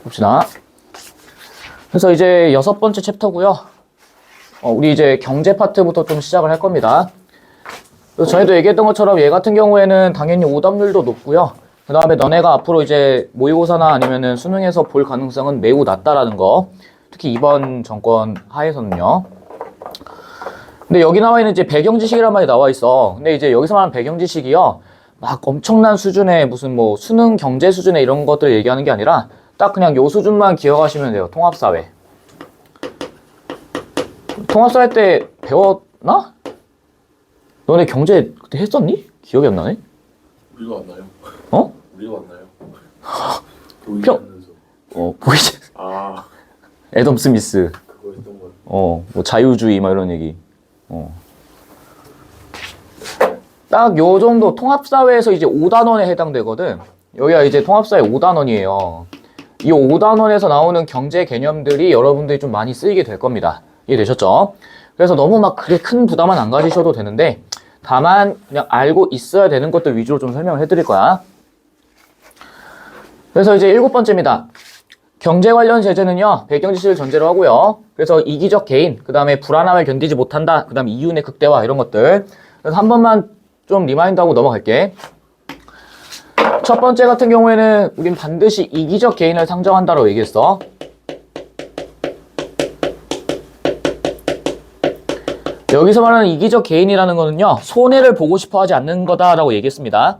봅시다. 그래서 이제 6번째 챕터고요. 우리 이제 경제 파트부터 좀 시작을 할 겁니다. 그래서 전에도 얘기했던 것처럼 얘 같은 경우에는 당연히 오답률도 높고요. 그 다음에 너네가 앞으로 이제 모의고사나 아니면은 수능에서 볼 가능성은 매우 낮다라는 거. 특히 이번 정권 하에서는요. 근데 여기 나와 있는 이제 배경 지식이란 말이 나와 있어. 근데 이제 여기서 말하는 배경 지식이요. 막 엄청난 수준의 무슨 뭐 수능 경제 수준의 이런 것들 얘기하는 게 아니라 딱 그냥 요 수준만 기억하시면 돼요. 통합사회. 통합사회 때 배웠나? 너네 경제 그때 했었니? 기억이 안 나네? 우리가 왔나요? 어? 우리가 왔나요? 보이지? 보이지? 아, 애덤 스미스. 그거 했던 거. 뭐 자유주의 막 이런 얘기. 딱 요 정도 통합사회에서 이제 5단원에 해당되거든. 여기가 이제 통합사회 5단원이에요. 이 5단원에서 나오는 경제 개념들이 여러분들이 좀 많이 쓰이게 될 겁니다. 이해되셨죠? 그래서 너무 막 그렇게 큰 부담은 안 가지셔도 되는데 다만 그냥 알고 있어야 되는 것들 위주로 좀 설명을 해드릴 거야. 그래서 이제 7번째입니다. 경제 관련 제재는요, 배경 지식을 전제로 하고요. 그래서 이기적 개인, 그 다음에 불안함을 견디지 못한다, 그 다음에 이윤의 극대화 이런 것들. 그래서 한 번만 좀 리마인드하고 넘어갈게. 첫 번째 같은 경우에는 우린 반드시 이기적 개인을 상정한다라고 얘기했어. 여기서 말하는 이기적 개인이라는 거는요, 손해를 보고 싶어 하지 않는 거다라고 얘기했습니다.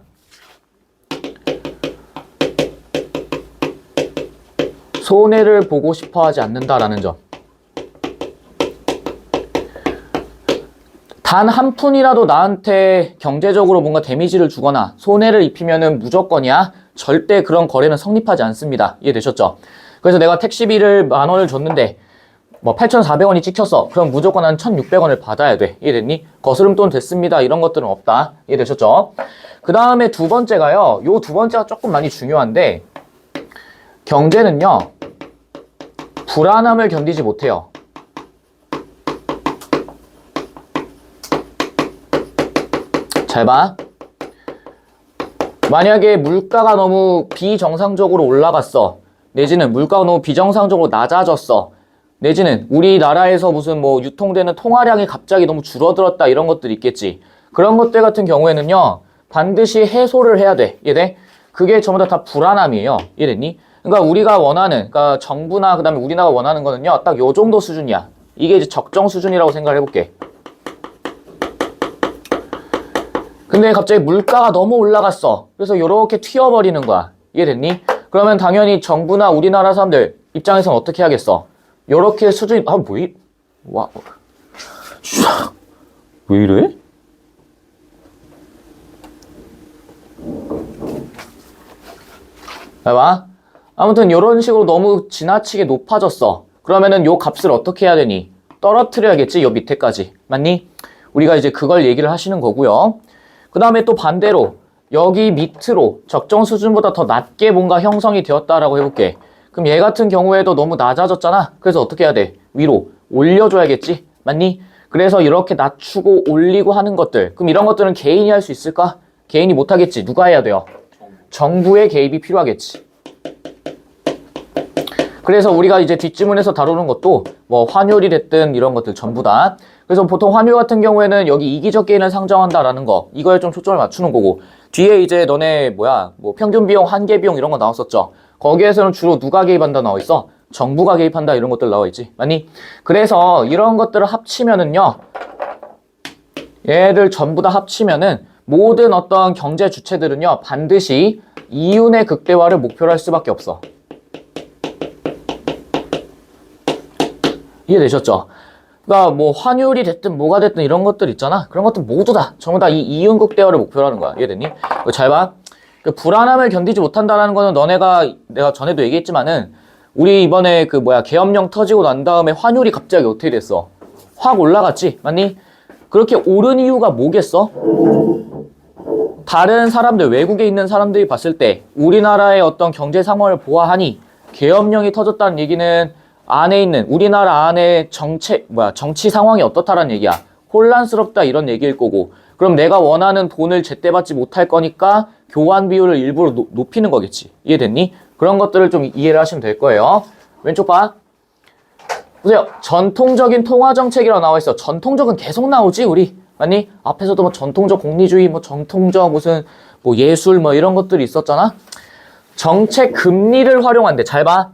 손해를 보고 싶어 하지 않는다라는 점. 단 한 푼이라도 나한테 경제적으로 뭔가 데미지를 주거나 손해를 입히면은 무조건이야. 절대 그런 거래는 성립하지 않습니다. 이해되셨죠? 그래서 내가 택시비를 10,000원을 줬는데 뭐 8,400원이 찍혔어. 그럼 무조건 한 1,600원을 받아야 돼. 이해됐니? 거스름돈 됐습니다. 이런 것들은 없다. 이해되셨죠? 그 다음에 두 번째가요. 요 두 번째가 조금 많이 중요한데 경제는요. 불안함을 견디지 못해요. 잘 봐. 만약에 물가가 너무 비정상적으로 올라갔어. 내지는 물가가 너무 비정상적으로 낮아졌어. 내지는 우리나라에서 무슨 뭐 유통되는 통화량이 갑자기 너무 줄어들었다 이런 것들이 있겠지. 그런 것들 같은 경우에는요. 반드시 해소를 해야 돼. 이해돼? 그게 전부 다 불안함이에요. 이해됐니? 그러니까 우리가 원하는, 그러니까 정부나 그다음에 우리나라가 원하는 거는요. 딱 요 정도 수준이야. 이게 이제 적정 수준이라고 생각을 해볼게. 근데 갑자기 물가가 너무 올라갔어. 그래서 요렇게 튀어버리는 거야. 이해됐니? 그러면 당연히 정부나 우리나라 사람들 입장에서는 어떻게 하겠어? 요렇게 수준이, 왜 이래? 봐봐. 아무튼 요런 식으로 너무 지나치게 높아졌어. 그러면은 요 값을 어떻게 해야 되니? 떨어뜨려야겠지, 요 밑에까지. 맞니? 우리가 이제 그걸 얘기를 하시는 거고요. 그 다음에 또 반대로 여기 밑으로 적정 수준보다 더 낮게 뭔가 형성이 되었다라고 해볼게. 그럼 얘 같은 경우에도 너무 낮아졌잖아. 그래서 어떻게 해야 돼? 위로 올려줘야겠지. 맞니? 그래서 이렇게 낮추고 올리고 하는 것들. 그럼 이런 것들은 개인이 할 수 있을까? 개인이 못하겠지. 누가 해야 돼요? 정부의 개입이 필요하겠지. 그래서 우리가 이제 뒷지문에서 다루는 것도 뭐 환율이 됐든 이런 것들 전부 다. 그래서 보통 환율 같은 경우에는 여기 이기적 개인을 상정한다라는 거 이거에 좀 초점을 맞추는 거고 뒤에 이제 너네 뭐 평균 비용, 한계 비용 이런 거 나왔었죠. 거기에서는 주로 누가 개입한다 나와 있어? 정부가 개입한다 이런 것들 나와 있지. 맞니? 그래서 이런 것들을 합치면은요. 얘들 전부 다 합치면은 모든 어떤 경제 주체들은요. 반드시 이윤의 극대화를 목표로 할 수밖에 없어. 이해되셨죠? 그러니까 뭐 환율이 됐든 뭐가 됐든 이런 것들 있잖아. 그런 것들 모두 다 전부 다 이 이윤 극대화를 목표로 하는 거야. 이해됐니? 잘 봐. 그 불안함을 견디지 못한다라는 거는 내가 전에도 얘기했지만은 우리 이번에 계엄령 터지고 난 다음에 환율이 갑자기 어떻게 됐어? 확 올라갔지? 맞니? 그렇게 오른 이유가 뭐겠어? 다른 사람들, 외국에 있는 사람들이 봤을 때 우리나라의 어떤 경제 상황을 보아하니 계엄령이 터졌다는 얘기는 안에 있는 우리나라 안에 정치 상황이 어떻다라는 얘기야. 혼란스럽다 이런 얘기일 거고 그럼 내가 원하는 돈을 제때 받지 못할 거니까 교환 비율을 일부러 높이는 거겠지. 이해됐니? 그런 것들을 좀 이해를 하시면 될 거예요. 왼쪽 봐. 보세요. 전통적인 통화정책이라고 나와 있어. 전통적은 계속 나오지, 우리. 아니, 앞에서도 뭐 전통적 공리주의, 뭐 전통적 무슨 뭐 예술 뭐 이런 것들이 있었잖아. 정책 금리를 활용한대. 잘 봐.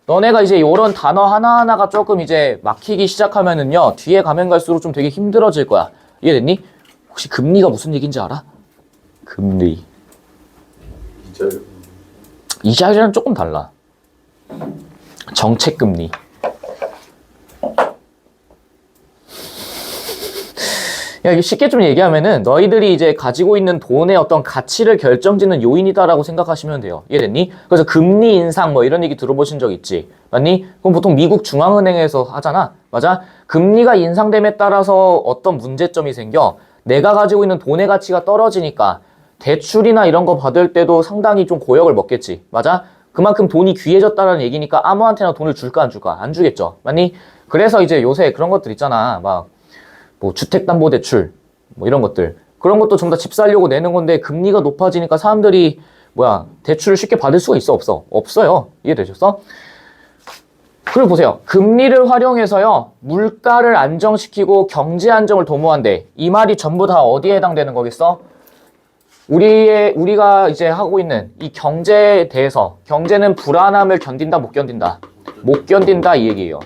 너네가 이제 이런 단어 하나하나가 조금 이제 막히기 시작하면은요, 뒤에 가면 갈수록 좀 되게 힘들어질 거야. 이해됐니? 혹시 금리가 무슨 얘기인지 알아? 금리. 이자율. 이자율이랑 조금 달라. 정책 금리. 야, 이게 쉽게 좀 얘기하면은 너희들이 이제 가지고 있는 돈의 어떤 가치를 결정짓는 요인이다라고 생각하시면 돼요. 이해됐니? 그래서 금리 인상 뭐 이런 얘기 들어보신 적 있지? 맞니? 그럼 보통 미국 중앙은행에서 하잖아. 맞아? 금리가 인상됨에 따라서 어떤 문제점이 생겨. 내가 가지고 있는 돈의 가치가 떨어지니까 대출이나 이런 거 받을 때도 상당히 좀 고역을 먹겠지. 맞아? 그만큼 돈이 귀해졌다는 얘기니까 아무한테나 돈을 줄까 안 줄까? 안 주겠죠. 맞니? 그래서 이제 요새 그런 것들 있잖아. 막 뭐 주택담보대출 뭐 이런 것들, 그런 것도 전부 다 집 살려고 내는 건데 금리가 높아지니까 사람들이 대출을 쉽게 받을 수가 있어 없어? 없어요. 이해되셨어? 그리고 보세요. 금리를 활용해서요 물가를 안정시키고 경제 안정을 도모한대. 이 말이 전부 다 어디에 해당되는 거겠어? 우리가 이제 하고 있는 이 경제에 대해서, 경제는 불안함을 견딘다 못 견딘다? 못 견딘다 이 얘기예요.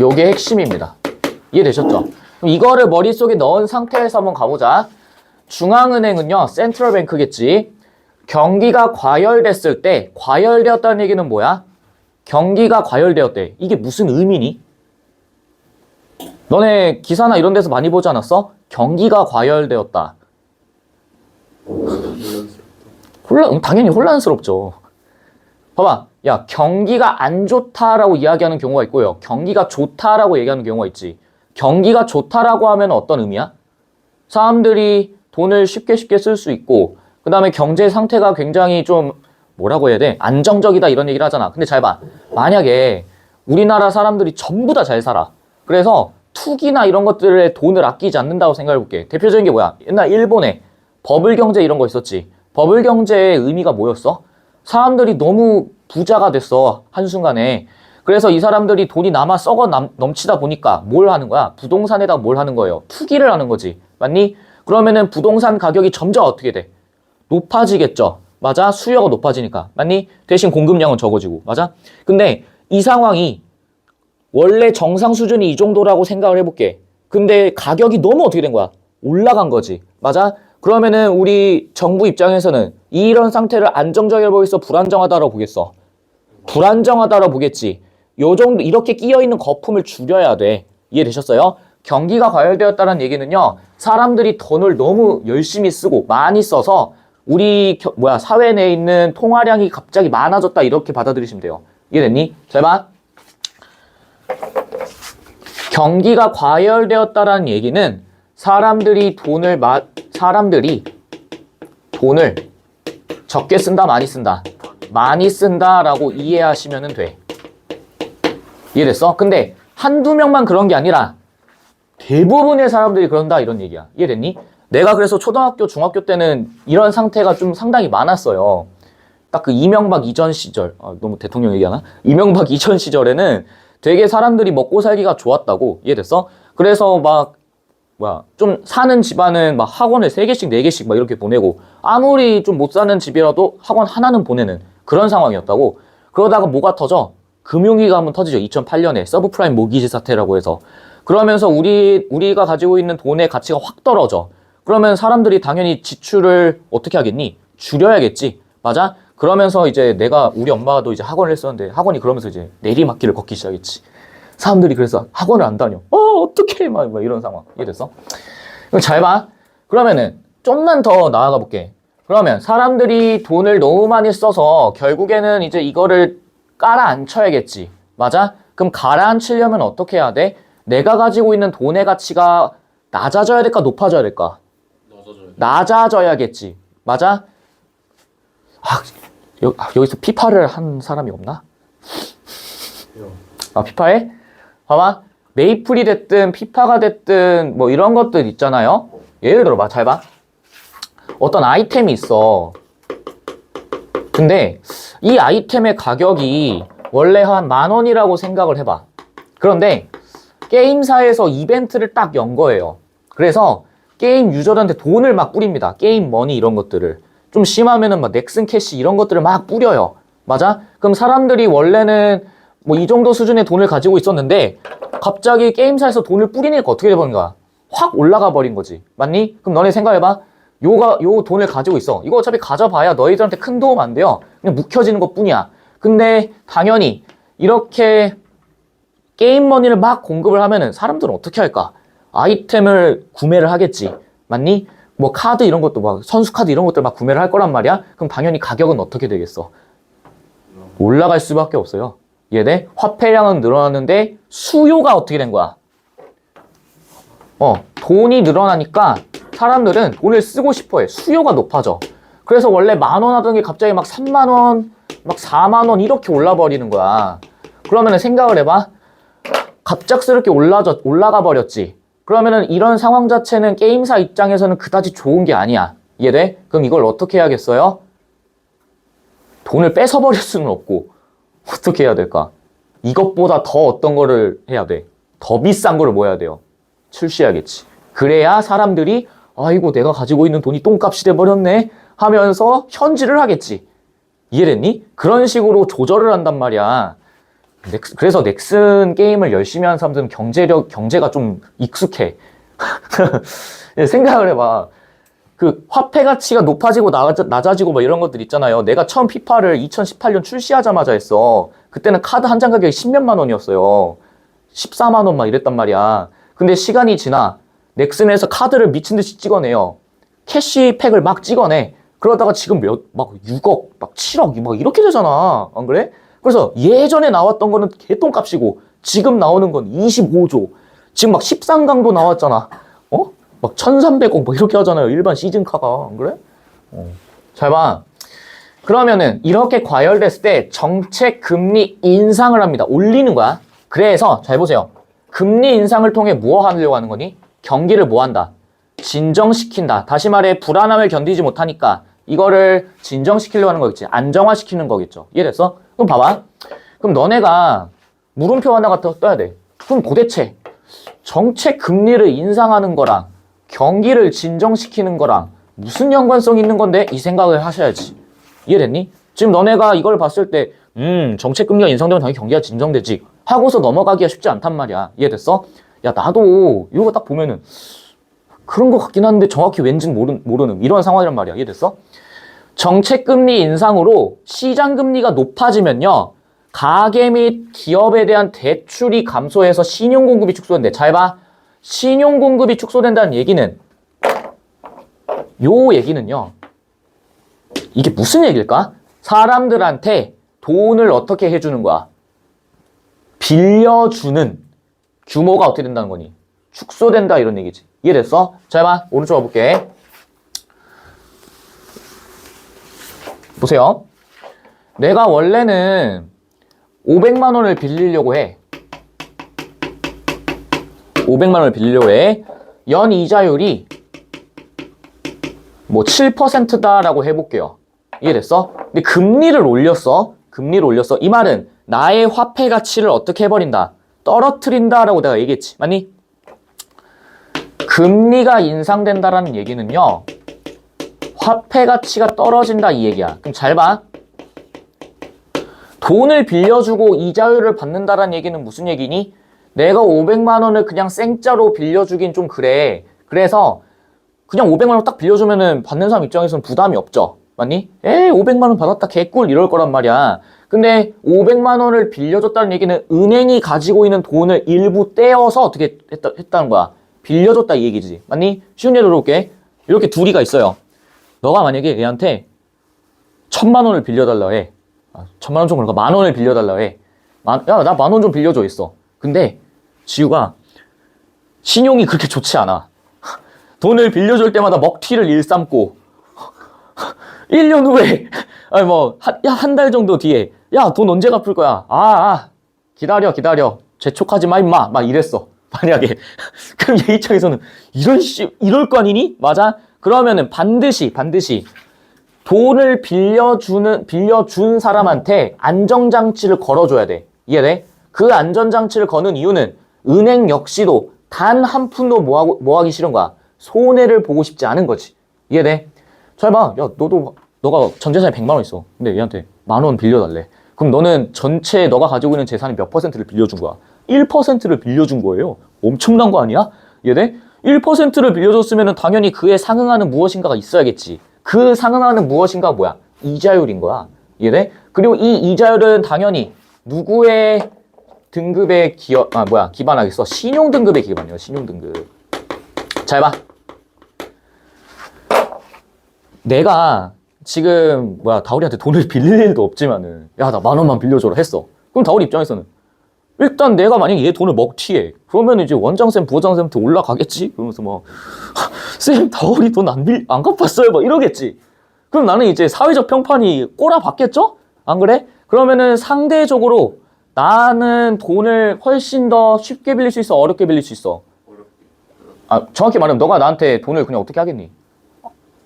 요게 핵심입니다. 이해되셨죠? 그럼 이거를 머릿속에 넣은 상태에서 한번 가보자. 중앙은행은요, 센트럴뱅크겠지. 경기가 과열됐을 때, 과열되었다는 얘기는 뭐야? 경기가 과열되었대. 이게 무슨 의미니? 너네 기사나 이런 데서 많이 보지 않았어? 경기가 과열되었다. 당연히 혼란스럽죠. 봐봐. 야, 경기가 안 좋다라고 이야기하는 경우가 있고요. 경기가 좋다라고 얘기하는 경우가 있지. 경기가 좋다라고 하면 어떤 의미야? 사람들이 돈을 쉽게 쓸 수 있고, 그 다음에 경제 상태가 굉장히 좀 뭐라고 해야 돼? 안정적이다 이런 얘기를 하잖아. 근데 잘 봐. 만약에 우리나라 사람들이 전부 다 잘 살아. 그래서 투기나 이런 것들에 돈을 아끼지 않는다고 생각해 볼게. 대표적인 게 뭐야? 옛날 일본에 버블 경제 이런 거 있었지. 버블 경제의 의미가 뭐였어? 사람들이 너무 부자가 됐어, 한순간에. 그래서 이 사람들이 돈이 남아 넘치다 보니까 뭘 하는 거야? 부동산에다 뭘 하는 거예요? 투기를 하는 거지. 맞니? 그러면은 부동산 가격이 점점 어떻게 돼? 높아지겠죠. 맞아? 수요가 높아지니까. 맞니? 대신 공급량은 적어지고. 맞아? 근데 이 상황이 원래 정상 수준이 이 정도라고 생각을 해볼게. 근데 가격이 너무 어떻게 된 거야? 올라간 거지. 맞아? 그러면은 우리 정부 입장에서는 이런 상태를 안정적이라고 보겠어? 불안정하다라고 보겠어? 불안정하다라고 보겠지. 요 정도, 이렇게 끼어있는 거품을 줄여야 돼. 이해되셨어요? 경기가 과열되었다는 얘기는요, 사람들이 돈을 너무 열심히 쓰고 많이 써서 우리 사회 내에 있는 통화량이 갑자기 많아졌다 이렇게 받아들이시면 돼요. 이해됐니? 잘 봐. 경기가 과열되었다라는 얘기는 사람들이 돈을 적게 쓴다, 많이 쓴다? 많이 쓴다라고 이해하시면 돼. 이해됐어? 근데 한두 명만 그런 게 아니라 대부분의 사람들이 그런다 이런 얘기야. 이해됐니? 내가 그래서 초등학교, 중학교 때는 이런 상태가 좀 상당히 많았어요. 딱 그 이명박 이전 시절, 너무 대통령 얘기하나? 이명박 이전 시절에는 되게 사람들이 먹고 살기가 좋았다고. 이해됐어? 그래서 좀 사는 집안은 막 학원을 3개씩, 4개씩 막 이렇게 보내고, 아무리 좀 못 사는 집이라도 학원 하나는 보내는 그런 상황이었다고. 그러다가 뭐가 터져? 금융위기가 한번 터지죠. 2008년에 서브프라임 모기지 사태라고 해서. 그러면서 우리가 가지고 있는 돈의 가치가 확 떨어져. 그러면 사람들이 당연히 지출을 어떻게 하겠니? 줄여야겠지. 맞아? 그러면서 이제 우리 엄마도 이제 학원을 했었는데, 학원이 그러면서 이제 내리막길을 걷기 시작했지. 사람들이 그래서 학원을 안 다녀. 어떡해. 막 이런 상황. 이해됐어? 잘 봐. 그러면은 좀만 더 나아가 볼게. 그러면 사람들이 돈을 너무 많이 써서 결국에는 이제 이거를 깔아앉혀야겠지. 맞아? 그럼 가라앉히려면 어떻게 해야 돼? 내가 가지고 있는 돈의 가치가 낮아져야 될까, 높아져야 될까? 낮아져야겠지. 맞아? 여기서 피파를 한 사람이 없나? 피파해? 봐봐. 메이플이 됐든 피파가 됐든 뭐 이런 것들 있잖아요. 예를 들어봐, 잘 봐. 어떤 아이템이 있어. 근데 이 아이템의 가격이 원래 한 10,000원이라고 생각을 해봐. 그런데 게임사에서 이벤트를 딱 연 거예요. 그래서 게임 유저들한테 돈을 막 뿌립니다. 게임 머니 이런 것들을. 좀 심하면은 막 넥슨 캐시 이런 것들을 막 뿌려요. 맞아? 그럼 사람들이 원래는 뭐 이 정도 수준의 돈을 가지고 있었는데 갑자기 게임사에서 돈을 뿌리니까 어떻게 돼버린 거야? 확 올라가 버린 거지. 맞니? 그럼 너네 생각해봐. 요 돈을 가지고 있어. 이거 어차피 가져봐야 너희들한테 큰 도움 안 돼요. 그냥 묵혀지는 것 뿐이야. 근데 당연히 이렇게 게임 머니를 막 공급을 하면은 사람들은 어떻게 할까? 아이템을 구매를 하겠지. 맞니? 뭐 카드 이런 것도 막 선수 카드 이런 것들 막 구매를 할 거란 말이야. 그럼 당연히 가격은 어떻게 되겠어? 올라갈 수밖에 없어요. 이해돼? 화폐량은 늘어났는데 수요가 어떻게 된 거야? 돈이 늘어나니까 사람들은 돈을 쓰고 싶어 해. 수요가 높아져. 그래서 원래 10,000원 하던 게 갑자기 막 30,000원, 막 40,000원 이렇게 올라 버리는 거야. 그러면은 생각을 해봐. 갑작스럽게 올라가 버렸지. 그러면은 이런 상황 자체는 게임사 입장에서는 그다지 좋은 게 아니야. 이해돼? 그럼 이걸 어떻게 해야겠어요? 돈을 뺏어버릴 수는 없고 어떻게 해야 될까? 이것보다 더 어떤 거를 해야 돼? 더 비싼 거를 뭐 해야 돼요? 출시해야겠지. 그래야 사람들이 아이고 내가 가지고 있는 돈이 똥값이 돼버렸네 하면서 현질을 하겠지. 이해됐니? 그런 식으로 조절을 한단 말이야. 그래서 넥슨 게임을 열심히 하는 사람들은 경제가 좀 익숙해. 생각을 해봐. 그 화폐 가치가 높아지고 낮아지고 뭐 이런 것들 있잖아요. 내가 처음 피파를 2018년 출시하자마자 했어. 그때는 카드 한 장 가격이 10몇만 원이었어요. 14만 원 막 이랬단 말이야. 근데 시간이 지나 넥슨에서 카드를 미친 듯이 찍어내요. 캐시팩을 막 찍어내. 그러다가 지금 막 6억, 막 7억, 막 이렇게 되잖아. 안 그래? 그래서 예전에 나왔던 거는 개똥값이고 지금 나오는 건 25조. 지금 막 13강도 나왔잖아. 막 1,300억 막 이렇게 하잖아요. 일반 시즌카가. 안 그래? 잘 봐. 그러면은 이렇게 과열됐을 때 정책 금리 인상을 합니다. 올리는 거야. 그래서 잘 보세요. 금리 인상을 통해 뭐 하려고 하는 거니? 경기를 뭐 한다? 진정시킨다. 다시 말해 불안함을 견디지 못하니까 이거를 진정시키려고 하는 거겠지. 안정화시키는 거겠죠. 이해됐어? 그럼 봐봐. 그럼 너네가 물음표 하나 떠야 돼. 그럼 도대체 정책 금리를 인상하는 거랑 경기를 진정시키는 거랑 무슨 연관성이 있는 건데? 이 생각을 하셔야지. 이해됐니? 지금 너네가 이걸 봤을 때 정책 금리가 인상되면 당연히 경기가 진정되지 하고서 넘어가기가 쉽지 않단 말이야. 이해됐어? 야 나도 이거 딱 보면은 그런 것 같긴 한데 정확히 왠지는 모르는 이런 상황이란 말이야. 이해됐어? 정책 금리 인상으로 시장 금리가 높아지면요. 가계 및 기업에 대한 대출이 감소해서 신용 공급이 축소된대. 잘 봐. 신용 공급이 축소된다는 얘기는 요 얘기는요. 이게 무슨 얘기일까? 사람들한테 돈을 어떻게 해주는 거야? 빌려주는 규모가 어떻게 된다는 거니? 축소된다 이런 얘기지. 이해됐어? 잘 봐. 오른쪽 와볼게. 보세요. 내가 원래는 500만 원을 빌리려고 해. 500만 원을 빌리려고 해. 연 이자율이 뭐 7%다라고 해볼게요. 이해됐어? 근데 금리를 올렸어. 금리를 올렸어. 이 말은 나의 화폐 가치를 어떻게 해버린다? 떨어뜨린다라고 내가 얘기했지. 맞니? 금리가 인상된다라는 얘기는요. 화폐 가치가 떨어진다 이 얘기야. 그럼 잘 봐. 돈을 빌려주고 이자율을 받는다라는 얘기는 무슨 얘기니? 내가 500만 원을 그냥 생짜로 빌려주긴 좀 그래. 그래서 그냥 500만 원 딱 빌려주면은 받는 사람 입장에서는 부담이 없죠. 맞니? 500만 원 받았다 개꿀 이럴 거란 말이야. 근데 500만 원을 빌려줬다는 얘기는 은행이 가지고 있는 돈을 일부 떼어서 어떻게 했다는 거야. 빌려줬다 이 얘기지. 맞니? 쉬운 예로 들어볼게. 이렇게 둘이가 있어요. 너가 만약에 얘한테 1,000만 원을 빌려달라 해. 1,000만 원 좀 그런가? 10,000원을 빌려달라 해. 야, 나 10,000원 좀 빌려줘 있어. 근데 지우가 신용이 그렇게 좋지 않아. 돈을 빌려줄 때마다 먹튀를 일삼고 1년 후에 아니 뭐 한 달 정도 뒤에 야, 돈 언제 갚을 거야? 기다려. 재촉하지 마 임마 막 이랬어. 만약에 그럼 얘 입장에서는 이럴 거 아니니? 맞아? 그러면은 반드시 돈을 빌려준 사람한테 안정장치를 걸어줘야 돼. 이해돼? 그 안전장치를 거는 이유는 은행 역시도 단 한 푼도 뭐 하기 싫은 거야. 손해를 보고 싶지 않은 거지. 이해돼? 잘 봐. 야, 너가 전 재산이 100만 원 있어. 근데 얘한테 10,000원 빌려달래. 그럼 너는 전체 너가 가지고 있는 재산의 몇 퍼센트를 빌려준 거야? 1%를 빌려준 거예요. 엄청난 거 아니야? 이해돼? 1%를 빌려줬으면 당연히 그에 상응하는 무엇인가가 있어야겠지. 그 상응하는 무엇인가가 뭐야? 이자율인 거야. 이해돼? 그리고 이 이자율은 당연히 누구의 등급에 기반하겠어? 신용 등급에 기반해요. 신용 등급. 잘 봐. 내가 지금 다울이한테 돈을 빌릴 일도 없지만은 야, 나 10,000원만 빌려줘라 했어. 그럼 다울 입장에서는 일단 내가 만약에 얘 돈을 먹튀해. 그러면 이제 원장쌤, 부원장쌤한테 올라가겠지? 그러면서 쌤, 다울이 돈 안 갚았어요. 이러겠지. 그럼 나는 이제 사회적 평판이 꼬라박겠죠? 안 그래? 그러면은 상대적으로 나는 돈을 훨씬 더 쉽게 빌릴 수 있어? 어렵게 빌릴 수 있어? 정확히 말하면 너가 나한테 돈을 그냥 어떻게 하겠니?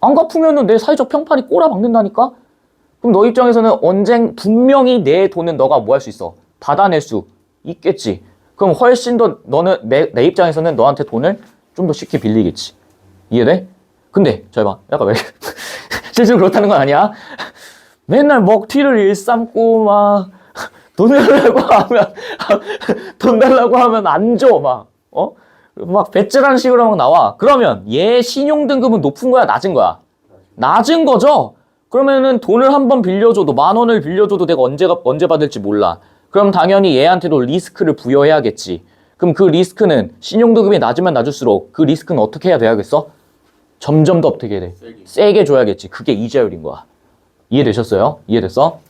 안 갚으면은 내 사회적 평판이 꼬라박는다니까? 그럼 너 입장에서는 분명히 내 돈은 너가 뭐 할 수 있어? 받아낼 수 있겠지. 그럼 훨씬 더 너는 내 입장에서는 너한테 돈을 좀 더 쉽게 빌리겠지. 이해돼? 근데 잘 봐. 약간 왜 실제로 그렇다는 건 아니야. 맨날 먹튀를 일삼고 돈 달라고 하면 안 줘. 배째라는 식으로 나와. 그러면 얘 신용 등급은 높은 거야, 낮은 거야? 낮은 거죠? 그러면은 돈을 한번 빌려줘도 10,000원을 빌려줘도 내가 언제 받을지 몰라. 그럼 당연히 얘한테도 리스크를 부여해야겠지. 그럼 그 리스크는 신용 등급이 낮으면 낮을수록 그 리스크는 어떻게 해야 돼야겠어? 점점 더 어떻게 해야 돼? 세게 줘야겠지. 그게 이자율인 거야. 이해되셨어요? 이해됐어?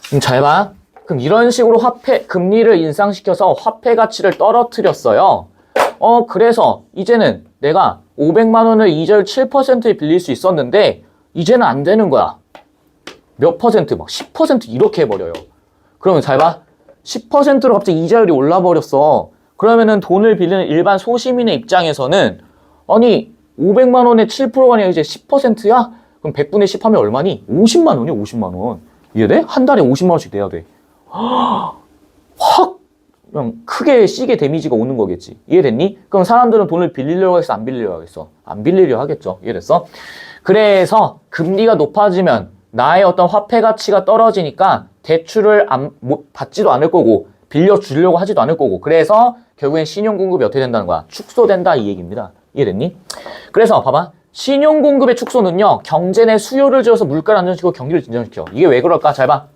그럼 잘 봐. 그럼 이런 식으로 금리를 인상시켜서 화폐 가치를 떨어뜨렸어요. 그래서 이제는 내가 500만 원을 이자율 7%에 빌릴 수 있었는데 이제는 안 되는 거야. 몇 퍼센트? 10% 이렇게 해버려요. 그러면 잘 봐. 10%로 갑자기 이자율이 올라버렸어. 그러면은 돈을 빌리는 일반 소시민의 입장에서는 아니 500만 원에 7%가 아니라 이제 10%야? 그럼 100분의 10 하면 얼마니? 50만 원이야, 50만 원. 이해돼? 한 달에 50만 원씩 내야 돼. 확 그냥 크게 시계 데미지가 오는 거겠지. 이해됐니? 그럼 사람들은 돈을 빌리려고 해서 안 빌리려고 하겠어? 안 빌리려 하겠죠. 이해됐어? 그래서 금리가 높아지면 나의 어떤 화폐 가치가 떨어지니까 대출을 받지도 않을 거고 빌려주려고 하지도 않을 거고 그래서 결국엔 신용공급이 어떻게 된다는 거야? 축소된다 이 얘기입니다. 이해됐니? 그래서 봐봐. 신용공급의 축소는요. 경제 내 수요를 줄여서 물가를 안정시키고 경기를 진정시켜. 이게 왜 그럴까? 잘 봐.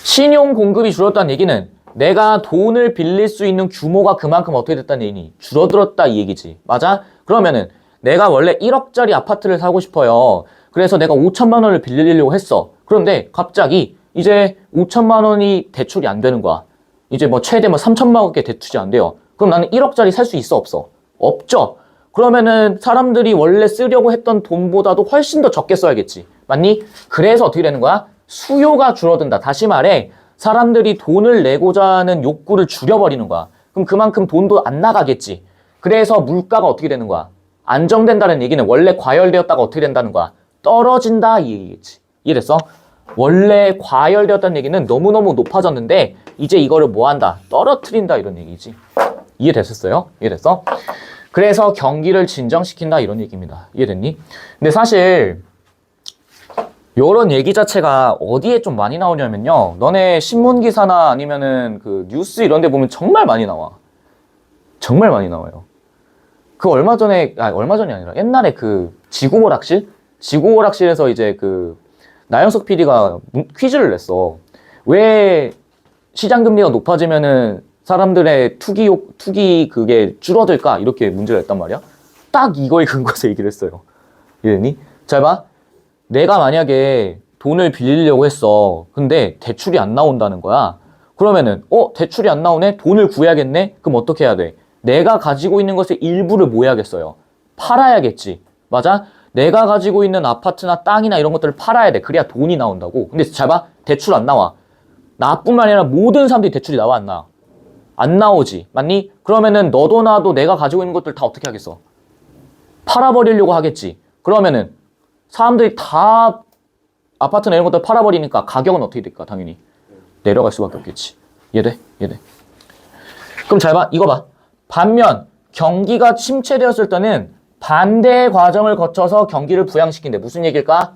신용공급이 줄었다는 얘기는 내가 돈을 빌릴 수 있는 규모가 그만큼 어떻게 됐다는 얘기니? 줄어들었다 이 얘기지. 맞아? 그러면은 내가 원래 1억짜리 아파트를 사고 싶어요. 그래서 내가 5천만 원을 빌리려고 했어. 그런데 갑자기 이제 5천만 원이 대출이 안 되는 거야. 이제 최대 3천만 원밖에 대출이 안 돼요. 그럼 나는 1억짜리 살 수 있어? 없어? 없죠? 그러면은 사람들이 원래 쓰려고 했던 돈보다도 훨씬 더 적게 써야겠지. 맞니? 그래서 어떻게 되는 거야? 수요가 줄어든다. 다시 말해 사람들이 돈을 내고자 하는 욕구를 줄여버리는 거야. 그럼 그만큼 돈도 안 나가겠지. 그래서 물가가 어떻게 되는 거야? 안정된다는 얘기는 원래 과열되었다가 어떻게 된다는 거야? 떨어진다 이 얘기겠지. 이해됐어? 원래 과열되었다는 얘기는 너무너무 높아졌는데 이제 이거를 뭐 한다? 떨어뜨린다 이런 얘기지. 이해됐었어요? 이해됐어? 그래서 경기를 진정시킨다 이런 얘기입니다. 이해됐니? 근데 사실 이런 얘기 자체가 어디에 좀 많이 나오냐면요. 너네 신문기사나 아니면은 그 뉴스 이런 데 보면 정말 많이 나와. 정말 많이 나와요. 그 얼마 전이 아니라 옛날에 그 지구오락실? 지구오락실에서 이제 그 나영석 PD가 퀴즈를 냈어. 왜 시장금리가 높아지면은 사람들의 투기 그게 줄어들까? 이렇게 문제를 냈단 말이야. 딱 이거에 근거해서 얘기를 했어요. 이해됐니? 잘 봐. 내가 만약에 돈을 빌리려고 했어. 근데 대출이 안 나온다는 거야. 그러면은 대출이 안 나오네? 돈을 구해야겠네? 그럼 어떻게 해야 돼? 내가 가지고 있는 것의 일부를 뭐 해야겠어요? 팔아야겠지. 맞아? 내가 가지고 있는 아파트나 땅이나 이런 것들을 팔아야 돼. 그래야 돈이 나온다고. 근데 잘 봐. 대출 안 나와. 나뿐만 아니라 모든 사람들이 대출이 나와 안 나와? 안 나오지. 맞니? 그러면은 너도 나도 내가 가지고 있는 것들 다 어떻게 하겠어? 팔아버리려고 하겠지. 그러면은 사람들이 다 아파트나 이런 것들 팔아버리니까 가격은 어떻게 될까? 당연히 내려갈 수밖에 없겠지. 이해돼? 이해돼? 그럼 잘 봐. 이거 봐. 반면 경기가 침체되었을 때는 반대의 과정을 거쳐서 경기를 부양시킨대. 무슨 얘기일까?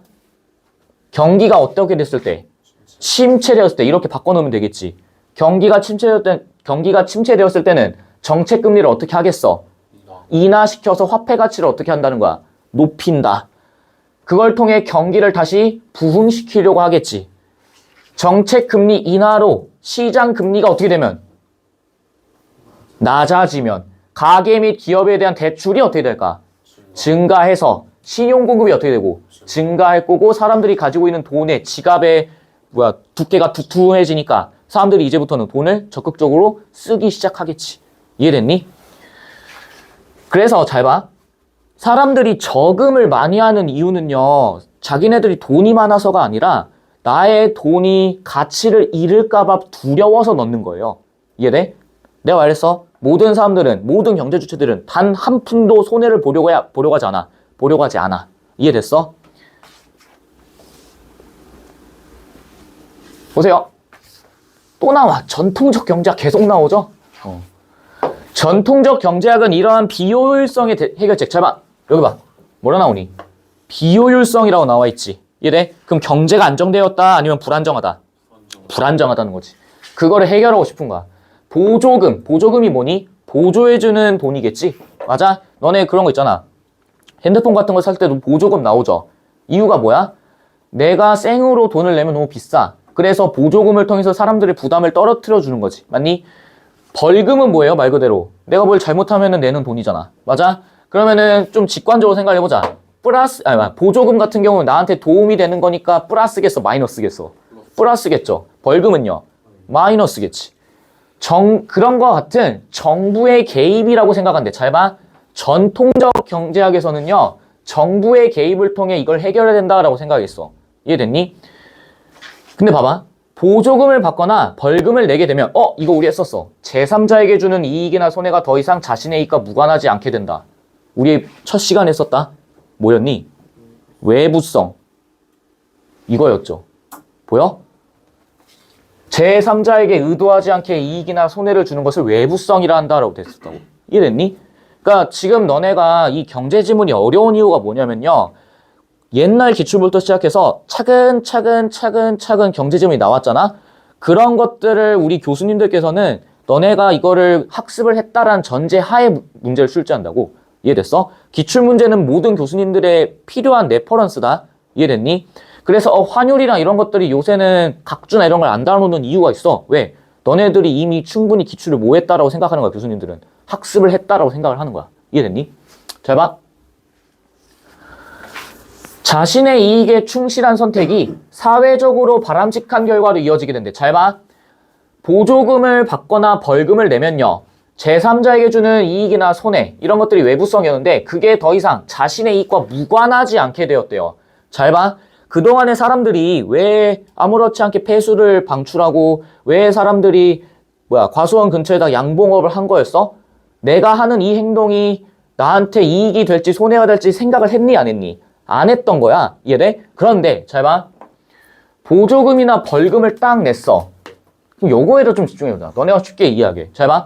경기가 어떻게 됐을 때? 침체되었을 때 이렇게 바꿔놓으면 되겠지. 경기가 침체되었을 때는 정책 금리를 어떻게 하겠어? 인하시켜서 화폐 가치를 어떻게 한다는 거야? 높인다. 그걸 통해 경기를 다시 부흥시키려고 하겠지. 정책 금리 인하로 시장 금리가 어떻게 되면? 낮아지면 가계 및 기업에 대한 대출이 어떻게 될까? 증가해서 신용 공급이 어떻게 되고? 증가할 거고 사람들이 가지고 있는 돈의 지갑의 두께가 두툼해지니까 사람들이 이제부터는 돈을 적극적으로 쓰기 시작하겠지. 이해됐니? 그래서 잘 봐. 사람들이 저금을 많이 하는 이유는요. 자기네들이 돈이 많아서가 아니라 나의 돈이 가치를 잃을까 봐 두려워서 넣는 거예요. 이해돼? 내가 말했어. 모든 사람들은, 모든 경제 주체들은 단 한 푼도 손해를 보려고 하지 않아. 보려고 하지 않아. 이해됐어? 보세요. 또 나와. 전통적 경제학 계속 나오죠? 전통적 경제학은 이러한 비효율성의 해결책. 잘 봐. 여기 봐. 뭐라 나오니? 비효율성이라고 나와 있지. 이해돼? 그럼 경제가 안정되었다? 아니면 불안정하다? 불안정하다는 거지. 그거를 해결하고 싶은 거야. 보조금. 보조금이 뭐니? 보조해주는 돈이겠지? 맞아? 너네 그런 거 있잖아. 핸드폰 같은 거 살 때도 보조금 나오죠? 이유가 뭐야? 내가 생으로 돈을 내면 너무 비싸. 그래서 보조금을 통해서 사람들의 부담을 떨어뜨려 주는 거지. 맞니? 벌금은 뭐예요? 말 그대로. 내가 뭘 잘못하면 내는 돈이잖아. 맞아? 그러면은 좀 직관적으로 생각해보자. 보조금 같은 경우는 나한테 도움이 되는 거니까 플러스겠어? 마이너스겠어? 플러스겠죠. 벌금은요? 마이너스겠지. 그런 거 같은 정부의 개입이라고 생각한대. 잘 봐. 전통적 경제학에서는요. 정부의 개입을 통해 이걸 해결해야 된다라고 생각했어. 이해됐니? 근데 봐봐. 보조금을 받거나 벌금을 내게 되면 이거 우리 했었어. 제3자에게 주는 이익이나 손해가 더 이상 자신의 이익과 무관하지 않게 된다. 우리 첫 시간에 했었다. 뭐였니? 외부성. 이거였죠. 보여? 제3자에게 의도하지 않게 이익이나 손해를 주는 것을 외부성이라 한다라고 됐었다고. 이해됐니? 그러니까 지금 너네가 이 경제 지문이 어려운 이유가 뭐냐면요. 옛날 기출부터 시작해서 차근차근 경제 지문이 나왔잖아. 그런 것들을 우리 교수님들께서는 너네가 이거를 학습을 했다라는 전제 하에 문제를 출제한다고. 이해됐어? 기출 문제는 모든 교수님들의 필요한 레퍼런스다. 이해됐니? 그래서 환율이랑 이런 것들이 요새는 각주나 이런 걸 안 다루는 이유가 있어. 왜? 너네들이 이미 충분히 기출을 뭐 했다라고 생각하는 거야, 교수님들은. 학습을 했다라고 생각을 하는 거야. 이해됐니? 잘 봐. 자신의 이익에 충실한 선택이 사회적으로 바람직한 결과로 이어지게 된대. 잘 봐. 보조금을 받거나 벌금을 내면요. 제3자에게 주는 이익이나 손해 이런 것들이 외부성이었는데 그게 더 이상 자신의 이익과 무관하지 않게 되었대요. 잘 봐. 그동안의 사람들이 왜 아무렇지 않게 폐수를 방출하고 왜 사람들이 과수원 근처에다 양봉업을 한 거였어? 내가 하는 이 행동이 나한테 이익이 될지 손해가 될지 생각을 했니 안 했니? 안 했던 거야. 이해돼? 그런데 잘 봐. 보조금이나 벌금을 딱 냈어. 그럼 요거에도 좀 집중해보자. 너네가 쉽게 이해하게. 잘 봐.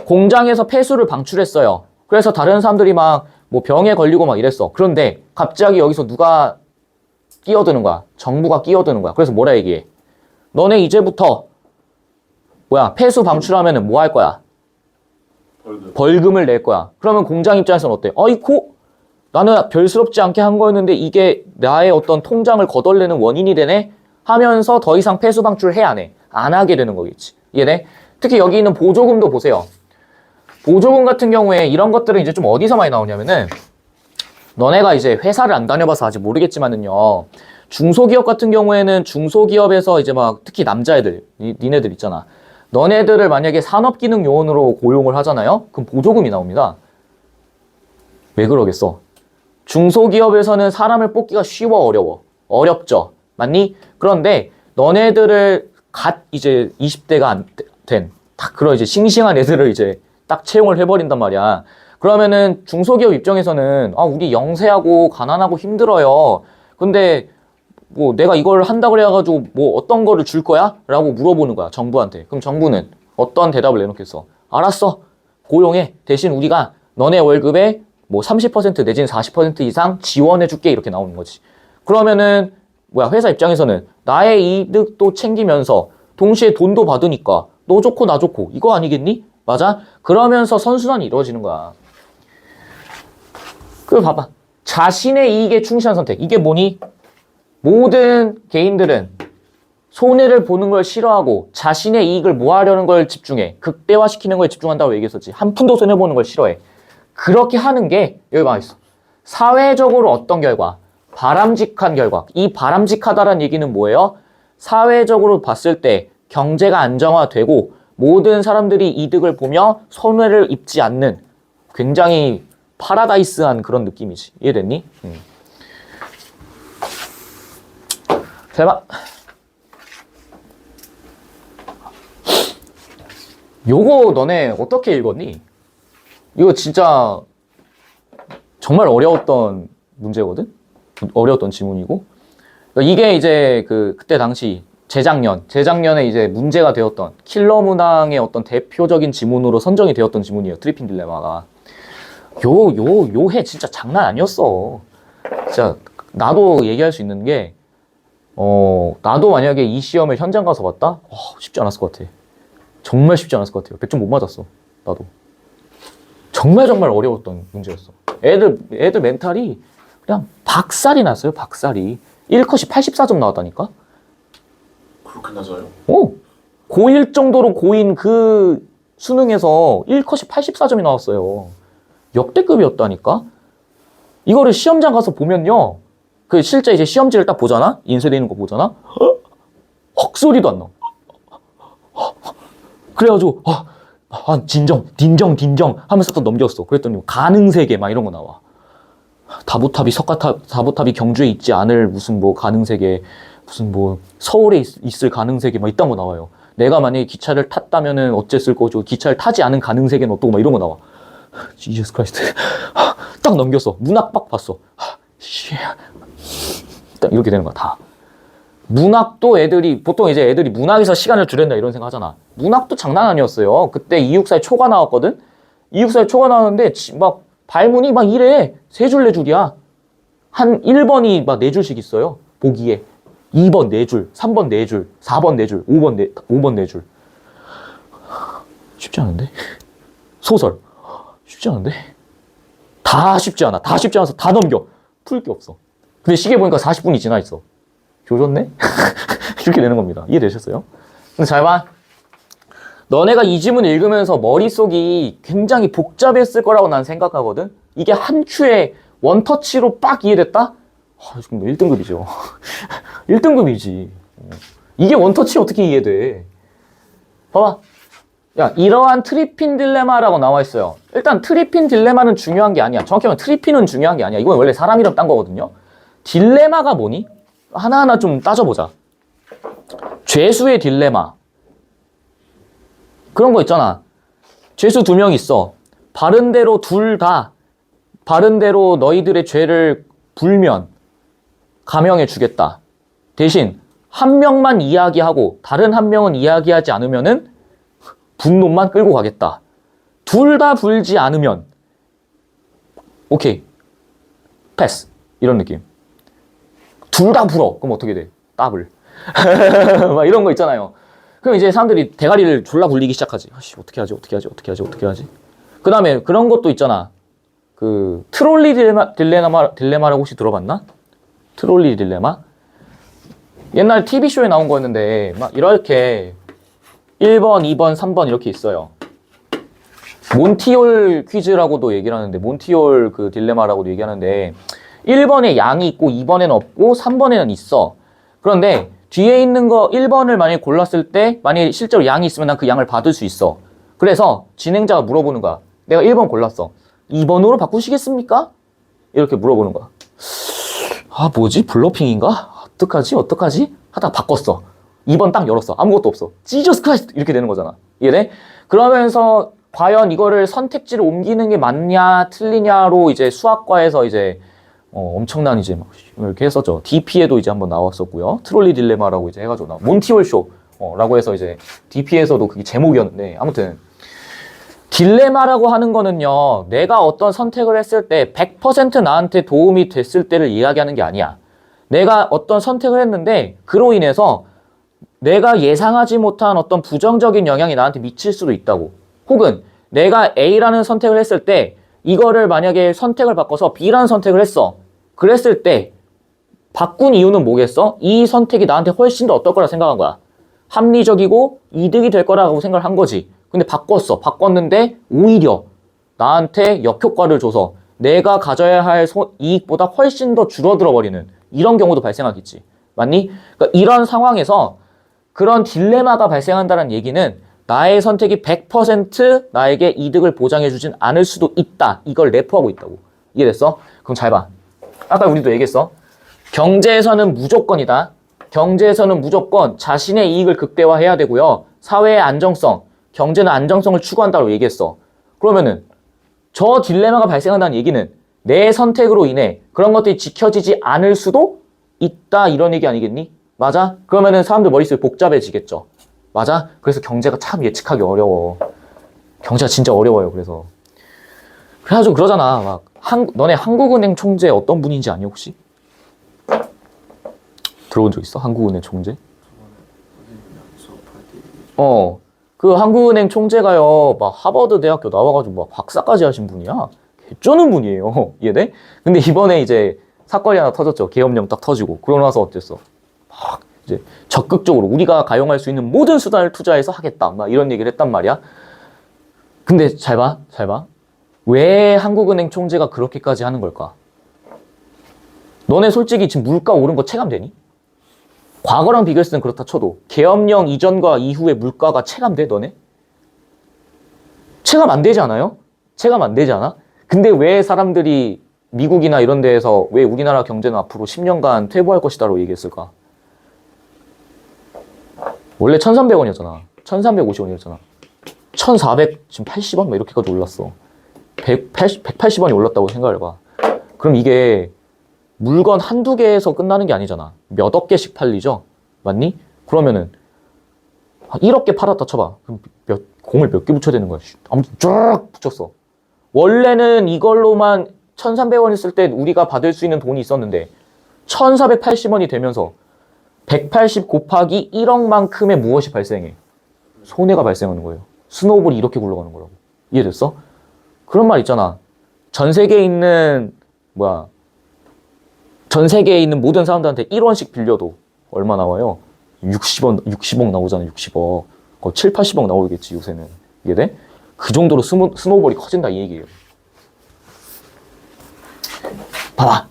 공장에서 폐수를 방출했어요. 그래서 다른 사람들이 막 병에 걸리고 막 이랬어. 그런데 갑자기 여기서 누가 끼어드는 거야? 정부가 끼어드는 거야. 그래서 뭐라 얘기해? 너네 이제부터 폐수 방출하면은 뭐 할 거야? 벌금을 낼 거야. 그러면 공장 입장에서는 어때? 어이쿠 나는 별스럽지 않게 한 거였는데 이게 나의 어떤 통장을 거덜내는 원인이 되네? 하면서 더 이상 폐수 방출을 해 안 해? 안 하게 되는 거겠지. 이해돼? 특히 여기 있는 보조금도 보세요. 보조금 같은 경우에 이런 것들은 이제 좀 어디서 많이 나오냐면은 너네가 이제 회사를 안 다녀봐서 아직 모르겠지만은요. 중소기업 같은 경우에는 중소기업에서 이제 막 특히 남자애들, 니네들 있잖아. 너네들을 만약에 산업기능요원으로 고용을 하잖아요. 그럼 보조금이 나옵니다. 왜 그러겠어? 중소기업에서는 사람을 뽑기가 쉬워 어려워? 어렵죠. 맞니? 그런데 너네들을 갓 이제 20대가 된 딱 그런 이제 싱싱한 애들을 이제 딱 채용을 해버린단 말이야. 그러면은 중소기업 입장에서는 아, 우리 영세하고 가난하고 힘들어요. 근데 뭐 내가 이걸 한다 그래가지고 뭐 어떤 거를 줄 거야? 라고 물어보는 거야, 정부한테. 그럼 정부는 어떤 대답을 내놓겠어? 알았어. 고용해. 대신 우리가 너네 월급에 뭐 30% 내지는 40% 이상 지원해 줄게. 이렇게 나오는 거지. 그러면은 뭐야, 회사 입장에서는 나의 이득도 챙기면서 동시에 돈도 받으니까 너 좋고 나 좋고 이거 아니겠니? 맞아? 그러면서 선순환이 이루어지는 거야. 그 봐봐. 자신의 이익에 충실한 선택. 이게 뭐니? 모든 개인들은 손해를 보는 걸 싫어하고 자신의 이익을 모아려는 걸 집중해. 극대화시키는 거에 집중한다고 얘기했었지. 한 푼도 손해보는 걸 싫어해. 그렇게 하는 게 여기 나와있어. 사회적으로 어떤 결과? 바람직한 결과. 이 바람직하다라는 얘기는 뭐예요? 사회적으로 봤을 때 경제가 안정화되고 모든 사람들이 이득을 보며 손해를 입지 않는 굉장히 파라다이스한 그런 느낌이지. 이해됐니? 대박. 요거 너네 어떻게 읽었니? 이거 진짜 정말 어려웠던 문제거든? 어려웠던 지문이고. 이게 이제 그때 당시 재작년에 이제 문제가 되었던 킬러 문항의 어떤 대표적인 지문으로 선정이 되었던 지문이에요. 트리핀 딜레마가. 요 해 진짜 장난 아니었어. 진짜 나도 얘기할 수 있는 게 나도 만약에 이 시험을 현장 가서 봤다? 쉽지 않았을 것 같아. 정말 쉽지 않았을 것 같아요. 100점 못 맞았어. 나도. 정말 어려웠던 문제였어. 애들 멘탈이 그냥 박살이 났어요. 박살이. 1컷이 84점 나왔다니까? 그렇게 낮아요? 고1 정도로 고인 그 수능에서 1컷이 84점이 나왔어요. 역대급이었다니까? 이거를 시험장 가서 보면요. 그 실제 이제 시험지를 딱 보잖아? 인쇄되어 있는 거 보잖아? 헉소리도 안 나. 그래가지고, 딘정 하면서 또 넘겼어. 그랬더니 가능세계 막 이런 거 나와. 다보탑이 경주에 있지 않을 무슨 뭐 가능세계, 무슨 뭐 서울에 있을 가능세계 막 이딴 거 나와요. 내가 만약에 기차를 탔다면은 어쨌을 거죠. 기차를 타지 않은 가능세계는 어떻고 막 이런 거 나와. 지저스 크라이스트. 딱 넘겼어. 문학 빡 봤어. 딱 이렇게 되는 거야, 다. 문학도 보통 이제 애들이 문학에서 시간을 줄였다 이런 생각 하잖아. 문학도 장난 아니었어요. 그때 264에 초가 나왔거든? 264에 초가 나왔는데, 막, 발문이 막 이래. 3줄, 4줄이야. 한 1번이 막 4줄씩 있어요. 보기에. 2번 4줄, 3번 4줄, 4번 4줄, 5번 4줄. 쉽지 않은데? 소설. 쉽지 않은데? 다 쉽지 않아. 다 쉽지 않아서 다 넘겨. 풀 게 없어. 근데 시계 보니까 40분이 지나 있어. 조졌네? 이렇게 되는 겁니다. 이해되셨어요? 근데 잘 봐. 너네가 이 지문 읽으면서 머릿속이 굉장히 복잡했을 거라고 난 생각하거든? 이게 한 큐에 원터치로 빡 이해됐다? 지금 1등급이죠. 1등급이지. 이게 원터치 어떻게 이해돼? 봐봐. 야, 이러한 트리핀 딜레마라고 나와 있어요. 일단 트리핀 딜레마는 중요한 게 아니야. 정확히 말하면 트리핀은 중요한 게 아니야. 이건 원래 사람 이름 딴 거거든요. 딜레마가 뭐니? 하나하나 좀 따져보자. 죄수의 딜레마. 그런 거 있잖아. 죄수 2명 있어. 바른대로 바른대로 너희들의 죄를 불면 감형해 주겠다. 대신 한 명만 이야기하고 다른 한 명은 이야기하지 않으면은 분노만 끌고 가겠다. 둘 다 불지 않으면 오케이. 패스. 이런 느낌. 둘 다 불어. 그럼 어떻게 돼? 따블. 막 이런 거 있잖아요. 그럼 이제 사람들이 대가리를 졸라 굴리기 시작하지. 어떻게 하지? 그 다음에 그런 것도 있잖아. 그 트롤리 딜레마라고 혹시 들어봤나? 트롤리 딜레마? 옛날 TV쇼에 나온 거였는데 막 이렇게 1번, 2번, 3번 이렇게 있어요. 몬티올 퀴즈라고도 얘기를 하는데 몬티올 그 딜레마라고도 얘기하는데 1번에 양이 있고 2번에는 없고 3번에는 있어. 그런데 뒤에 있는 거 1번을 만약에 골랐을 때 만약에 실제로 양이 있으면 난 그 양을 받을 수 있어. 그래서 진행자가 물어보는 거야. 내가 1번 골랐어. 2번으로 바꾸시겠습니까? 이렇게 물어보는 거야. 뭐지? 블러핑인가? 어떡하지? 하다가 바꿨어. 2번 딱 열었어. 아무것도 없어. 지저스 크라이스트 이렇게 되는 거잖아. 이해돼? 그러면서 과연 이거를 선택지를 옮기는 게 맞냐 틀리냐로 이제 수학과에서 이제 엄청난 이제 막 이렇게 했었죠. DP에도 이제 한번 나왔었고요. 트롤리 딜레마라고 이제 해가지고 몬티올 쇼라고 해서 이제 DP에서도 그게 제목이었는데 아무튼 딜레마라고 하는 거는요. 내가 어떤 선택을 했을 때 100% 나한테 도움이 됐을 때를 이야기하는 게 아니야. 내가 어떤 선택을 했는데 그로 인해서 내가 예상하지 못한 어떤 부정적인 영향이 나한테 미칠 수도 있다고. 혹은 내가 A라는 선택을 했을 때 이거를 만약에 선택을 바꿔서 B라는 선택을 했어. 그랬을 때 바꾼 이유는 뭐겠어? 이 선택이 나한테 훨씬 더 어떨 거라 생각한 거야. 합리적이고 이득이 될 거라고 생각을 한 거지. 근데 바꿨어. 바꿨는데 오히려 나한테 역효과를 줘서 내가 가져야 할 이익보다 훨씬 더 줄어들어 버리는 이런 경우도 발생하겠지. 맞니? 그러니까 이런 상황에서 그런 딜레마가 발생한다는 얘기는 나의 선택이 100% 나에게 이득을 보장해주진 않을 수도 있다. 이걸 내포하고 있다고. 이해됐어? 그럼 잘 봐. 아까 우리도 얘기했어. 경제에서는 무조건이다. 경제에서는 무조건 자신의 이익을 극대화해야 되고요. 사회의 안정성, 경제는 안정성을 추구한다고 얘기했어. 그러면은 저 딜레마가 발생한다는 얘기는 내 선택으로 인해 그런 것들이 지켜지지 않을 수도 있다. 이런 얘기 아니겠니? 맞아? 그러면은 사람들 머릿속이 복잡해지겠죠. 맞아? 그래서 경제가 참 예측하기 어려워. 경제가 진짜 어려워요. 그래가지고 그러잖아. 막 너네 한국은행 총재 어떤 분인지 아니 혹시? 들어본 적 있어? 한국은행 총재? 그 한국은행 총재가요, 막 하버드 대학교 나와가지고 막 박사까지 하신 분이야. 개쩌는 분이에요. 이해돼? 근데 이번에 이제 사건이 하나 터졌죠. 계엄령 딱 터지고. 그러고 나서 어땠어? 막 이제 적극적으로 우리가 가용할 수 있는 모든 수단을 투자해서 하겠다. 막 이런 얘기를 했단 말이야. 근데 잘 봐. 왜 한국은행 총재가 그렇게까지 하는 걸까? 너네 솔직히 지금 물가 오른 거 체감되니? 과거랑 비교했을 땐 그렇다 쳐도 계엄령 이전과 이후의 물가가 체감돼 너네? 체감 안 되지 않아요? 체감 안 되지 않아? 근데 왜 사람들이 미국이나 이런 데에서 왜 우리나라 경제는 앞으로 10년간 퇴보할 것이다라고 얘기했을까? 원래 1,300원이었잖아. 1,350원이었잖아. 1,400, 지금 80원? 막 이렇게까지 올랐어. 180원이 올랐다고 생각을 해봐. 그럼 이게 물건 한두 개에서 끝나는 게 아니잖아. 몇억 개씩 팔리죠? 맞니? 그러면은 1억 개 팔았다 쳐봐. 그럼 공을 몇 개 붙여야 되는 거야? 아무튼 쭉 붙였어. 원래는 이걸로만 1,300원 있을 때 우리가 받을 수 있는 돈이 있었는데 1,480원이 되면서 180 곱하기 1억만큼의 무엇이 발생해? 손해가 발생하는 거예요. 스노우볼이 이렇게 굴러가는 거라고. 이해됐어? 그런 말 있잖아. 전 세계에 있는 모든 사람들한테 1원씩 빌려도 얼마 나와요? 60억 나오잖아. 60억. 7, 80억 나오겠지 요새는. 이해돼? 그 정도로 스노우볼이 커진다 이 얘기예요. 봐봐.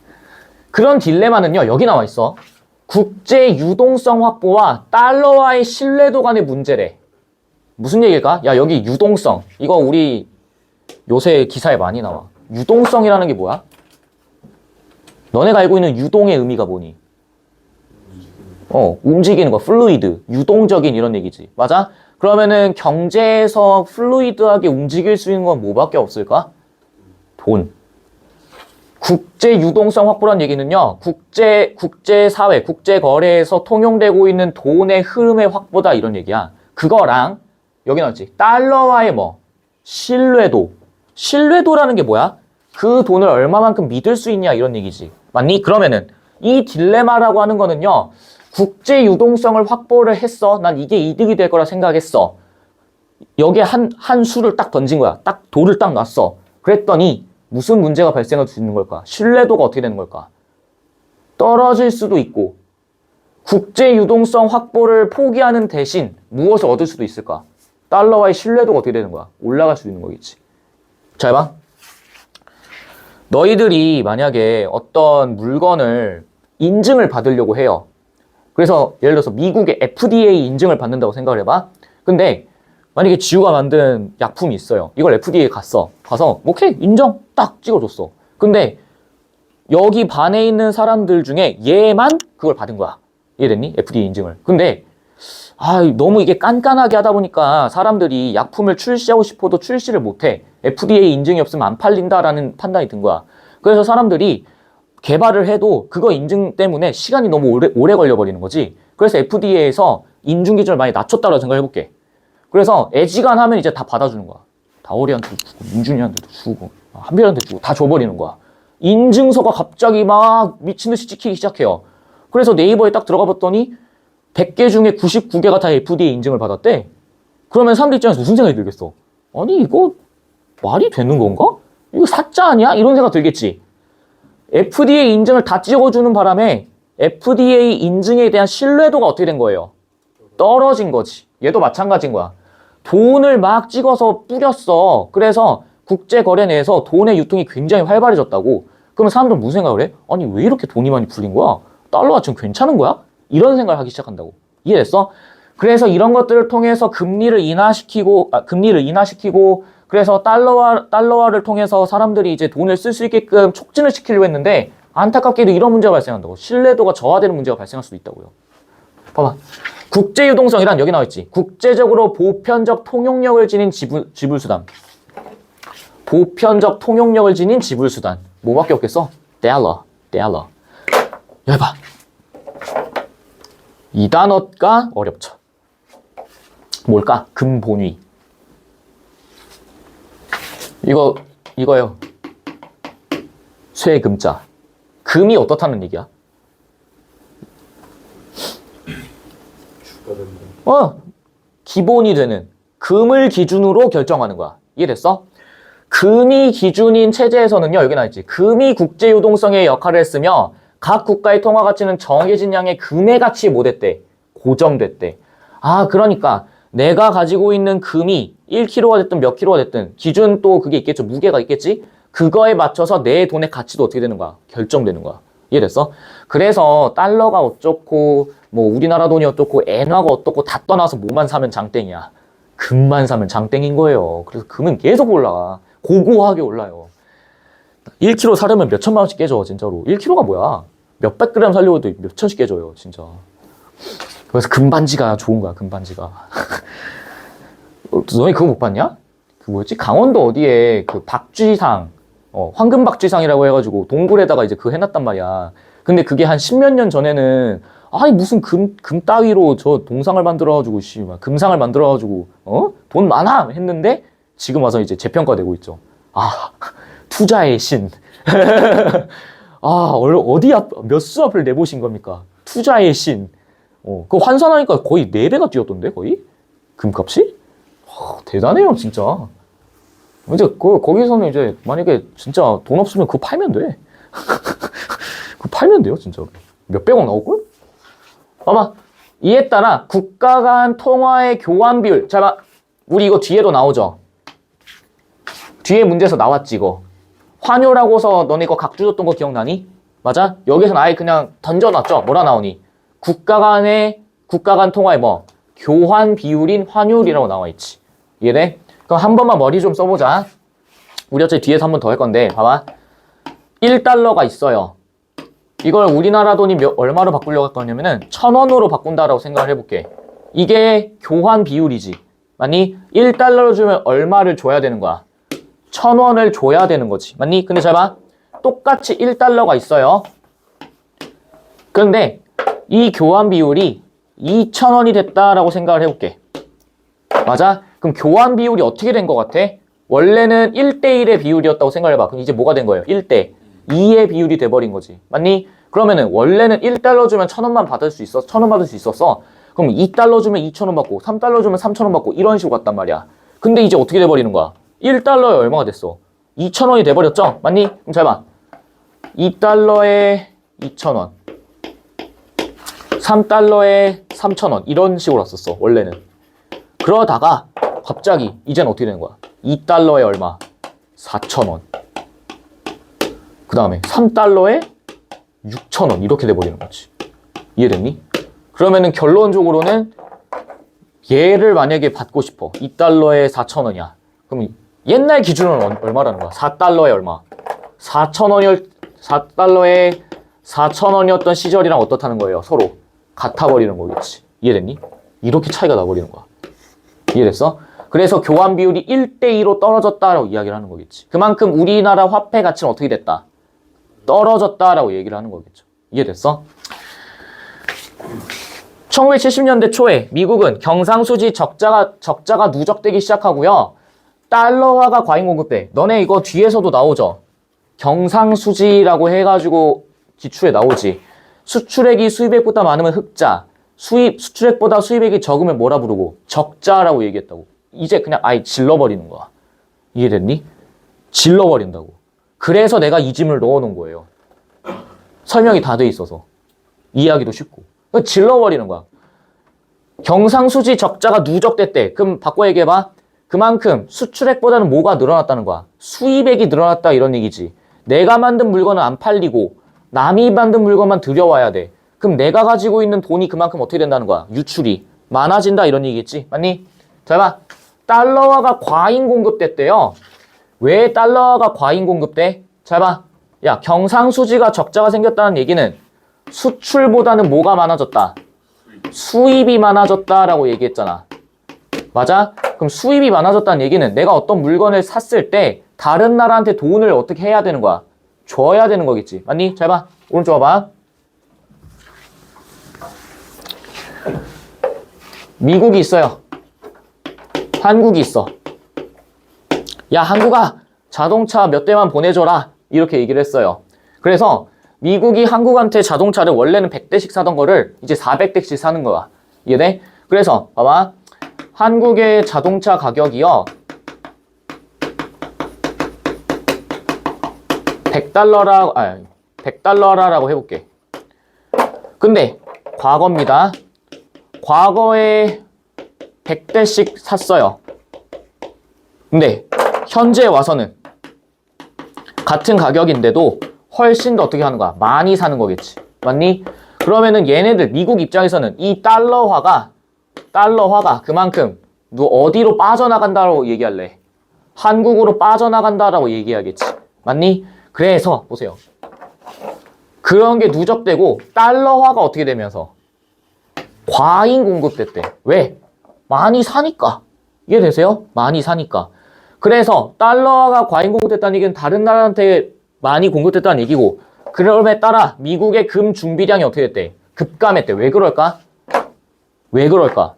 그런 딜레마는요. 여기 나와 있어. 국제 유동성 확보와 달러와의 신뢰도 간의 문제래. 무슨 얘기일까? 야, 여기 유동성. 이거 우리 요새 기사에 많이 나와. 유동성이라는 게 뭐야? 너네가 알고 있는 유동의 의미가 뭐니? 움직이는 거, 플루이드, 유동적인 이런 얘기지. 맞아? 그러면은 경제에서 플루이드하게 움직일 수 있는 건 뭐밖에 없을까? 돈. 국제 유동성 확보란 얘기는요, 국제사회, 국제거래에서 통용되고 있는 돈의 흐름의 확보다 이런 얘기야. 그거랑, 여기 나왔지. 달러와의 신뢰도. 신뢰도라는 게 뭐야? 그 돈을 얼마만큼 믿을 수 있냐 이런 얘기지. 맞니? 그러면은 이 딜레마라고 하는 거는요. 국제 유동성을 확보를 했어. 난 이게 이득이 될 거라 생각했어. 여기에 한 수를 딱 던진 거야. 딱 돌을 딱 놨어. 그랬더니 무슨 문제가 발생할 수 있는 걸까? 신뢰도가 어떻게 되는 걸까? 떨어질 수도 있고 국제 유동성 확보를 포기하는 대신 무엇을 얻을 수도 있을까? 달러와의 신뢰도가 어떻게 되는 거야? 올라갈 수 있는 거겠지. 잘 봐. 너희들이 만약에 어떤 물건을 인증을 받으려고 해요. 그래서 예를 들어서 미국의 FDA 인증을 받는다고 생각을 해봐. 근데 만약에 지우가 만든 약품이 있어요. 이걸 FDA에 가서 오케이 인정 딱 찍어줬어. 근데 여기 반에 있는 사람들 중에 얘만 그걸 받은 거야. 이해됐니? FDA 인증을. 근데 너무 이게 깐깐하게 하다 보니까 사람들이 약품을 출시하고 싶어도 출시를 못해. FDA 인증이 없으면 안 팔린다라는 판단이 든 거야. 그래서 사람들이 개발을 해도 그거 인증 때문에 시간이 너무 오래 걸려버리는 거지. 그래서 FDA에서 인증 기준을 많이 낮췄다고 생각해볼게. 그래서 애지간하면 이제 다 받아주는 거야. 다오리한테도 주고, 민준이한테도 주고, 한별한테 주고, 다 줘버리는 거야. 인증서가 갑자기 막 미친듯이 찍히기 시작해요. 그래서 네이버에 딱 들어가 봤더니 100개 중에 99개가 다 FDA 인증을 받았대. 그러면 사람들 입장에서 무슨 생각이 들겠어? 아니 이거 말이 되는 건가? 이거 사짜 아니야? 이런 생각 들겠지. FDA 인증을 다 찍어주는 바람에 FDA 인증에 대한 신뢰도가 어떻게 된 거예요? 떨어진 거지. 얘도 마찬가지인 거야. 돈을 막 찍어서 뿌렸어. 그래서 국제거래내에서 돈의 유통이 굉장히 활발해졌다고. 그러면 사람들은 무슨 생각을 해? 아니 왜 이렇게 돈이 많이 풀린 거야? 달러가 지금 괜찮은 거야? 이런 생각을 하기 시작한다고. 이해됐어? 그래서 이런 것들을 통해서 금리를 인하시키고 그래서 달러화를 통해서 사람들이 이제 돈을 쓸 수 있게끔 촉진을 시키려고 했는데 안타깝게도 이런 문제가 발생한다고. 신뢰도가 저하되는 문제가 발생할 수도 있다고요. 봐봐. 국제유동성이란 여기 나와있지. 국제적으로 보편적 통용력을 지닌 지불수단. 보편적 통용력을 지닌 지불수단. 뭐밖에 없겠어? 달러. 여기 봐. 이 단어가 어렵죠. 뭘까? 금본위. 이거요. 쇠금자. 금이 어떻다는 얘기야? 기본이 되는 금을 기준으로 결정하는 거야. 이해됐어? 금이 기준인 체제에서는요, 여기 나와있지. 금이 국제유동성의 역할을 했으며 각 국가의 통화 가치는 정해진 양의 금의 가치에 뭐 됐대? 고정됐대. 그러니까 내가 가지고 있는 금이 1kg가 됐든 몇 킬로가 됐든 기준 또 그게 있겠죠. 무게가 있겠지. 그거에 맞춰서 내 돈의 가치도 어떻게 되는 거야? 결정되는 거야. 이해됐어? 그래서 달러가 어쩌고 뭐 우리나라 돈이 어떻고 엔화가 어떻고 다 떠나서 뭐만 사면 장땡이야. 금만 사면 장땡인 거예요. 그래서 금은 계속 올라가. 고고하게 올라요. 1kg 사려면 몇 천만 원씩 깨져 진짜로. 1kg가 뭐야? 몇백 그램 살려고 해도 몇 천씩 깨져요 진짜. 그래서 금반지가 좋은 거야. 금반지가. 너희 그거 못 봤냐? 그 뭐였지? 강원도 어디에 그 박쥐상 황금박쥐상이라고 해가지고 동굴에다가 이제 그거 해놨단 말이야. 근데 그게 한 십몇 년 전에는 무슨 금 따위로 저 동상을 만들어가지고 금상을 만들어가지고 돈 많아 했는데 지금 와서 이제 재평가되고 있죠. 투자의 신. 몇 수 앞을 내보신 겁니까? 투자의 신. 그거 환산하니까 거의 4배가 뛰었던데 거의? 금값이? 대단해요 진짜. 이제 거기서는 이제 만약에 진짜 돈 없으면 그거 팔면 돼. 그거 팔면 돼요 진짜. 몇백억 나올걸? 봐봐. 이에 따라 국가 간 통화의 교환 비율. 자 봐. 우리 이거 뒤에도 나오죠. 뒤에 문제에서 나왔지 이거. 환율하고서 너네 이거 각 주줬던 거 기억나니? 맞아? 여기서는 아예 그냥 던져놨죠. 뭐라 나오니? 국가 간 통화의 뭐? 교환 비율인 환율이라고 나와있지. 이해돼? 그럼 한 번만 머리 좀 써보자. 우리 어차피 뒤에서 한 번 더 할 건데 봐봐. 1달러가 있어요. 이걸 우리나라 돈이 얼마로 바꾸려고 할 거냐면은 1000원으로 바꾼다라고 생각을 해볼게. 이게 교환 비율이지. 맞니? 1달러를 주면 얼마를 줘야 되는 거야? 1000원을 줘야 되는 거지. 맞니? 근데 잘 봐. 똑같이 1달러가 있어요. 그런데 이 교환 비율이 2000원이 됐다라고 생각을 해볼게. 맞아? 그럼 교환 비율이 어떻게 된 것 같아? 원래는 1대1의 비율이었다고 생각해봐. 그럼 이제 뭐가 된 거예요? 1대2의 비율이 돼버린 거지. 맞니? 그러면은 원래는 1달러 주면 1000원만 받을 수 있었어. 1000원 받을 수 있었어. 그럼 2달러 주면 2000원 받고 3달러 주면 3000원 받고 이런 식으로 갔단 말이야. 근데 이제 어떻게 돼버리는 거야? 1달러에 얼마가 됐어? 2000원이 돼버렸죠? 맞니? 그럼 잘 봐. 2달러에 2000원 3달러에 3000원 이런 식으로 왔었어 원래는. 그러다가 갑자기 이제는 어떻게 되는 거야? 2달러에 얼마? 4000원. 그 다음에 3달러에 6000원 이렇게 돼버리는 거지. 이해됐니? 그러면은 결론적으로는 얘를 만약에 받고 싶어. 2달러에 4000원이야. 그럼 옛날 기준은 얼마라는 거야? 4달러에 얼마? 4달러에 4000원이었던 시절이랑 어떻다는 거예요? 서로 같아버리는 거겠지. 이해됐니? 이렇게 차이가 나버리는 거야. 이해됐어? 그래서 교환 비율이 1대2로 떨어졌다라고 이야기를 하는 거겠지. 그만큼 우리나라 화폐 가치는 어떻게 됐다? 떨어졌다라고 얘기를 하는 거겠죠. 이해됐어? 1970년대 초에 미국은 경상수지 적자가 누적되기 시작하고요. 달러화가 과잉 공급돼. 너네 이거 뒤에서도 나오죠? 경상수지라고 해가지고 기출에 나오지. 수출액이 수입액보다 많으면 흑자, 수출액보다 수입액이 적으면 뭐라 부르고? 적자라고 얘기했다고. 이제 그냥 아예 질러버리는 거야. 이해됐니? 질러버린다고. 그래서 내가 이 짐을 넣어놓은 거예요. 설명이 다 돼 있어서. 이해하기도 쉽고. 질러버리는 거야. 경상수지 적자가 누적됐대. 그럼 바꿔 얘기해봐. 그만큼 수출액보다는 뭐가 늘어났다는 거야? 수입액이 늘어났다 이런 얘기지. 내가 만든 물건은 안 팔리고 남이 만든 물건만 들여와야 돼. 그럼 내가 가지고 있는 돈이 그만큼 어떻게 된다는 거야? 유출이 많아진다 이런 얘기겠지? 맞니? 자, 봐. 달러화가 과잉 공급됐대요. 왜 달러화가 과잉 공급돼? 잘 봐. 야, 경상수지가 적자가 생겼다는 얘기는 수출보다는 뭐가 많아졌다? 수입이 많아졌다라고 얘기했잖아. 맞아? 그럼 수입이 많아졌다는 얘기는 내가 어떤 물건을 샀을 때 다른 나라한테 돈을 어떻게 해야 되는 거야? 줘야 되는 거겠지. 맞니? 잘 봐. 오른쪽 봐봐. 미국이 있어요. 한국이 있어. 야, 한국아, 자동차 몇 대만 보내줘라. 이렇게 얘기를 했어요. 그래서 미국이 한국한테 자동차를 원래는 100대씩 사던 거를 이제 400대씩 사는 거야. 이해돼? 그래서 봐봐. 한국의 자동차 가격이요. 100달러라고 해볼게. 근데 과거입니다. 과거에 100대씩 샀어요. 근데 현재 와서는 같은 가격인데도 훨씬 더 어떻게 하는 거야? 많이 사는 거겠지. 맞니? 그러면은 얘네들 미국 입장에서는 이 달러화가 그만큼 어디로 빠져나간다고 얘기할래? 한국으로 빠져나간다라고 얘기하겠지. 맞니? 그래서 보세요. 그런 게 누적되고 달러화가 어떻게 되면서 과잉 공급됐대. 왜? 많이 사니까. 이해되세요? 많이 사니까. 그래서 달러화가 과잉 공급됐다는 얘기는 다른 나라한테 많이 공급됐다는 얘기고, 그럼에 따라 미국의 금 준비량이 어떻게 됐대? 급감했대. 왜 그럴까? 왜 그럴까?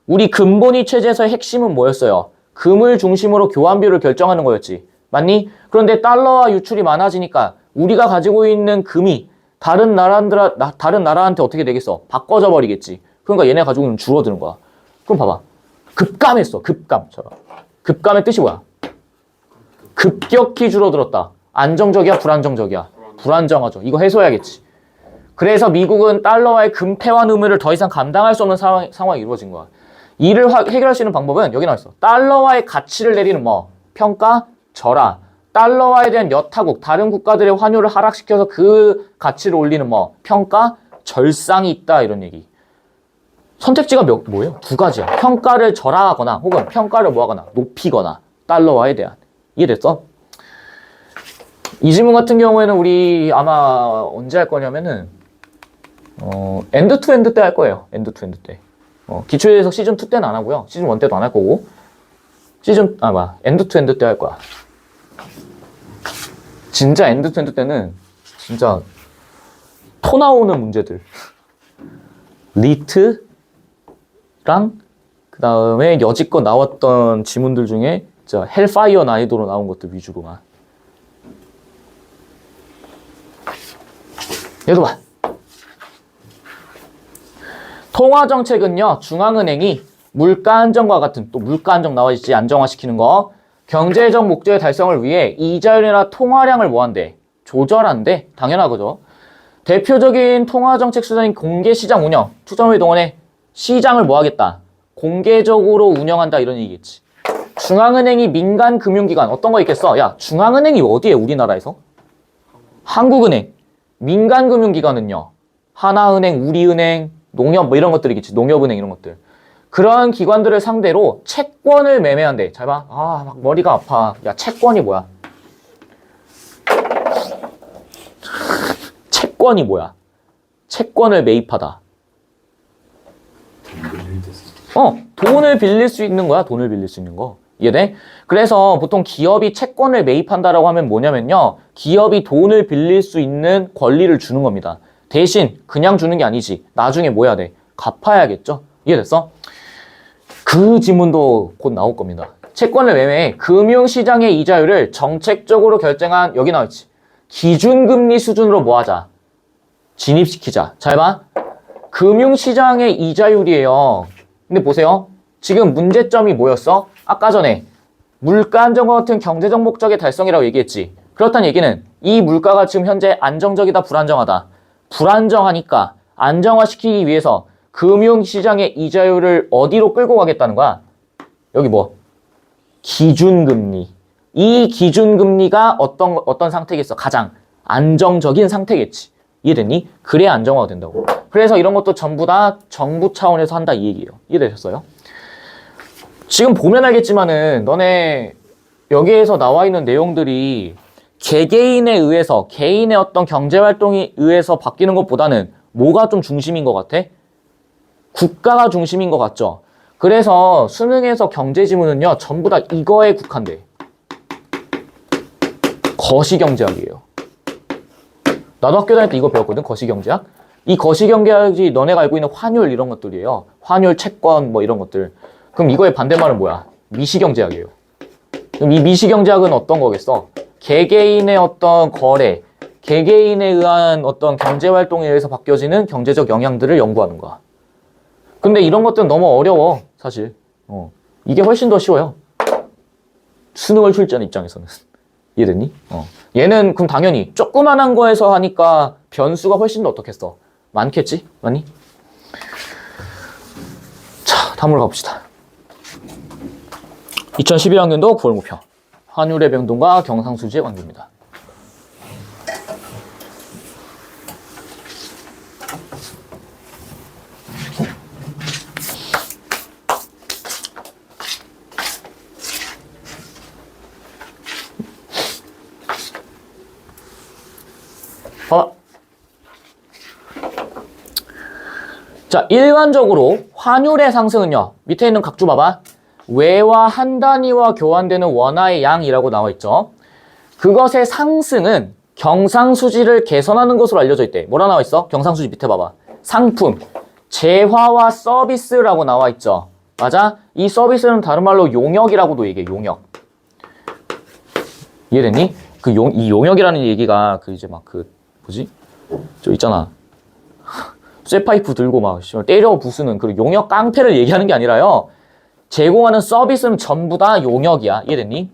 우리 금본위 체제에서의 핵심은 뭐였어요? 금을 중심으로 교환비율을 결정하는 거였지. 맞니? 그런데 달러화 유출이 많아지니까 우리가 가지고 있는 금이 다른 나라한테 어떻게 되겠어? 바꿔져 버리겠지. 그러니까 얘네 가지고 있는 줄어드는 거야. 그럼 봐봐. 급감했어. 급감. 급감의 뜻이 뭐야? 급격히 줄어들었다. 안정적이야? 불안정적이야? 불안정하죠. 이거 해소해야겠지. 그래서 미국은 달러와의 금태환 의무를 더 이상 감당할 수 없는 상황이 이루어진 거야. 이를 해결할 수 있는 방법은 여기 나와 있어. 달러와의 가치를 내리는 뭐? 평가? 절하. 달러화에 대한 여타국, 다른 국가들의 환율을 하락시켜서 그 가치를 올리는 뭐? 평가? 절상이 있다. 이런 얘기. 선택지가 뭐예요? 두 가지야. 평가를 절하하거나 혹은 평가를 뭐하거나 높이거나 달러화에 대한. 이해됐어? 이 질문 같은 경우에는 우리 아마 언제 할 거냐면은 엔드 투 엔드 때 할 거예요. 엔드 투 엔드 때. 기초에서 시즌 2 때는 안 하고요. 시즌 1 때도 안 할 거고. 엔드 투 엔드 때 할 거야. 진짜 엔드 투 엔드 때는 진짜 토 나오는 문제들. 리트랑 그 다음에 여지껏 나왔던 지문들 중에 진짜 헬파이어 난이도로 나온 것들 위주로만. 얘도 봐. 통화정책은요, 중앙은행이 물가 안정과 같은, 또 물가 안정 나와있지, 안정화시키는 거, 경제적 목적의 달성을 위해 이자율이나 통화량을 뭐한대? 조절한대. 당연하죠. 대표적인 통화정책 수단인 공개시장 운영, 투자물 동원해 시장을 뭐하겠다? 공개적으로 운영한다 이런 얘기겠지. 중앙은행이 민간금융기관 어떤 거 있겠어? 야, 중앙은행이 어디에 우리나라에서? 한국은행. 민간금융기관은요. 하나은행, 우리은행, 농협 뭐 이런 것들이겠지. 농협은행 이런 것들. 그런 기관들을 상대로 채권을 매매한대. 잘 봐. 막 머리가 아파. 야, 채권이 뭐야? 채권이 뭐야? 채권을 매입하다. 돈을 빌릴 수 있는 거야. 돈을 빌릴 수 있는 거. 이해돼? 그래서 보통 기업이 채권을 매입한다라고 하면 뭐냐면요. 기업이 돈을 빌릴 수 있는 권리를 주는 겁니다. 대신 그냥 주는 게 아니지. 나중에 뭐 해야 돼? 갚아야겠죠? 이해됐어? 그 지문도 곧 나올 겁니다. 채권을 매매해 금융시장의 이자율을 정책적으로 결정한, 여기 나와있지. 기준금리 수준으로 뭐 하자? 진입시키자. 잘 봐. 금융시장의 이자율이에요. 근데 보세요. 지금 문제점이 뭐였어? 아까 전에 물가 안정과 같은 경제적 목적의 달성이라고 얘기했지. 그렇다는 얘기는 이 물가가 지금 현재 안정적이다, 불안정하다. 불안정하니까 안정화시키기 위해서 금융시장의 이자율을 어디로 끌고 가겠다는 거야? 여기 뭐? 기준금리. 이 기준금리가 어떤 상태겠어? 가장 안정적인 상태겠지. 이해됐니? 그래야 안정화가 된다고. 그래서 이런 것도 전부 다 정부 차원에서 한다 이 얘기예요. 이해되셨어요? 지금 보면 알겠지만은 너네 여기에서 나와 있는 내용들이 개개인에 의해서, 개인의 어떤 경제활동에 의해서 바뀌는 것보다는 뭐가 좀 중심인 것 같아? 국가가 중심인 것 같죠? 그래서 수능에서 경제지문은요 전부 다 이거에 국한돼. 거시경제학이에요. 나도 학교 다닐 때 이거 배웠거든. 거시경제학. 이 거시경제학이 너네가 알고 있는 환율 이런 것들이에요. 환율, 채권 뭐 이런 것들. 그럼 이거의 반대말은 뭐야? 미시경제학이에요. 그럼 이 미시경제학은 어떤 거겠어? 개개인의 어떤 거래, 개개인에 의한 어떤 경제활동에 의해서 바뀌어지는 경제적 영향들을 연구하는 거야. 근데 이런 것들은 너무 어려워 사실. 이게 훨씬 더 쉬워요. 수능을 출제하는 입장에서는. 이해됐니? 얘는 그럼 당연히 조그만한 거에서 하니까 변수가 훨씬 더 어떻겠어? 많겠지? 맞니? 자, 다음으로 가봅시다. 2011학년도 9월 목표. 환율의 변동과 경상수지의 관계입니다. 봐봐. 자, 일반적으로 환율의 상승은요. 밑에 있는 각주 봐봐. 외화 한 단위와 교환되는 원화의 양이라고 나와 있죠. 그것의 상승은 경상수지를 개선하는 것으로 알려져 있대. 뭐라 나와 있어? 경상수지 밑에 봐봐. 상품, 재화와 서비스라고 나와 있죠. 맞아? 이 서비스는 다른 말로 용역이라고도 얘기해. 용역. 이해됐니? 이 용역이라는 얘기가 이제 막 뭐지? 저 있잖아. 쇠파이프 들고 막 때려 부수는 그 용역 깡패를 얘기하는 게 아니라요. 제공하는 서비스는 전부 다 용역이야. 이해됐니?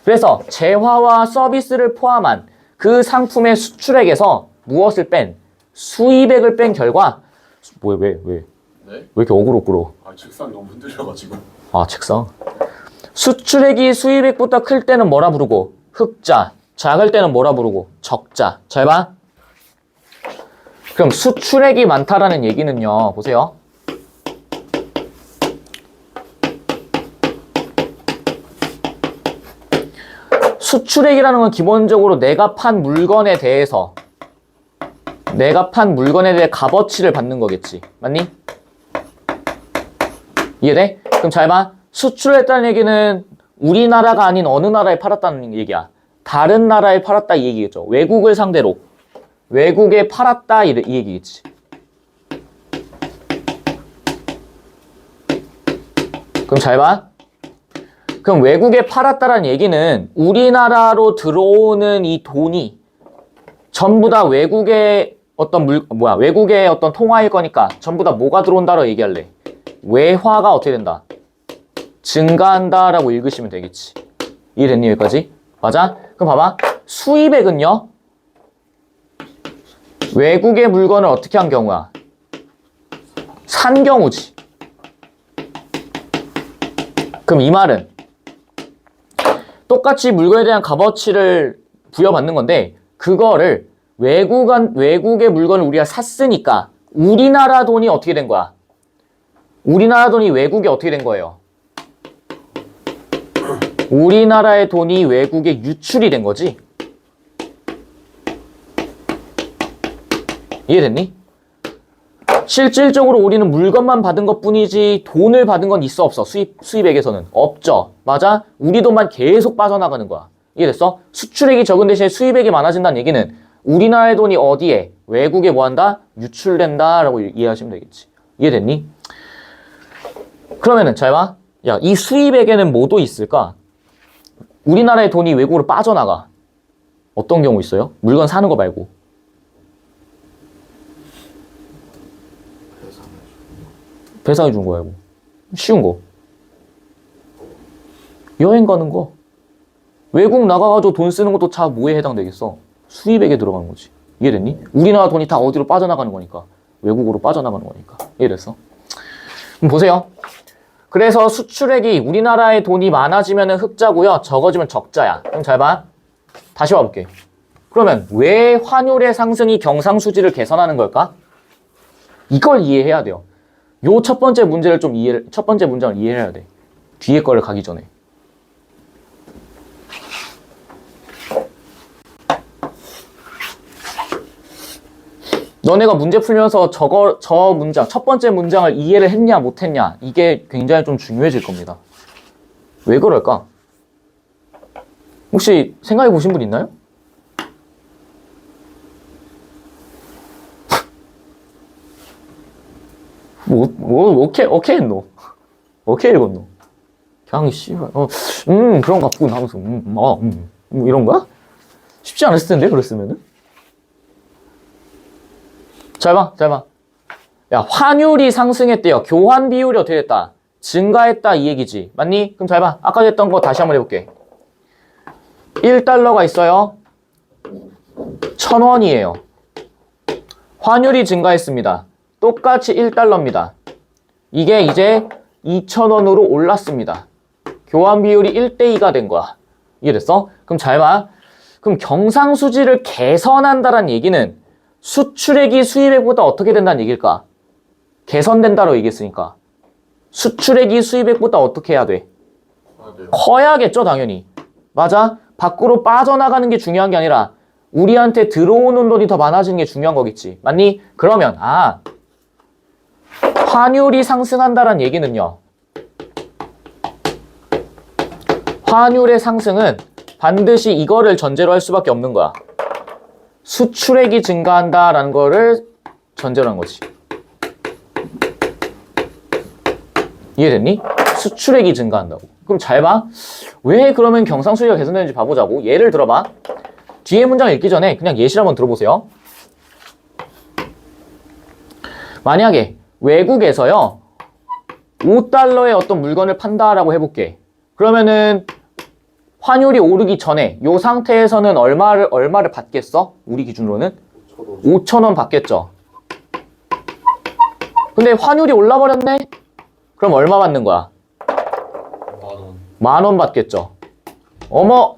그래서 재화와 서비스를 포함한 그 상품의 수출액에서 무엇을 뺀? 수입액을 뺀 결과 왜? 네? 왜 이렇게 어그로 끌어? 책상이 너무 흔들려가지고. 책상. 수출액이 수입액보다 클 때는 뭐라 부르고? 흑자. 작을 때는 뭐라 부르고? 적자. 잘 봐. 그럼 수출액이 많다라는 얘기는요. 보세요. 수출액이라는 건 기본적으로 내가 판 물건에 대해 값어치를 받는 거겠지. 맞니? 이해돼? 그럼 잘 봐. 수출했다는 얘기는 우리나라가 아닌 어느 나라에 팔았다는 얘기야. 다른 나라에 팔았다 이 얘기겠죠. 외국을 상대로. 외국에 팔았다 이 얘기겠지. 그럼 잘 봐. 그럼 외국에 팔았다라는 얘기는 우리나라로 들어오는 이 돈이 전부 다 외국의 어떤 외국의 어떤 통화일 거니까 전부 다 뭐가 들어온다라고 얘기할래? 외화가 어떻게 된다? 증가한다라고 읽으시면 되겠지. 이해됐니 여기까지? 맞아? 그럼 봐봐. 수입액은요? 외국의 물건을 어떻게 한 경우야? 산 경우지. 그럼 이 말은 똑같이 물건에 대한 값어치를 부여받는 건데 그거를 외국의 물건을 우리가 샀으니까 우리나라 돈이 어떻게 된 거야? 우리나라 돈이 외국에 어떻게 된 거예요? 우리나라의 돈이 외국에 유출이 된 거지? 이해됐니? 실질적으로 우리는 물건만 받은 것 뿐이지 돈을 받은 건 있어 없어? 수입액에서는 없죠. 맞아? 우리 돈만 계속 빠져나가는 거야. 이해됐어? 수출액이 적은 대신에 수입액이 많아진다는 얘기는 우리나라의 돈이 어디에? 외국에 뭐 한다? 유출된다 라고 이해하시면 되겠지. 이해됐니? 그러면은 잘 봐. 야, 이 수입액에는 뭐도 있을까? 우리나라의 돈이 외국으로 빠져나가. 어떤 경우 있어요? 물건 사는 거 말고. 배상해 준 거야, 이거. 쉬운 거. 여행 가는 거. 외국 나가가지고 돈 쓰는 것도 다 뭐에 해당되겠어? 수입액에 들어가는 거지. 이해됐니? 우리나라 돈이 다 어디로 빠져나가는 거니까. 외국으로 빠져나가는 거니까. 이해됐어? 그럼 보세요. 그래서 수출액이 우리나라의 돈이 많아지면 흑자고요. 적어지면 적자야. 그럼 잘 봐. 다시 와볼게. 그러면 왜 환율의 상승이 경상수지를 개선하는 걸까? 이걸 이해해야 돼요. 요 첫 번째 문제를 첫 번째 문장을 이해해야 돼. 뒤에 거를 가기 전에. 너네가 문제 풀면서 저 문장, 첫 번째 문장을 이해를 했냐, 못했냐, 이게 굉장히 좀 중요해질 겁니다. 왜 그럴까? 혹시 생각해 보신 분 있나요? 오케이 했노. 오케이 읽었노. 그냥, 씨발, 그런가 보군 하면서, 이런 거야? 쉽지 않았을 텐데, 그랬으면은? 잘 봐. 야, 환율이 상승했대요. 교환 비율이 어떻게 됐다? 증가했다, 이 얘기지. 맞니? 그럼 잘 봐. 아까 했던 거 다시 한번 해볼게. 1달러가 있어요. 1,000원이에요. 환율이 증가했습니다. 똑같이 1달러입니다. 이게 이제 2,000원으로 올랐습니다. 교환 비율이 1대2가 된 거야. 이해됐어? 그럼 잘 봐. 그럼 경상수지를 개선한다는 얘기는 수출액이 수입액보다 어떻게 된다는 얘기일까? 개선된다고 얘기했으니까. 수출액이 수입액보다 어떻게 해야 돼? 커야겠죠, 당연히. 맞아? 밖으로 빠져나가는 게 중요한 게 아니라 우리한테 들어오는 돈이 더 많아지는 게 중요한 거겠지. 맞니? 그러면 환율이 상승한다는 얘기는요. 환율의 상승은 반드시 이거를 전제로 할 수밖에 없는 거야. 수출액이 증가한다라는 거를 전제로 한 거지. 이해됐니? 수출액이 증가한다고. 그럼 잘 봐. 왜 그러면 경상수지가 개선되는지 봐보자고. 예를 들어봐. 뒤에 문장 읽기 전에 그냥 예시를 한번 들어보세요. 만약에 외국에서요 5달러에 어떤 물건을 판다라고 해볼게. 그러면은 환율이 오르기 전에 이 상태에서는 얼마를 받겠어? 우리 기준으로는 5,000원 받겠죠. 근데 환율이 올라버렸네? 그럼 얼마 받는 거야? 10,000원 받겠죠. 어머,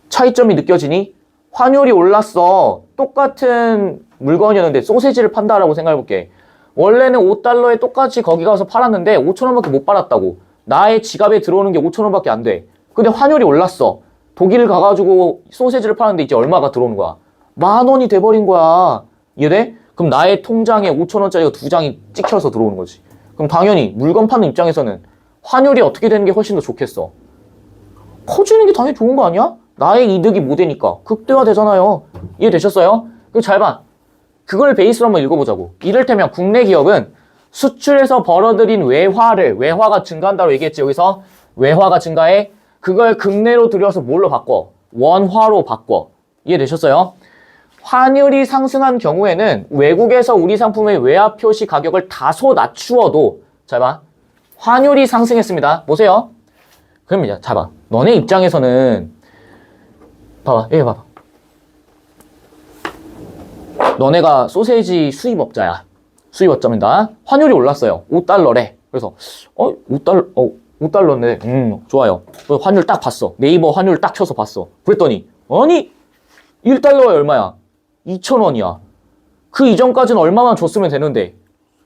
차이점이 느껴지니? 환율이 올랐어. 똑같은 물건이었는데 소세지를 판다라고 생각해볼게. 원래는 5달러에 똑같이 거기 가서 팔았는데 5,000원밖에 못 팔았다고. 나의 지갑에 들어오는 게 5,000원밖에 안 돼. 근데 환율이 올랐어. 독일 가가지고 소세지를 파는데 이제 얼마가 들어오는 거야? 10,000원이 돼버린 거야. 이해돼? 그럼 나의 통장에 5,000원짜리가 2장이 찍혀서 들어오는 거지. 그럼 당연히 물건 파는 입장에서는 환율이 어떻게 되는 게 훨씬 더 좋겠어? 커지는 게 당연히 좋은 거 아니야? 나의 이득이 못 되니까 극대화되잖아요. 이해되셨어요? 그럼 잘 봐. 그걸 베이스로 한번 읽어보자고. 이를테면 국내 기업은 수출에서 벌어들인 외화가 증가한다고 얘기했지. 여기서 외화가 증가해. 그걸 국내로 들여서 뭘로 바꿔? 원화로 바꿔. 이해되셨어요? 환율이 상승한 경우에는 외국에서 우리 상품의 외화 표시 가격을 다소 낮추어도 잘 봐. 환율이 상승했습니다. 보세요. 그럼 이제 잘 봐. 너네 입장에서는 봐봐. 여기 봐봐. 너네가 소세지 수입업자야. 수입업자입니다. 환율이 올랐어요. 5달러래. 그래서 5달러인데 좋아요. 환율 딱 봤어. 네이버 환율 딱 켜서 봤어. 그랬더니 아니 1달러에 얼마야? 2,000원이야. 그 이전까지는 얼마만 줬으면 되는데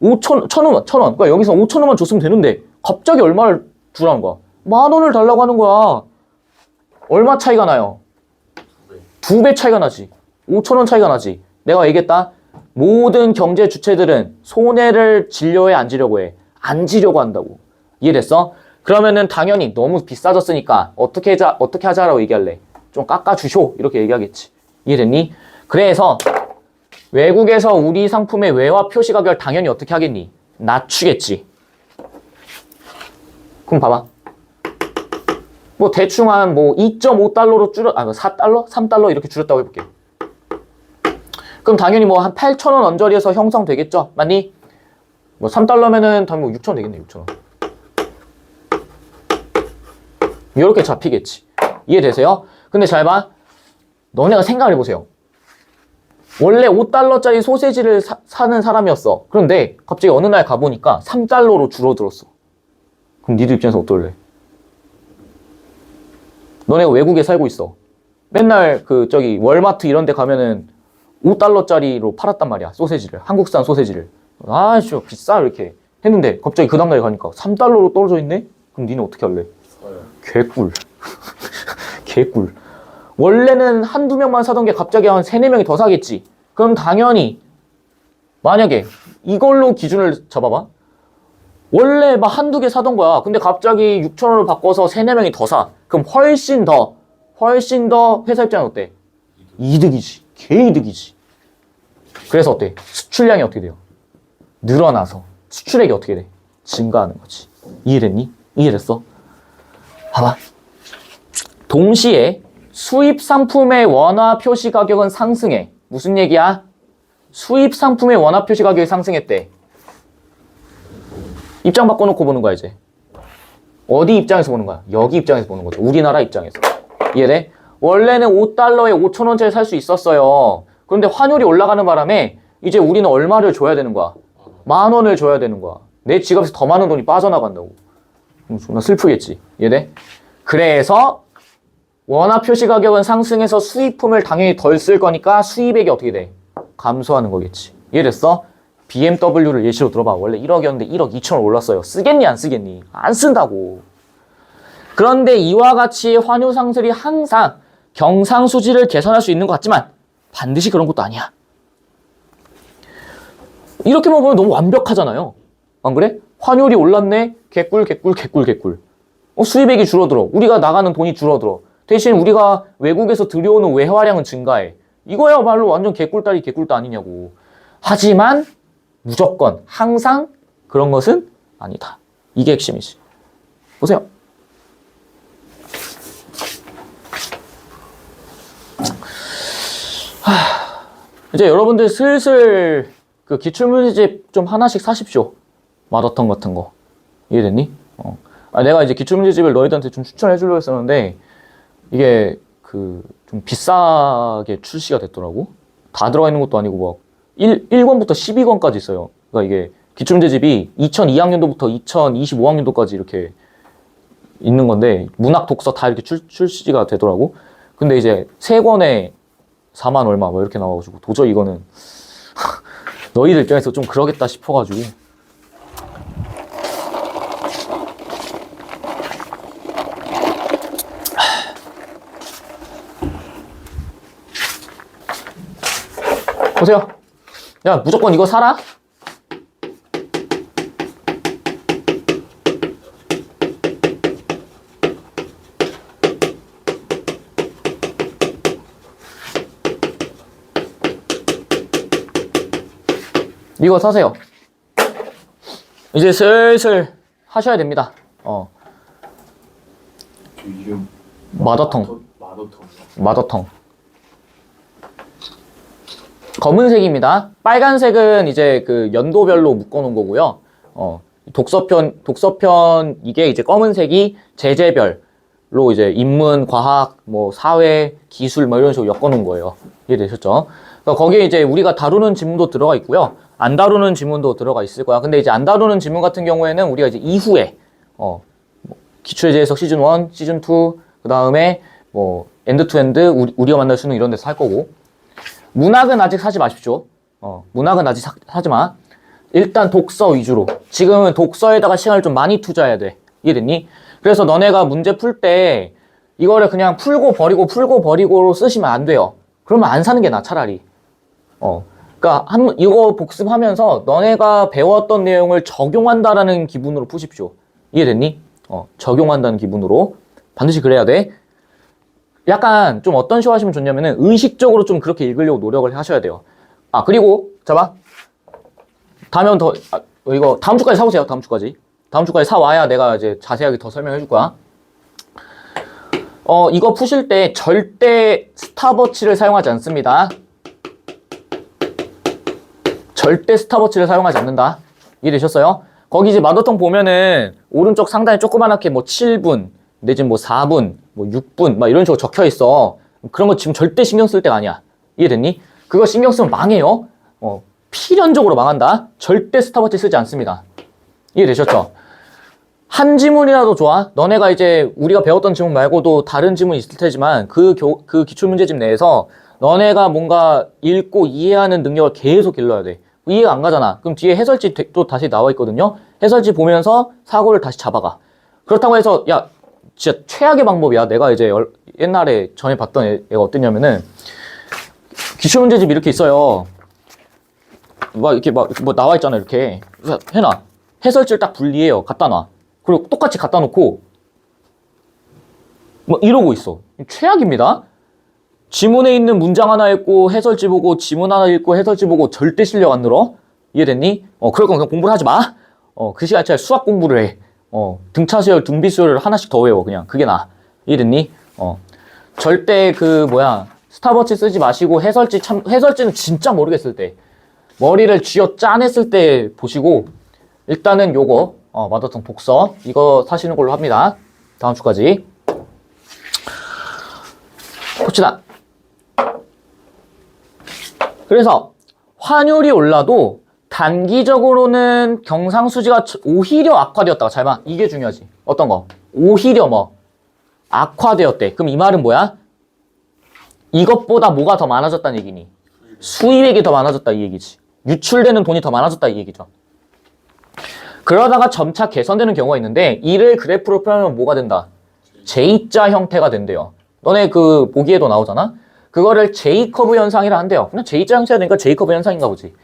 1,000원. 그러니까 여기서 5,000원만 줬으면 되는데 갑자기 얼마를 주라는 거야? 10,000원을 달라고 하는 거야. 얼마 차이가 나요? 2배 차이가 나지. 5,000원 차이가 나지. 내가 얘기했다. 모든 경제 주체들은 손해를 지려고 해, 안 지려고 해? 안 지려고 한다고. 이해됐어? 그러면은 당연히 너무 비싸졌으니까 어떻게 하자라고 얘기할래? 좀 깎아주쇼. 이렇게 얘기하겠지. 이해됐니? 그래서 외국에서 우리 상품의 외화 표시 가격을 당연히 어떻게 하겠니? 낮추겠지. 그럼 봐봐. 뭐 대충 한 뭐 2.5달러로 줄여, 4달러? 3달러 이렇게 줄였다고 해볼게. 그럼 당연히 뭐 한 8,000원 언저리에서 형성되겠죠? 맞니? 뭐 3달러면은 당연히 뭐 6,000원 되겠네, 6,000원. 이렇게 잡히겠지. 이해되세요? 근데 잘 봐. 너네가 생각을 해보세요. 원래 5달러짜리 소세지를 사는 사람이었어. 그런데 갑자기 어느 날 가보니까 3달러로 줄어들었어. 그럼 니들 입장에서 어떨래? 너네가 외국에 살고 있어. 맨날 월마트 이런 데 가면은 5달러짜리로 팔았단 말이야. 소세지를. 한국산 소세지를. 아씨, 비싸. 이렇게 했는데 갑자기 그 다음날에 가니까 3달러로 떨어져 있네? 그럼 니는 어떻게 할래? 개꿀. 개꿀. 원래는 한두 명만 사던 게 갑자기 한 3-4명이 더 사겠지. 그럼 당연히 만약에 이걸로 기준을 잡아봐. 원래 막 한두 개 사던 거야. 근데 갑자기 6,000원을 바꿔서 3-4명이 더 사. 그럼 훨씬 더 회사 입장은 어때? 이득이지. 개이득이지. 그래서 어때? 수출량이 어떻게 돼요? 늘어나서 수출액이 어떻게 돼? 증가하는 거지. 이해됐니? 이해됐어? 봐봐. 동시에 수입 상품의 원화 표시 가격은 상승해. 무슨 얘기야? 수입 상품의 원화 표시 가격이 상승했대. 입장 바꿔놓고 보는 거야, 이제. 어디 입장에서 보는 거야? 여기 입장에서 보는 거죠. 우리나라 입장에서. 이해돼? 원래는 5달러에 5,000원짜리 살 수 있었어요. 그런데 환율이 올라가는 바람에 이제 우리는 얼마를 줘야 되는 거야? 10,000원을 줘야 되는 거야. 내 지갑에서 더 많은 돈이 빠져나간다고. 존나 슬프겠지. 이해돼? 그래서 원화 표시 가격은 상승해서 수입품을 당연히 덜 쓸 거니까 수입액이 어떻게 돼? 감소하는 거겠지. 이해됐어? BMW를 예시로 들어봐. 원래 1억이었는데 1억 2천원 올랐어요. 쓰겠니 안 쓰겠니? 안 쓴다고. 그런데 이와 같이 환율 상승이 항상 경상수지를 개선할 수 있는 것 같지만 반드시 그런 것도 아니야. 이렇게만 보면 너무 완벽하잖아요. 안 그래? 환율이 올랐네? 개꿀. 수입액이 줄어들어. 우리가 나가는 돈이 줄어들어. 대신 우리가 외국에서 들여오는 외화량은 증가해. 이거야말로 완전 개꿀따리 개꿀따 아니냐고. 하지만 무조건 항상 그런 것은 아니다. 이게 핵심이지. 보세요. 이제 여러분들 슬슬 그 기출문제집 좀 하나씩 사십시오. 마더턴 같은 거. 이해됐니? 내가 이제 기출문제집을 너희들한테 좀 추천해 주려고 했었는데 이게 좀 비싸게 출시가 됐더라고. 다 들어가 있는 것도 아니고 막 1권부터 12권까지 있어요. 그러니까 이게 기출문제집이 2002학년도부터 2025학년도까지 이렇게 있는 건데 문학 독서 다 이렇게 출시가 되더라고. 근데 이제 3권에 4만 얼마 뭐 이렇게 나와가지고 도저히 이거는 너희들 입장에서 좀 그러겠다 싶어가지고 보세요. 야, 무조건 이거 사라. 이거 사세요. 이제 슬슬 하셔야 됩니다. 그 이름 마더텅. 마더텅. 마더텅. 검은색입니다. 빨간색은 이제 그 연도별로 묶어놓은 거고요. 독서편 이게 이제 검은색이 제재별로 이제 인문, 과학, 뭐 사회, 기술 뭐 이런 식으로 엮어놓은 거예요. 이해되셨죠? 그러니까 거기에 이제 우리가 다루는 지문도 들어가 있고요. 안 다루는 지문도 들어가 있을 거야. 근데 이제 안 다루는 지문 같은 경우에는 우리가 이제 이후에 기출예제해석 시즌 1, 시즌 2, 그 다음에 뭐 엔드 투 엔드, 우리가 만날 수능 이런 데서 할 거고. 문학은 아직 사지 마십시오. 문학은 아직 사지 마. 일단 독서 위주로. 지금은 독서에다가 시간을 좀 많이 투자해야 돼. 이해됐니? 그래서 너네가 문제 풀 때 이거를 그냥 풀고 버리고 쓰시면 안 돼요. 그러면 안 사는 게 나아, 차라리. 그러니까 이거 복습하면서 너네가 배웠던 내용을 적용한다라는 기분으로 푸십시오. 이해됐니? 적용한다는 기분으로. 반드시 그래야 돼. 약간 좀 어떤 식으로 하시면 좋냐면은 의식적으로 좀 그렇게 읽으려고 노력을 하셔야 돼요. 그리고 잡아. 이거 다음 주까지 사오세요. 다음 주까지 사와야 내가 이제 자세하게 더 설명해 줄 거야. 이거 푸실 때 절대 스탑워치를 사용하지 않습니다. 절대 스탑워치를 사용하지 않는다. 이해되셨어요? 거기 이제 마더통 보면은 오른쪽 상단에 조그만하게 뭐 7분, 내지는 뭐 4분, 뭐 6분 막 이런 식으로 적혀 있어. 그런 거 지금 절대 신경 쓸 때가 아니야. 이해됐니? 그거 신경 쓰면 망해요. 필연적으로 망한다. 절대 스탑워치 쓰지 않습니다. 이해되셨죠? 한 지문이라도 좋아. 너네가 이제 우리가 배웠던 지문 말고도 다른 지문이 있을 테지만 그 기출문제집 내에서 너네가 뭔가 읽고 이해하는 능력을 계속 길러야 돼. 이해가 안 가잖아. 그럼 뒤에 해설지 또 다시 나와 있거든요. 해설지 보면서 사고를 다시 잡아가. 그렇다고 해서 야 진짜 최악의 방법이야. 내가 이제 옛날에 전에 봤던 애가 어땠냐면은 기출문제집 이렇게 있어요. 막 이렇게 뭐 나와 있잖아. 이렇게 해놔. 해설지를 딱 분리해요. 갖다 놔. 그리고 똑같이 갖다 놓고 뭐 이러고 있어. 최악입니다. 지문에 있는 문장 하나 읽고 해설지 보고 지문 하나 읽고 해설지 보고 절대 실력 안 늘어. 이해됐니? 그럴 거면 그냥 공부를 하지 마. 그 시간에 차라리 수학 공부를 해. 등차수열, 등비수열을 하나씩 더 외워. 그냥 그게 나아. 이해됐니? 절대 스탑워치 쓰지 마시고 해설지는 진짜 모르겠을 때 머리를 쥐어 짜냈을 때 보시고 일단은 요거 마더통 독서 이거 사시는 걸로 합니다. 다음 주까지 봅시다. 그래서 환율이 올라도 단기적으로는 경상수지가 오히려 악화되었다가 잘 봐. 이게 중요하지. 어떤 거? 오히려 악화되었대. 그럼 이 말은 뭐야? 이것보다 뭐가 더 많아졌다는 얘기니? 수입액이 더 많아졌다 이 얘기지. 유출되는 돈이 더 많아졌다 이 얘기죠. 그러다가 점차 개선되는 경우가 있는데 이를 그래프로 표현하면 뭐가 된다? J자 형태가 된대요. 너네 그 보기에도 나오잖아? 그거를 J커브 현상이라 한대요. 그냥 J자 형태가 되니까 J커브 현상인가 보지.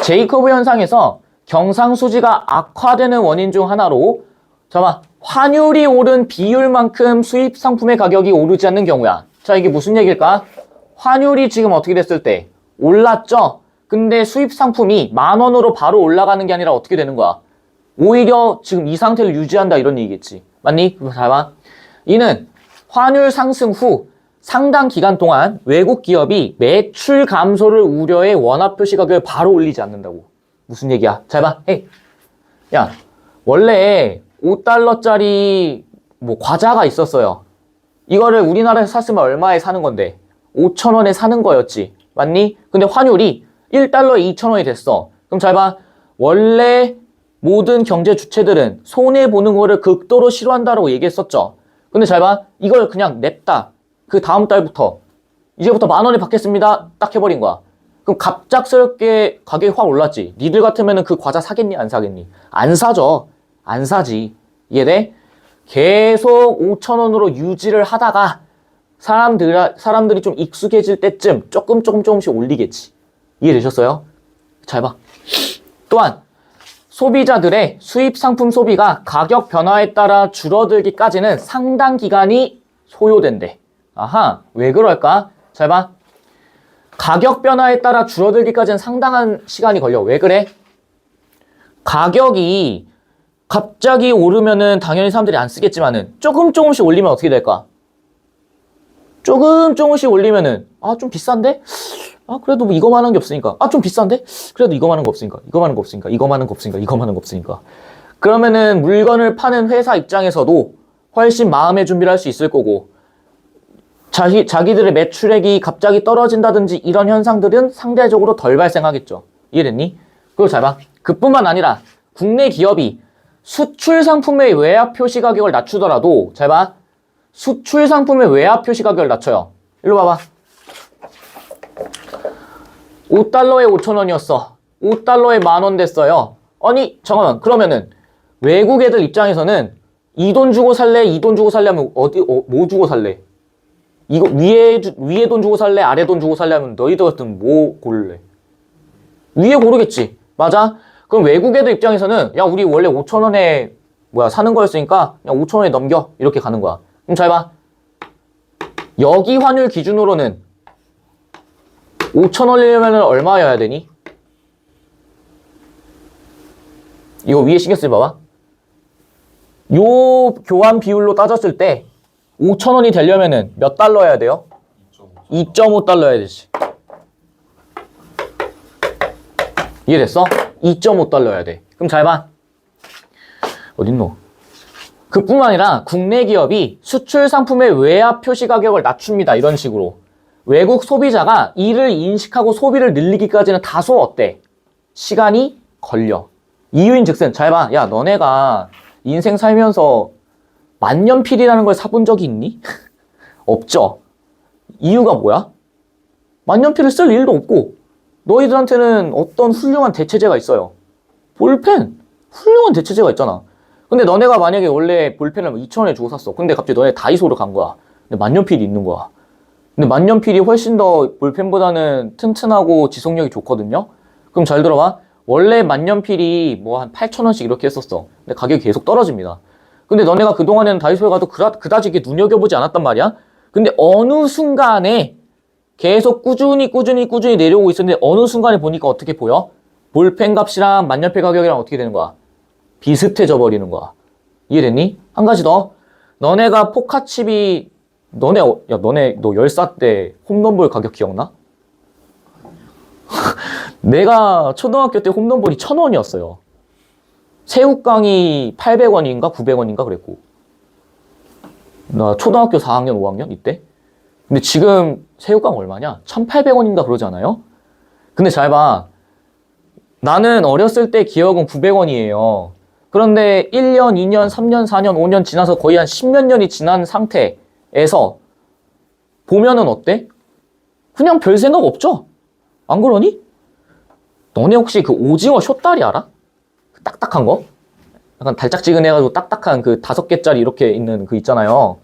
J커브 현상에서 경상수지가 악화되는 원인 중 하나로 잠깐만 환율이 오른 비율만큼 수입 상품의 가격이 오르지 않는 경우야. 자 이게 무슨 얘기일까? 환율이 지금 어떻게 됐을 때 올랐죠? 근데 수입 상품이 10,000원으로 바로 올라가는 게 아니라 어떻게 되는 거야? 오히려 지금 이 상태를 유지한다 이런 얘기겠지. 맞니? 잘 봐. 이는 환율 상승 후 상당 기간 동안 외국 기업이 매출 감소를 우려해 원화 표시 가격을 바로 올리지 않는다고. 무슨 얘기야? 잘 봐. 헤이. 야, 원래 5달러짜리 과자가 있었어요. 이거를 우리나라에서 샀으면 얼마에 사는 건데? 5,000원에 사는 거였지. 맞니? 근데 환율이 1달러에 2,000원이 됐어. 그럼 잘 봐. 원래 모든 경제 주체들은 손해보는 거를 극도로 싫어한다라고 얘기했었죠. 근데 잘 봐. 이걸 그냥 냅다. 그 다음 달부터 이제부터 10,000원에 받겠습니다. 딱 해버린 거야. 그럼 갑작스럽게 가격이 확 올랐지. 니들 같으면은 그 과자 사겠니? 안 사겠니? 안 사죠. 안 사지. 이해돼? 계속 5,000원으로 유지를 하다가 사람들이 좀 익숙해질 때쯤 조금씩 올리겠지. 이해되셨어요? 잘 봐. 또한 소비자들의 수입 상품 소비가 가격 변화에 따라 줄어들기까지는 상당 기간이 소요된대. 아하, 왜 그럴까? 잘 봐. 가격 변화에 따라 줄어들기까지는 상당한 시간이 걸려. 왜 그래? 가격이 갑자기 오르면은 당연히 사람들이 안 쓰겠지만은 조금씩 올리면 어떻게 될까? 조금씩 올리면은 좀 비싼데? 그래도 뭐 이거만한 게 없으니까. 좀 비싼데? 그래도 이거만한 거 없으니까. 이거만한 거 없으니까. 이거만한 거 없으니까. 이거만한 거 없으니까. 그러면은 물건을 파는 회사 입장에서도 훨씬 마음의 준비를 할 수 있을 거고 자기들의 매출액이 갑자기 떨어진다든지 이런 현상들은 상대적으로 덜 발생하겠죠. 이해됐니? 그리고 잘 봐. 그뿐만 아니라 국내 기업이 수출 상품의 외화 표시 가격을 낮추더라도 잘 봐. 수출 상품의 외화 표시 가격을 낮춰요. 일로 봐봐. 5달러에 5,000원이었어. 5달러에 10,000원 됐어요. 아니 잠깐만. 그러면은 외국 애들 입장에서는 이 돈 주고 살래? 이 돈 주고 살래? 하면 뭐 주고 살래? 이거 위에 돈 주고 살래? 아래 돈 주고 살래? 하면 너희들 같으면 뭐 고를래? 위에 고르겠지. 맞아? 그럼 외국 애들 입장에서는 야 우리 원래 5,000원에 사는 거였으니까 그냥 5,000원에 넘겨 이렇게 가는 거야. 그럼 잘 봐. 여기 환율 기준으로는 5,000원이려면 얼마여야 되니? 이거 위에 신경 쓰지 봐봐. 요 교환 비율로 따졌을 때 5,000원이 되려면은 몇 달러여야 돼요? 2.5달러여야 되지. 이해됐어? 2.5달러여야 돼. 그럼 잘 봐. 어딨노? 그뿐만 아니라 국내 기업이 수출 상품의 외압 표시 가격을 낮춥니다. 이런 식으로. 외국 소비자가 이를 인식하고 소비를 늘리기까지는 다소 어때? 시간이 걸려. 이유인즉슨 잘 봐. 야 너네가 인생 살면서 만년필이라는 걸 사본 적이 있니? 없죠. 이유가 뭐야? 만년필을 쓸 일도 없고 너희들한테는 어떤 훌륭한 대체제가 있어요. 볼펜. 훌륭한 대체제가 있잖아. 근데 너네가 만약에 원래 볼펜을 2,000원에 주고 샀어. 근데 갑자기 너네 다이소로 간 거야. 근데 만년필이 있는 거야. 근데 만년필이 훨씬 더 볼펜보다는 튼튼하고 지속력이 좋거든요. 그럼 잘 들어봐. 원래 만년필이 뭐 한 8,000원씩 이렇게 했었어. 근데 가격이 계속 떨어집니다. 근데 너네가 그동안에는 다이소에 가도 그다지 이렇게 눈여겨보지 않았단 말이야. 근데 어느 순간에 계속 꾸준히 내려오고 있었는데 어느 순간에 보니까 어떻게 보여? 볼펜 값이랑 만년필 가격이랑 어떻게 되는 거야? 비슷해져 버리는 거야. 이해됐니? 한 가지 더. 너네가 포카칩이 너 10살 때 홈런볼 가격 기억나? 내가 초등학교 때 홈런볼이 1,000원이었어요. 새우깡이 800원인가 900원인가 그랬고. 나 초등학교 4학년 5학년 이때. 근데 지금 새우깡 얼마냐? 1,800원인가 그러지 않아요? 근데 잘 봐. 나는 어렸을 때 기억은 900원이에요. 그런데 1년, 2년, 3년, 4년, 5년 지나서 거의 한 10몇 년이 지난 상태에서 보면은 어때? 그냥 별 생각 없죠? 안 그러니? 너네 혹시 그 오징어 숏다리 알아? 그 딱딱한 거? 약간 달짝지근해가지고 딱딱한 그 5개짜리 이렇게 있는 그 있잖아요.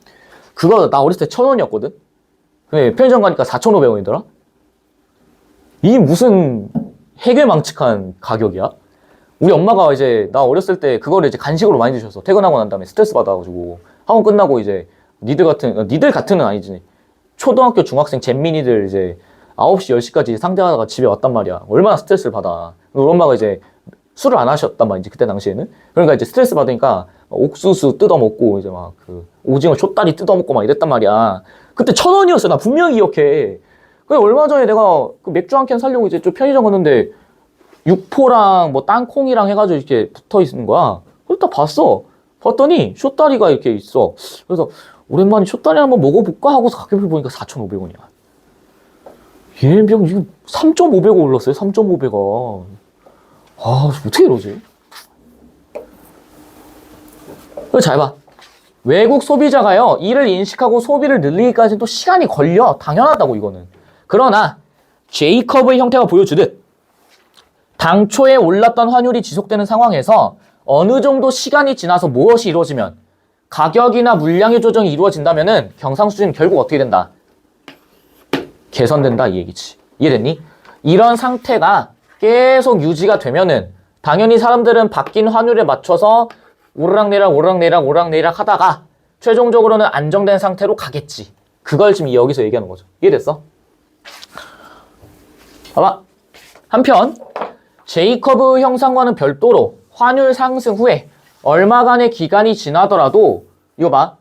그거 나 어렸을 때 1,000원이었거든? 근데 편의점 가니까 4,500원이더라? 이 무슨 해괴망측한 가격이야? 우리 엄마가 이제 나 어렸을 때 그거를 이제 간식으로 많이 주셨어. 퇴근하고 난 다음에 스트레스 받아가지고 학원 끝나고 이제 니들 같은은 아니지. 초등학교 중학생 잼민이들 이제 9시 10시까지 상대하다가 집에 왔단 말이야. 얼마나 스트레스를 받아. 우리 엄마가 이제 술을 안 하셨단 말이지 그때 당시에는. 그러니까 이제 스트레스 받으니까 옥수수 뜯어먹고 이제 막 그 오징어 숏다리 뜯어먹고 막 이랬단 말이야. 그때 1,000원이었어. 나 분명히 기억해. 근데 얼마 전에 내가 그 맥주 한 캔 사려고 이제 좀 편의점 갔는데 육포랑 뭐 땅콩이랑 해가지고 이렇게 붙어 있는 거야. 그래서 딱 봤어. 봤더니 숏다리가 이렇게 있어. 그래서 오랜만에 숏다리 한번 먹어볼까 하고서 가격을 보니까 4,500원이야. 얘병 지금 3,500원 올랐어요. 3,500원. 아 어떻게 이러지? 잘 봐. 외국 소비자가요 이를 인식하고 소비를 늘리기까지는 또 시간이 걸려. 당연하다고 이거는. 그러나 제이컵의 형태가 보여주듯 당초에 올랐던 환율이 지속되는 상황에서 어느 정도 시간이 지나서 무엇이 이루어지면 가격이나 물량의 조정이 이루어진다면은 경상수지는 결국 어떻게 된다? 개선된다 이 얘기지. 이해됐니? 이런 상태가 계속 유지가 되면은 당연히 사람들은 바뀐 환율에 맞춰서 오르락내리락 하다가 최종적으로는 안정된 상태로 가겠지. 그걸 지금 여기서 얘기하는 거죠. 이해됐어? 봐봐. 한편 제이커브 형상과는 별도로 환율 상승 후에 얼마간의 기간이 지나더라도 이거 봐.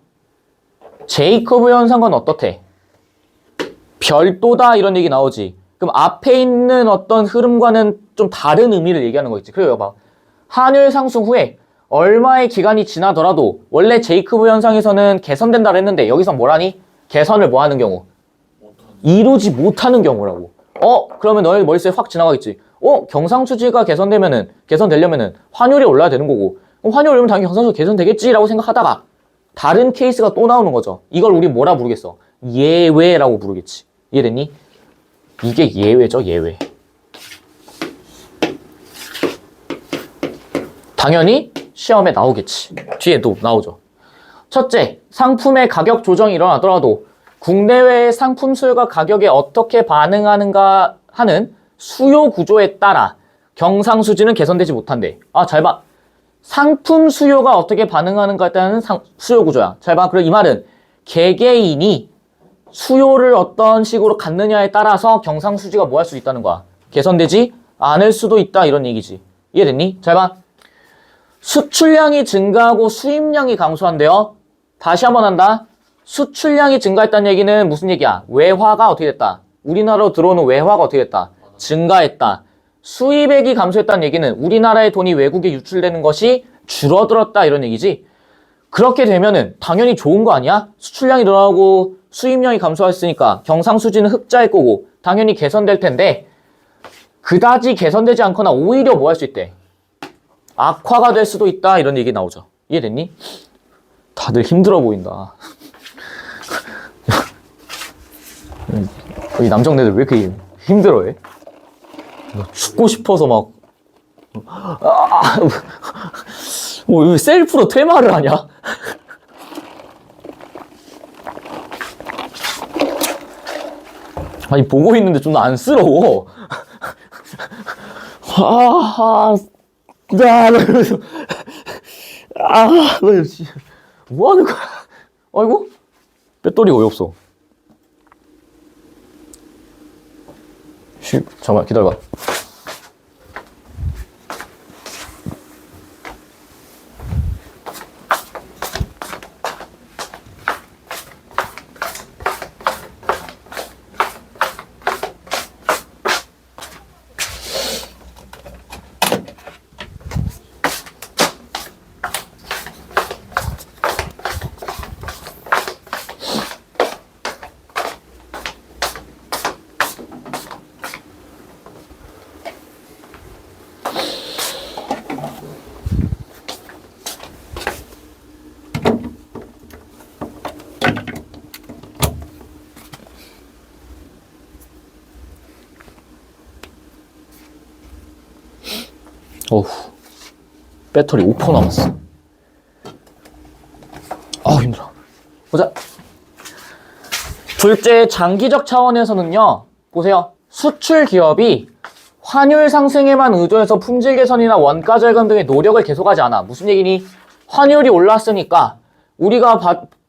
제이커브 현상과는 어떻대? 별도다 이런 얘기 나오지. 그럼 앞에 있는 어떤 흐름과는 좀 다른 의미를 얘기하는 거 있지. 그래요, 이거 봐. 환율 상승 후에 얼마의 기간이 지나더라도 원래 제이커브 현상에서는 개선된다고 했는데 여기서 뭐라니? 개선을 뭐 하는 경우? 이루지 못하는 경우라고. 그러면 너의 머릿속에 확 지나가겠지. 경상수지가 개선되려면은 환율이 올라야 되는 거고. 그럼 환율이 오르면 당연히 경상수지가 개선되겠지라고 생각하다가 다른 케이스가 또 나오는 거죠. 이걸 우리 뭐라 부르겠어? 예외라고 부르겠지. 이해됐니? 이게 예외죠, 예외. 당연히 시험에 나오겠지. 뒤에도 나오죠. 첫째, 상품의 가격 조정이 일어나더라도 국내외의 상품 수요가 가격에 어떻게 반응하는가 하는 수요 구조에 따라 경상수지는 개선되지 못한대. 아, 잘 봐. 상품 수요가 어떻게 반응하는가에 따른 수요 구조야. 잘 봐. 그럼 이 말은 개개인이 수요를 어떤 식으로 갖느냐에 따라서 경상수지가 뭐 할 수 있다는 거야. 개선되지 않을 수도 있다 이런 얘기지. 이해됐니? 잘 봐. 수출량이 증가하고 수입량이 감소한대요. 다시 한번 한다. 수출량이 증가했다는 얘기는 무슨 얘기야? 외화가 어떻게 됐다? 우리나라로 들어오는 외화가 어떻게 됐다? 증가했다. 수입액이 감소했다는 얘기는 우리나라의 돈이 외국에 유출되는 것이 줄어들었다 이런 얘기지. 그렇게 되면은 당연히 좋은 거 아니야? 수출량이 늘어나고 수입량이 감소했으니까 경상수지는 흑자일 거고 당연히 개선될 텐데 그다지 개선되지 않거나 오히려 뭐 할 수 있대? 악화가 될 수도 있다 이런 얘기 나오죠. 이해됐니? 다들 힘들어 보인다. 이 남정네들 왜 이렇게 힘들어해? 죽고 싶어서 막 왜 셀프로 퇴마를 하냐? 아니 보고 있는데 좀 안쓰러워. 이러면서 뭐 하는 거야? 아이고 배터리가 왜 없어? 잠깐만 기다려봐. 어후, 배터리 5% 남았어. 아우, 힘들어. 보자. 둘째, 장기적 차원에서는요, 보세요. 수출 기업이 환율 상승에만 의존해서 품질 개선이나 원가 절감 등의 노력을 계속하지 않아. 무슨 얘기니? 환율이 올랐으니까 우리가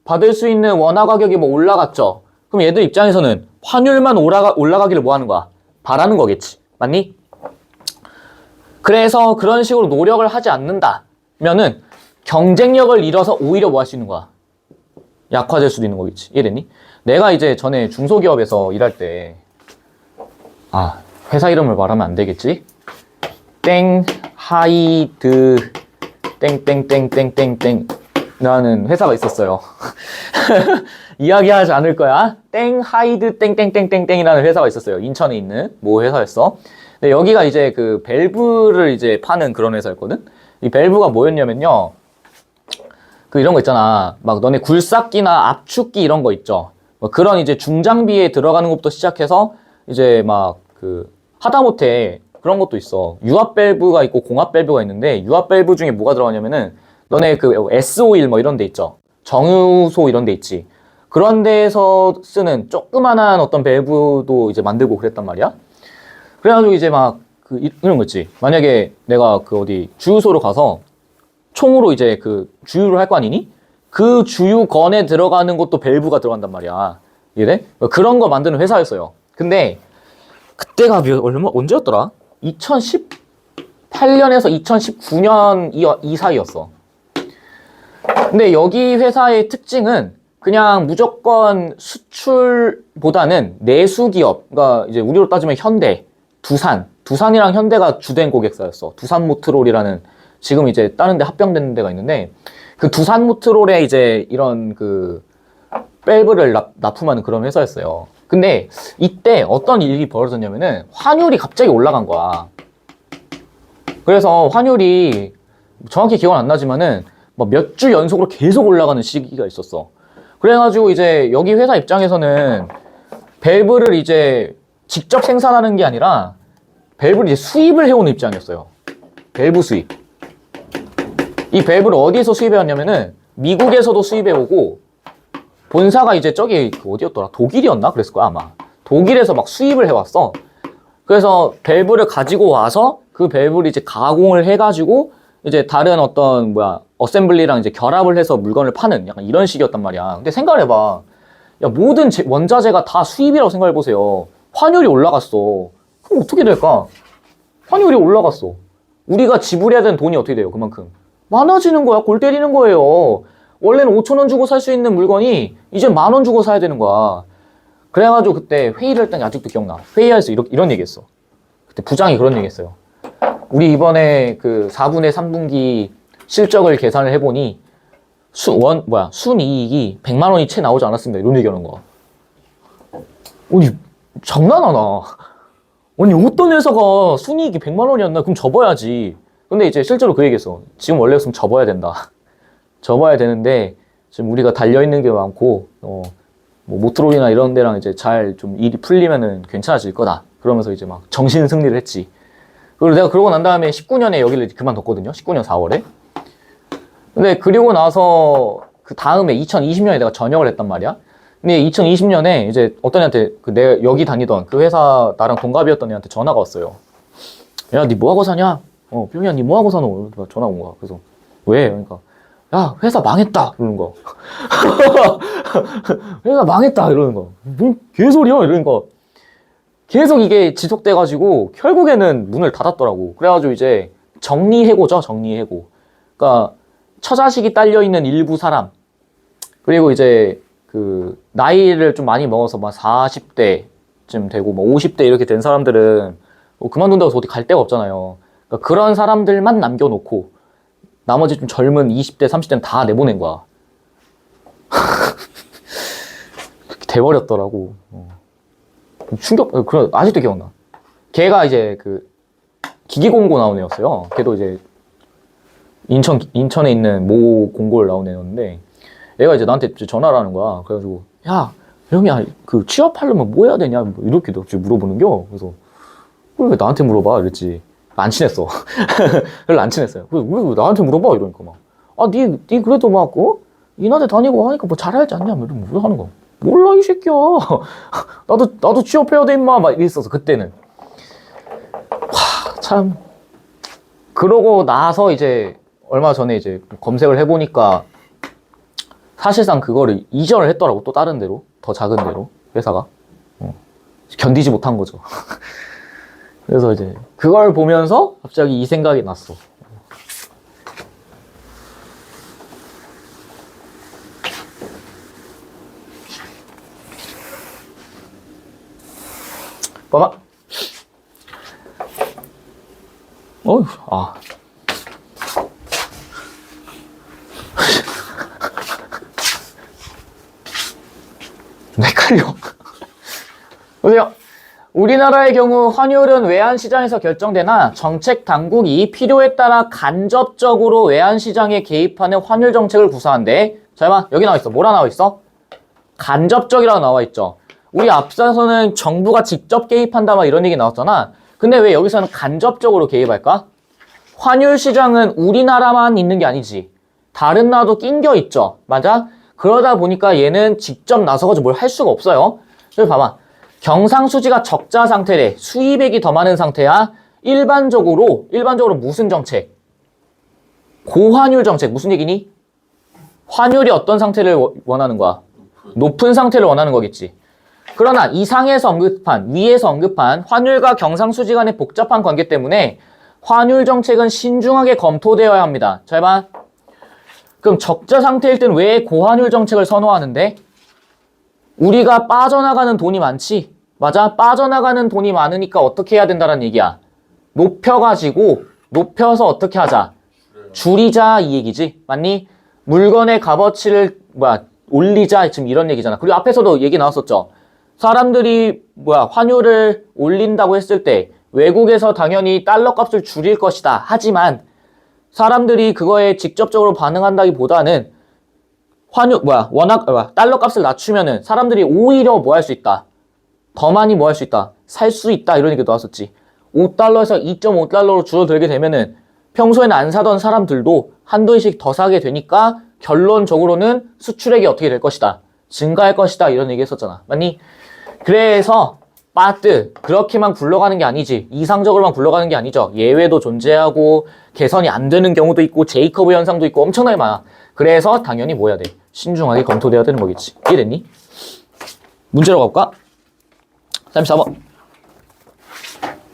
받을 수 있는 원화 가격이 뭐 올라갔죠. 그럼 얘들 입장에서는 환율만 올라가기를 뭐 하는 거야? 바라는 거겠지. 맞니? 그래서 그런 식으로 노력을 하지 않는다면은 경쟁력을 잃어서 오히려 뭐 할 수 있는 거야? 약화될 수도 있는 거겠지. 이해됐니? 내가 이제 전에 중소기업에서 일할 때, 회사 이름을 말하면 안 되겠지? 하이드 땡땡땡땡땡땡 라는 회사가 있었어요. 이야기하지 않을 거야. 하이드 땡땡땡땡땡이라는 회사가 있었어요. 인천에 있는 모 회사였어. 근데 여기가 이제 그 밸브를 이제 파는 그런 회사였거든. 이 밸브가 뭐였냐면요. 그 이런 거 있잖아. 막 너네 굴삭기나 압축기 이런 거 있죠. 뭐 그런 이제 중장비에 들어가는 것부터 시작해서 이제 막 그 하다못해 그런 것도 있어. 유압 밸브가 있고 공압 밸브가 있는데 유압 밸브 중에 뭐가 들어가냐면은 너네 그 S-오일 뭐 이런 데 있죠. 정유소 이런 데 있지. 그런 데에서 쓰는 조그만한 어떤 밸브도 이제 만들고 그랬단 말이야. 그래가지고 이제 막 이런 거 있지. 만약에 내가 그 어디 주유소로 가서 총으로 이제 그 주유를 할 거 아니니? 그 주유건에 들어가는 것도 밸브가 들어간단 말이야. 이래? 그런 거 만드는 회사였어요. 근데 그때가 언제였더라? 2018년에서 2019년 이 사이였어. 근데 여기 회사의 특징은 그냥 무조건 수출보다는 내수기업, 그러니까 이제 우리로 따지면 현대, 두산이랑 현대가 주된 고객사였어. 두산모트롤이라는 지금 이제 다른 데 합병된 데가 있는데 그 두산모트롤에 이제 이런 그 밸브를 납품하는 그런 회사였어요. 근데 이때 어떤 일이 벌어졌냐면은 환율이 갑자기 올라간 거야. 그래서 환율이 정확히 기억은 안 나지만은 몇 주 연속으로 계속 올라가는 시기가 있었어. 그래가지고 이제 여기 회사 입장에서는 밸브를 이제 직접 생산하는 게 아니라 밸브를 이제 수입을 해오는 입장이었어요. 밸브 수입. 이 밸브를 어디에서 수입해왔냐면은 미국에서도 수입해오고 본사가 이제 저기 어디였더라? 독일이었나? 그랬을 거야 아마. 독일에서 막 수입을 해왔어. 그래서 밸브를 가지고 와서 그 밸브를 이제 가공을 해가지고 이제 다른 어떤 어셈블리랑 이제 결합을 해서 물건을 파는 약간 이런 식이었단 말이야. 근데 생각을 해봐. 야, 모든 원자재가 다 수입이라고 생각해보세요. 환율이 올라갔어. 그럼 어떻게 될까? 환율이 올라갔어. 우리가 지불해야 되는 돈이 어떻게 돼요? 그만큼. 많아지는 거야. 골 때리는 거예요. 원래는 5,000원 주고 살 수 있는 물건이 이제 10,000원 주고 사야 되는 거야. 그래가지고 그때 회의를 했더니 아직도 기억나. 회의에서 이런 얘기 했어. 그때 부장이 그런 얘기 했어요. 우리 이번에 그 4분의 3분기 실적을 계산을 해보니 순이익이 100만 원이 채 나오지 않았습니다. 이런 얘기하는 거야. 아니, 장난하나. 아니, 어떤 회사가 순이익이 100만 원이었나? 그럼 접어야지. 근데 이제 실제로 그 얘기했어. 지금 원래였으면 접어야 된다. 접어야 되는데, 지금 우리가 달려있는 게 많고, 뭐 모트롤이나 이런 데랑 이제 잘 좀 일이 풀리면은 괜찮아질 거다. 그러면서 이제 막 정신 승리를 했지. 그리고 내가 그러고 난 다음에 19년에 여기를 그만뒀거든요. 19년 4월에. 근데 그리고 나서 그 다음에 2020년에 내가 전역을 했단 말이야. 근데 2020년에 이제 어떤 애한테 내가 여기 다니던 그 회사 나랑 동갑이었던 애한테 전화가 왔어요. 야, 니 뭐 하고 사냐? 뿅이야, 니 뭐 하고 사노? 전화가 온 거야. 그래서 왜? 그러니까 야, 회사 망했다 이러는 거. 회사 망했다 이러는 거. 뭔 개소리야 이러는 거. 계속 이게 지속돼가지고 결국에는 문을 닫았더라고. 그래가지고 이제 정리해고죠, 정리해고. 그러니까 처자식이 딸려 있는 일부 사람, 그리고 이제 그 나이를 좀 많이 먹어서 막 40대쯤 되고 뭐 50대 이렇게 된 사람들은 그만둔다고 해서 어디 갈 데가 없잖아요. 그러니까 그런 사람들만 남겨놓고 나머지 좀 젊은 20대, 30대는 다 내보낸 거야. 그렇게 돼버렸더라고. 충격, 아직도 기억나. 걔가 이제 그 기기공고 나온 애였어요. 걔도 이제 인천에 있는 모 공고를 나온 애였는데, 얘가 이제 나한테 전화를 하는 거야. 그래가지고, 야, 형이야, 그 취업하려면 뭐 해야 되냐? 뭐 이렇게 물어보는겨. 그래서, 왜 나한테 물어봐? 이랬지. 안 친했어. 별로 안 친했어요. 왜 나한테 물어봐? 이러니까 막. 아, 니 그래도 막, 인하대 다니고 하니까 뭐 잘하지 않냐? 뭐 이러면 뭐 하는 거. 몰라, 이 새끼야. 나도 취업해야 돼, 임마. 막 이랬었어, 그때는. 참. 그러고 나서 이제, 얼마 전에 이제 검색을 해보니까, 사실상 그거를 이전을 했더라고. 또 다른 데로. 더 작은 데로. 회사가. 견디지 못한 거죠. 그래서 이제 그걸 보면서 갑자기 이 생각이 났어. 봐봐. 어휴, 아. 좀 헷갈려. 보세요. 우리나라의 경우 환율은 외환시장에서 결정되나 정책 당국이 필요에 따라 간접적으로 외환시장에 개입하는 환율 정책을 구사한대. 자, 봐. 여기 나와 있어. 뭐라 나와 있어? 간접적이라고 나와 있죠. 우리 앞서서는 정부가 직접 개입한다 막 이런 얘기 나왔잖아. 근데 왜 여기서는 간접적으로 개입할까? 환율 시장은 우리나라만 있는 게 아니지. 다른 나라도 낑겨 있죠. 맞아? 그러다 보니까 얘는 직접 나서가지고 뭘 할 수가 없어요. 여기 봐봐. 경상수지가 적자 상태래. 수입액이 더 많은 상태야. 일반적으로 무슨 정책? 고환율 정책. 무슨 얘기니? 환율이 어떤 상태를 원하는 거야? 높은 상태를 원하는 거겠지. 그러나 이상에서 언급한, 위에서 언급한 환율과 경상수지 간의 복잡한 관계 때문에 환율 정책은 신중하게 검토되어야 합니다. 잘 봐. 그럼 적자 상태일 땐 왜 고환율 정책을 선호하는데? 우리가 빠져나가는 돈이 많지? 맞아? 빠져나가는 돈이 많으니까 어떻게 해야 된다는 얘기야. 높여서 어떻게 하자? 줄이자 이 얘기지. 맞니? 물건의 값어치를 올리자 지금 이런 얘기잖아. 그리고 앞에서도 얘기 나왔었죠. 사람들이 환율을 올린다고 했을 때 외국에서 당연히 달러 값을 줄일 것이다. 하지만 사람들이 그거에 직접적으로 반응한다기보다는 달러 값을 낮추면은 사람들이 오히려 뭐 할 수 있다. 더 많이 뭐 할 수 있다. 살 수 있다. 이런 얘기 나왔었지. 5달러에서 2.5달러로 줄어들게 되면은 평소에는 안 사던 사람들도 한도씩 더 사게 되니까 결론적으로는 수출액이 어떻게 될 것이다. 증가할 것이다. 이런 얘기 했었잖아. 맞니? 그래서 but 그렇게만 굴러가는 게 아니지. 이상적으로만 굴러가는 게 아니죠. 예외도 존재하고 개선이 안 되는 경우도 있고 제이커브 현상도 있고 엄청나게 많아. 그래서 당연히 뭐 해야 돼? 신중하게 검토돼야 되는 거겠지. 이해됐니? 문제로 가볼까? 34번.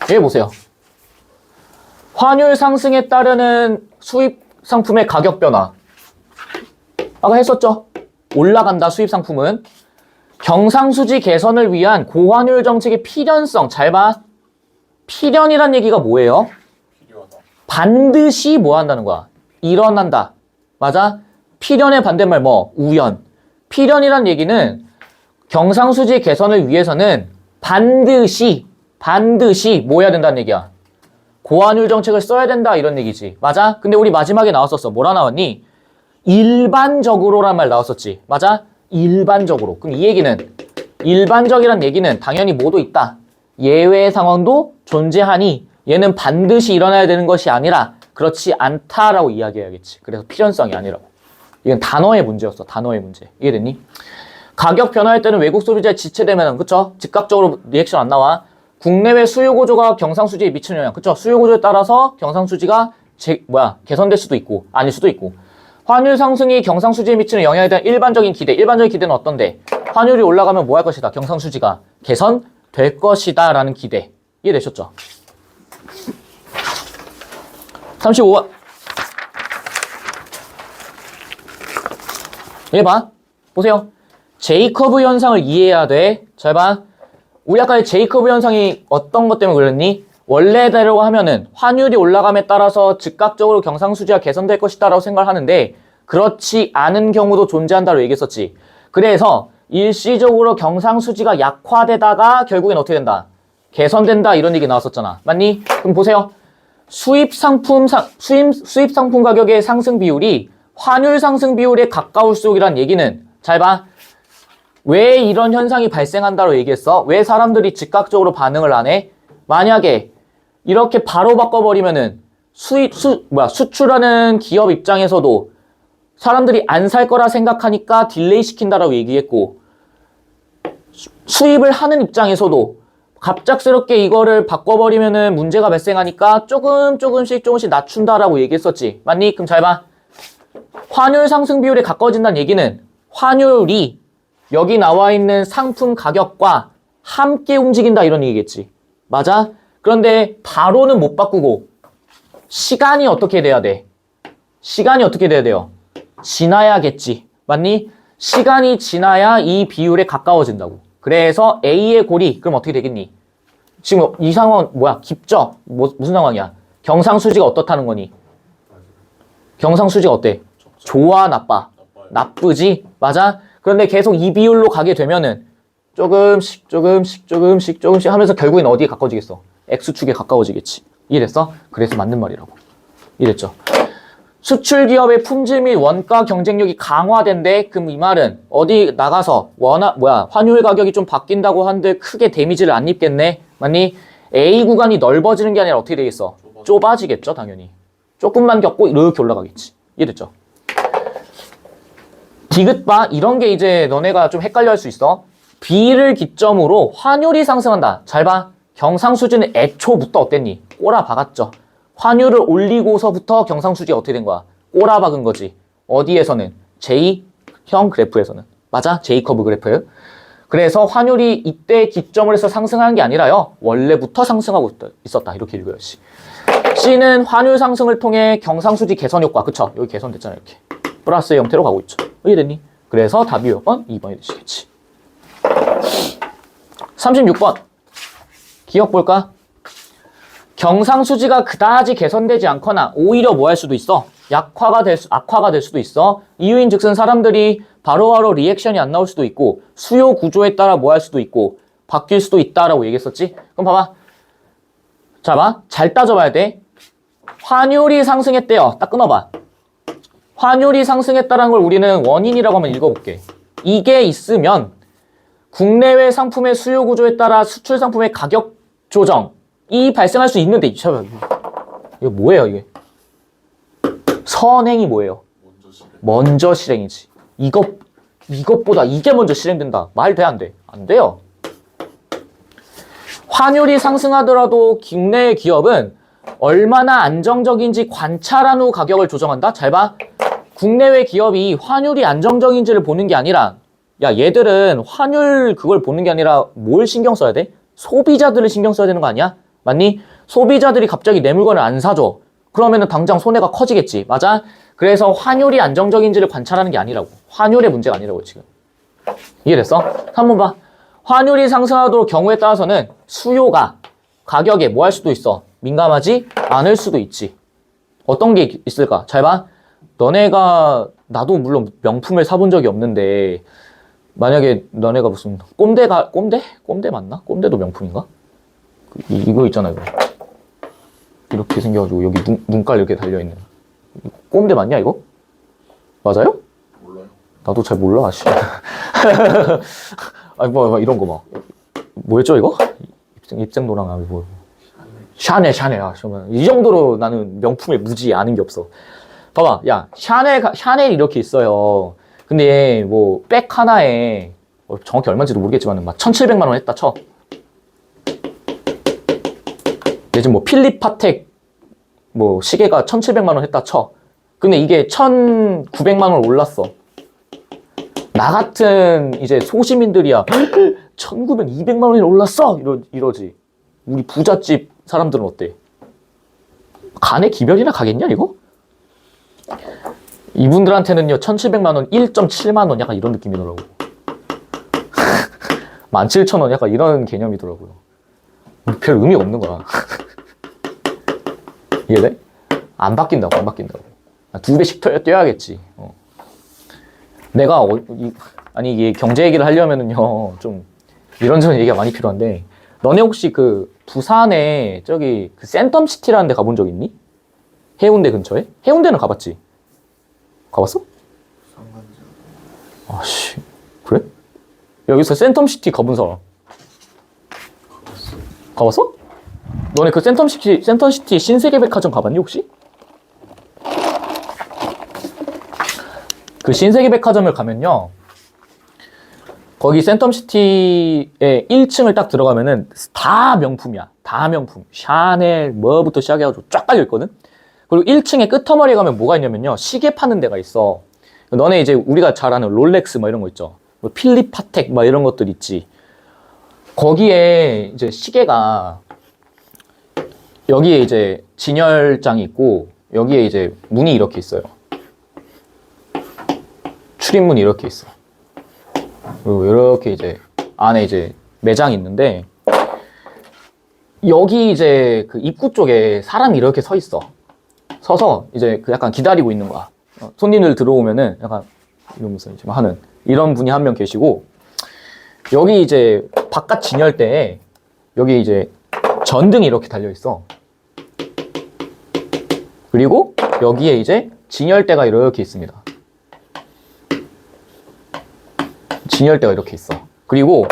여기 보세요. 환율 상승에 따르는 수입 상품의 가격 변화. 아까 했었죠? 올라간다, 수입 상품은. 경상수지 개선을 위한 고환율 정책의 필연성. 잘 봐. 필연이란 얘기가 뭐예요? 필요하다. 반드시 뭐 한다는 거야? 일어난다. 맞아? 필연의 반대말 뭐? 우연. 필연이란 얘기는 경상수지 개선을 위해서는 반드시 뭐 해야 된다는 얘기야? 고환율 정책을 써야 된다 이런 얘기지. 맞아? 근데 우리 마지막에 나왔었어. 뭐라 나왔니? 일반적으로란 말 나왔었지. 맞아? 일반적으로. 그럼 이 얘기는 일반적이란 얘기는 당연히 뭐도 있다. 예외 상황도 존재하니 얘는 반드시 일어나야 되는 것이 아니라 그렇지 않다라고 이야기해야겠지. 그래서 필연성이 아니라고. 이건 단어의 문제였어. 단어의 문제. 이해됐니? 가격 변화할 때는 외국 소비자에 지체되면 그쵸? 즉각적으로 리액션 안 나와. 국내외 수요 구조가 경상수지에 미치는 영향. 그쵸? 수요 구조에 따라서 경상수지가 개선될 수도 있고 아닐 수도 있고. 환율 상승이 경상수지에 미치는 영향에 대한 일반적인 기대. 일반적인 기대는 어떤데? 환율이 올라가면 뭐 할 것이다? 경상수지가 개선될 것이다 라는 기대. 이해되셨죠? 35번. 얘 봐. 보세요. 제이커브 현상을 이해해야 돼. 잘 봐. 우리 아까 제이커브 현상이 어떤 것 때문에 그랬니? 원래대로 하면은 환율이 올라감에 따라서 즉각적으로 경상수지가 개선될 것이다 라고 생각을 하는데 그렇지 않은 경우도 존재한다고 얘기했었지. 그래서 일시적으로 경상수지가 약화되다가 결국엔 어떻게 된다? 개선된다 이런 얘기 나왔었잖아. 맞니? 그럼 보세요. 수입 상품 가격의 상승 비율이 환율 상승 비율에 가까울수록이란 얘기는 잘 봐. 왜 이런 현상이 발생한다고 얘기했어? 왜 사람들이 즉각적으로 반응을 안 해? 만약에 이렇게 바로 바꿔버리면은 수출하는 기업 입장에서도 사람들이 안 살 거라 생각하니까 딜레이 시킨다라고 얘기했고 수입을 하는 입장에서도 갑작스럽게 이거를 바꿔버리면은 문제가 발생하니까 조금씩 낮춘다라고 얘기했었지. 맞니? 그럼 잘 봐. 환율 상승 비율에 가까워진다는 얘기는 환율이 여기 나와 있는 상품 가격과 함께 움직인다 이런 얘기겠지. 맞아? 그런데 바로는 못 바꾸고 시간이 어떻게 돼야 돼? 시간이 어떻게 돼야 돼요? 지나야겠지. 맞니? 시간이 지나야 이 비율에 가까워진다고. 그래서 A의 고리 그럼 어떻게 되겠니? 지금 이 상황 뭐야? 깊죠? 무슨 상황이야? 경상수지가 어떻다는 거니? 경상수지가 어때? 좋아, 나빠? 나쁘지? 맞아? 그런데 계속 이 비율로 가게 되면은 조금씩 하면서 결국엔 어디에 가까워지겠어? X축에 가까워지겠지. 이해됐어? 그래서 맞는 말이라고. 이해됐죠? 수출 기업의 품질 및 원가 경쟁력이 강화된대. 그럼 이 말은 어디 나가서 환율 가격이 좀 바뀐다고 한들 크게 데미지를 안 입겠네. 맞니? A 구간이 넓어지는 게 아니라 어떻게 되겠어? 좁아지겠죠, 당연히. 조금만 겪고 이렇게 올라가겠지. 이해됐죠? 디귿바 이런 게 이제 너네가 좀 헷갈려 할 수 있어. B를 기점으로 환율이 상승한다. 잘 봐. 경상수지는 애초부터 어땠니? 꼬라박았죠. 환율을 올리고서부터 경상수지가 어떻게 된 거야? 꼬라박은 거지. 어디에서는? J형 그래프에서는. 맞아? J커브 그래프. 그래서 환율이 이때 기점을 해서 상승하는 게 아니라요. 원래부터 상승하고 있었다. 이렇게 읽어야지. C는 환율 상승을 통해 경상수지 개선 효과. 그쵸? 여기 개선됐잖아. 이렇게. 플러스의 형태로 가고 있죠. 이해됐니? 그래서 답이 몇 번? 2번이 되시겠지. 36번. 기억 볼까? 경상수지가 그다지 개선되지 않거나 오히려 뭐 할 수도 있어? 악화가 될 수도 있어. 이유인 즉슨 사람들이 바로바로 리액션이 안 나올 수도 있고 수요 구조에 따라 뭐 할 수도 있고 바뀔 수도 있다라고 얘기했었지? 그럼 봐봐. 자, 봐. 잘 따져봐야 돼. 환율이 상승했대요. 딱 끊어봐. 환율이 상승했다는 걸 우리는 원인이라고 한번 읽어볼게. 이게 있으면 국내외 상품의 수요 구조에 따라 수출 상품의 가격 조정이 발생할 수 있는데 이거 뭐예요 이게? 선행이 뭐예요? 먼저 실행이지. 이것보다 이게 먼저 실행된다. 말 돼 안 돼? 안 돼요. 환율이 상승하더라도 국내 기업은 얼마나 안정적인지 관찰한 후 가격을 조정한다? 잘 봐. 국내외 기업이 환율이 안정적인지를 보는 게 아니라, 야, 얘들은 환율 그걸 보는 게 아니라 뭘 신경 써야 돼? 소비자들을 신경 써야 되는 거 아니야? 맞니? 소비자들이 갑자기 내 물건을 안 사줘. 그러면은 당장 손해가 커지겠지. 맞아? 그래서 환율이 안정적인지를 관찰하는 게 아니라고. 환율의 문제가 아니라고, 지금. 이해됐어? 한번 봐. 환율이 상승하도록 경우에 따라서는 수요가 가격에 뭐 할 수도 있어. 민감하지 않을 수도 있지. 어떤 게 있을까? 잘 봐. 너네가, 나도 물론 명품을 사본 적이 없는데, 만약에 너네가 무슨 꼼대 맞나? 꼼대도 명품인가? 이거 있잖아, 이거. 이렇게 생겨가지고 여기 눈깔 이렇게 달려있는. 꼼대 맞냐, 이거? 맞아요? 몰라요. 나도 잘 몰라, 아씨. 아니, 뭐, 이런 거 막. 뭐였죠, 이거? 입생노랑, 뭐. 샤넬. 아, 이 정도로 나는 명품을 무지 아는 게 없어. 봐봐, 야, 샤넬 이렇게 있어요. 근데 뭐, 백 하나에, 정확히 얼마인지도 모르겠지만, 막 1,700만 원 했다 쳐. 예전 뭐, 필립 파텍, 뭐, 시계가 1,700만 원 했다 쳐. 근데 이게 1,900만 원 올랐어. 나 같은 이제 소시민들이야. 1,900, 200만 원이 올랐어! 이러지. 우리 부잣집 사람들은 어때? 간의 기별이나 가겠냐, 이거? 이분들한테는요, 1,700만 원, 1.7만 원 약간 이런 느낌이더라고. 17,000원 약간 이런 개념이더라고요. 별 의미 없는 거야. 이해돼? 안 바뀐다고. 2배씩 뛰어야겠지. 내가, 아니, 이게 경제 얘기를 하려면은요, 좀, 이런저런 얘기가 많이 필요한데, 너네 혹시 그, 부산에, 저기, 그 센텀시티라는 데 가본 적 있니? 해운대 근처에? 해운대는 가봤지? 가봤어? 아씨, 그래? 여기서 센텀시티 가본 사람. 가봤어? 너네 그 센텀시티 신세계백화점 가봤니, 혹시? 그 신세계백화점을 가면요, 거기 센텀시티에 1층을 딱 들어가면은 다 명품이야. 다 명품. 샤넬 뭐부터 시작해가지고 쫙 깔려있거든. 그리고 1층에 끄트머리에 가면 뭐가 있냐면요, 시계 파는 데가 있어. 너네 이제 우리가 잘 아는 롤렉스 뭐 이런 거 있죠. 뭐 필립 파텍 뭐 이런 것들 있지. 거기에 이제 시계가, 여기에 이제 진열장이 있고, 여기에 이제 문이 이렇게 있어요. 출입문이 이렇게 있어. 그리고 이렇게 이제 안에 이제 매장이 있는데, 여기 이제 그 입구 쪽에 사람이 이렇게 서 있어. 서서 이제 그 약간 기다리고 있는 거야. 손님들 들어오면은 약간 이러면서 이제 막 하는 이런 분이 한 명 계시고, 여기 이제 바깥 진열대에 여기 이제 전등이 이렇게 달려 있어. 그리고 여기에 이제 진열대가 이렇게 있습니다. 진열대가 이렇게 있어. 그리고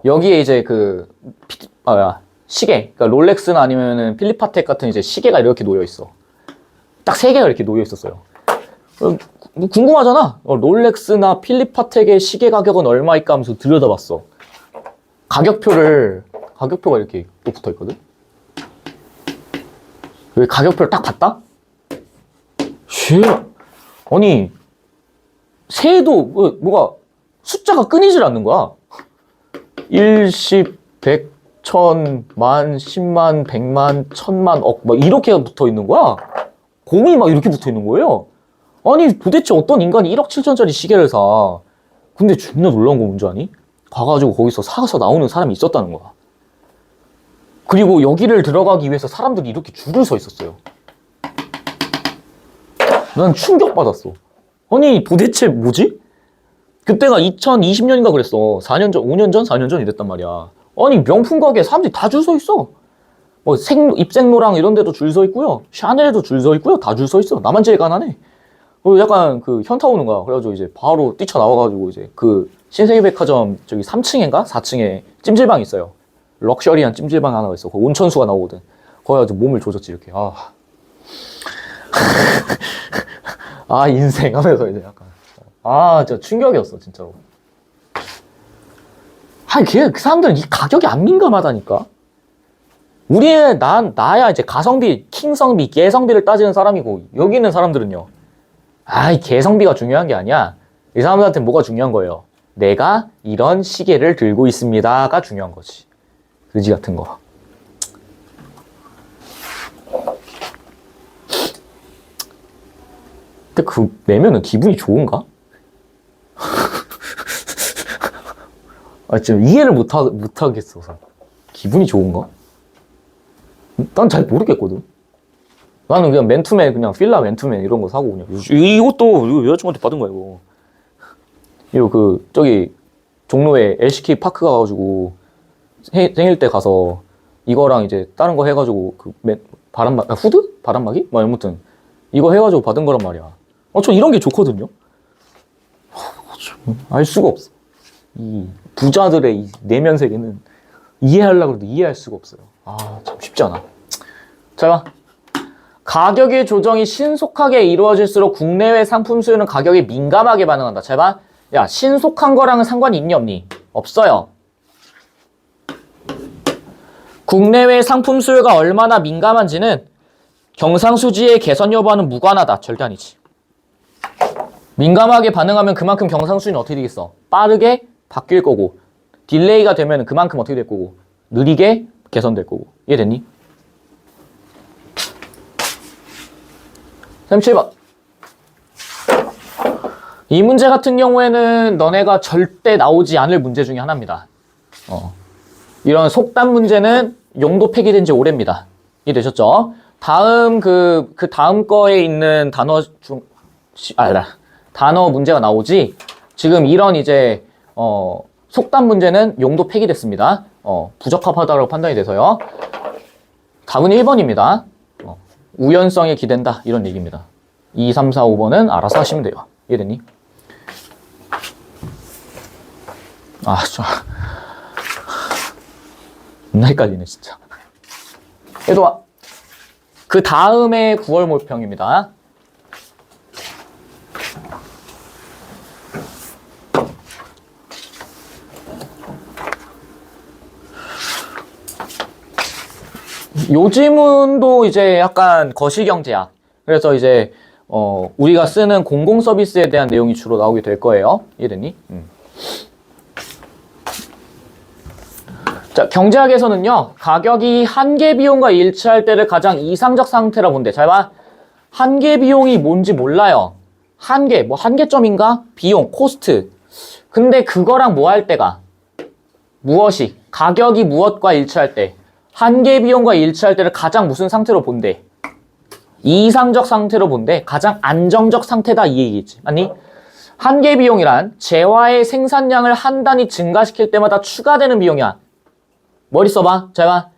여기에 이제 그 시계, 그러니까 롤렉스나 아니면은 필리파텍 같은 이제 시계가 이렇게 놓여 있어. 딱 3개가 이렇게 놓여 있었어요. 궁금하잖아. 롤렉스나 필리파텍의 시계 가격은 얼마일까 하면서 들여다봤어. 가격표가 이렇게 또 붙어 있거든. 왜 가격표를 딱 봤다? 아니, 새해도 뭐가 숫자가 끊이질 않는 거야. 1, 10, 100, 1000, 만, 10만, 100만, 1000만, 억, 막 이렇게 붙어 있는 거야. 공이 막 이렇게 붙어 있는 거예요. 아니, 도대체 어떤 인간이 1억 7천짜리 시계를 사. 근데 존나 놀라운 거 뭔지 아니? 가가지고 거기서 사서 나오는 사람이 있었다는 거야. 그리고 여기를 들어가기 위해서 사람들이 이렇게 줄을 서 있었어요. 난 충격받았어. 아니, 도대체 뭐지? 그때가 2020년인가 그랬어. 4년 전, 5년 전, 4년 전이 됐단 말이야. 아니, 명품 가게에 사람들이 다 줄 서 있어. 뭐, 입생로랑 이런 데도 줄 서 있고요. 샤넬에도 줄 서 있고요. 다 줄 서 있어. 나만 제일 가난해. 그리고 약간 그 현타 오는 거야. 그래가지고 이제 바로 뛰쳐나와가지고 이제 그 신세계백화점 저기 3층인가? 4층에 찜질방이 있어요. 럭셔리한 찜질방 하나가 있어. 거기 온천수가 나오거든. 거기 가지고 몸을 조졌지, 이렇게. 아, 인생 하면서 이제 약간. 진짜 충격이었어, 진짜로. 그 사람들은 이 가격이 안 민감하다니까? 나야 이제 가성비, 킹성비, 개성비를 따지는 사람이고, 여기 있는 사람들은요. 아이, 개성비가 중요한 게 아니야. 이 사람들한테 뭐가 중요한 거예요? 내가 이런 시계를 들고 있습니다가 중요한 거지. 그지 같은 거. 근데 그 내면은 기분이 좋은가? 아, 지금 이해를 못하겠어. 기분이 좋은가? 난 잘 모르겠거든. 나는 그냥 맨투맨, 그냥 필라 맨투맨 이런 거 사고 그냥. 이것도 여자친구한테 받은 거야, 이거. 이거 저기, 종로에 LCK 파크 가가지고 생일 때 가서 이거랑 이제 다른 거 해가지고 후드? 바람막이? 뭐 아무튼 이거 해가지고 받은 거란 말이야. 저 이런 게 좋거든요. 알 수가 없어. 이 부자들의 이 내면 세계는 이해하려고 해도 이해할 수가 없어요. 참 쉽지 않아. 자, 봐. 가격의 조정이 신속하게 이루어질수록 국내외 상품 수요는 가격에 민감하게 반응한다. 잘 봐. 야, 신속한 거랑은 상관이 있니 없니? 없어요. 국내외 상품 수요가 얼마나 민감한지는 경상수지의 개선 여부와는 무관하다. 절대 아니지. 민감하게 반응하면 그만큼 경상수지는 어떻게 되겠어? 빠르게 바뀔 거고, 딜레이가 되면 그만큼 어떻게 될 거고, 느리게 개선될 거고. 이해됐니? 37번. 이 문제 같은 경우에는 너네가 절대 나오지 않을 문제 중에 하나입니다. 이런 속담 문제는 용도 폐기된 지 오래입니다. 이해되셨죠? 다음 다음 거에 있는 단어 문제가 나오지. 지금 이런 이제 속담 문제는 용도 폐기됐습니다. 부적합하다고 판단이 돼서요. 답은 1번입니다. 우연성에 기댄다 이런 얘기입니다. 2, 3, 4, 5번은 알아서 하시면 돼요. 이해됐니? 존나 헷갈리네 진짜. 얘도 그 다음에 9월 모평입니다. 요즘은도 이제 약간 거시경제야. 그래서 이제 우리가 쓰는 공공 서비스에 대한 내용이 주로 나오게 될 거예요. 이해됐니? 자, 경제학에서는요, 가격이 한계 비용과 일치할 때를 가장 이상적 상태라 본대. 잘 봐. 한계 비용이 뭔지 몰라요. 한계, 뭐 한계점인가? 비용, 코스트. 근데 그거랑 뭐 할 때가? 무엇이? 가격이 무엇과 일치할 때? 한계 비용과 일치할 때를 가장 무슨 상태로 본대? 이상적 상태로 본대. 가장 안정적 상태다 이 얘기겠지. 맞니? 한계 비용이란 재화의 생산량을 한 단위 증가시킬 때마다 추가되는 비용이야. 머리 써봐. 잘 봐.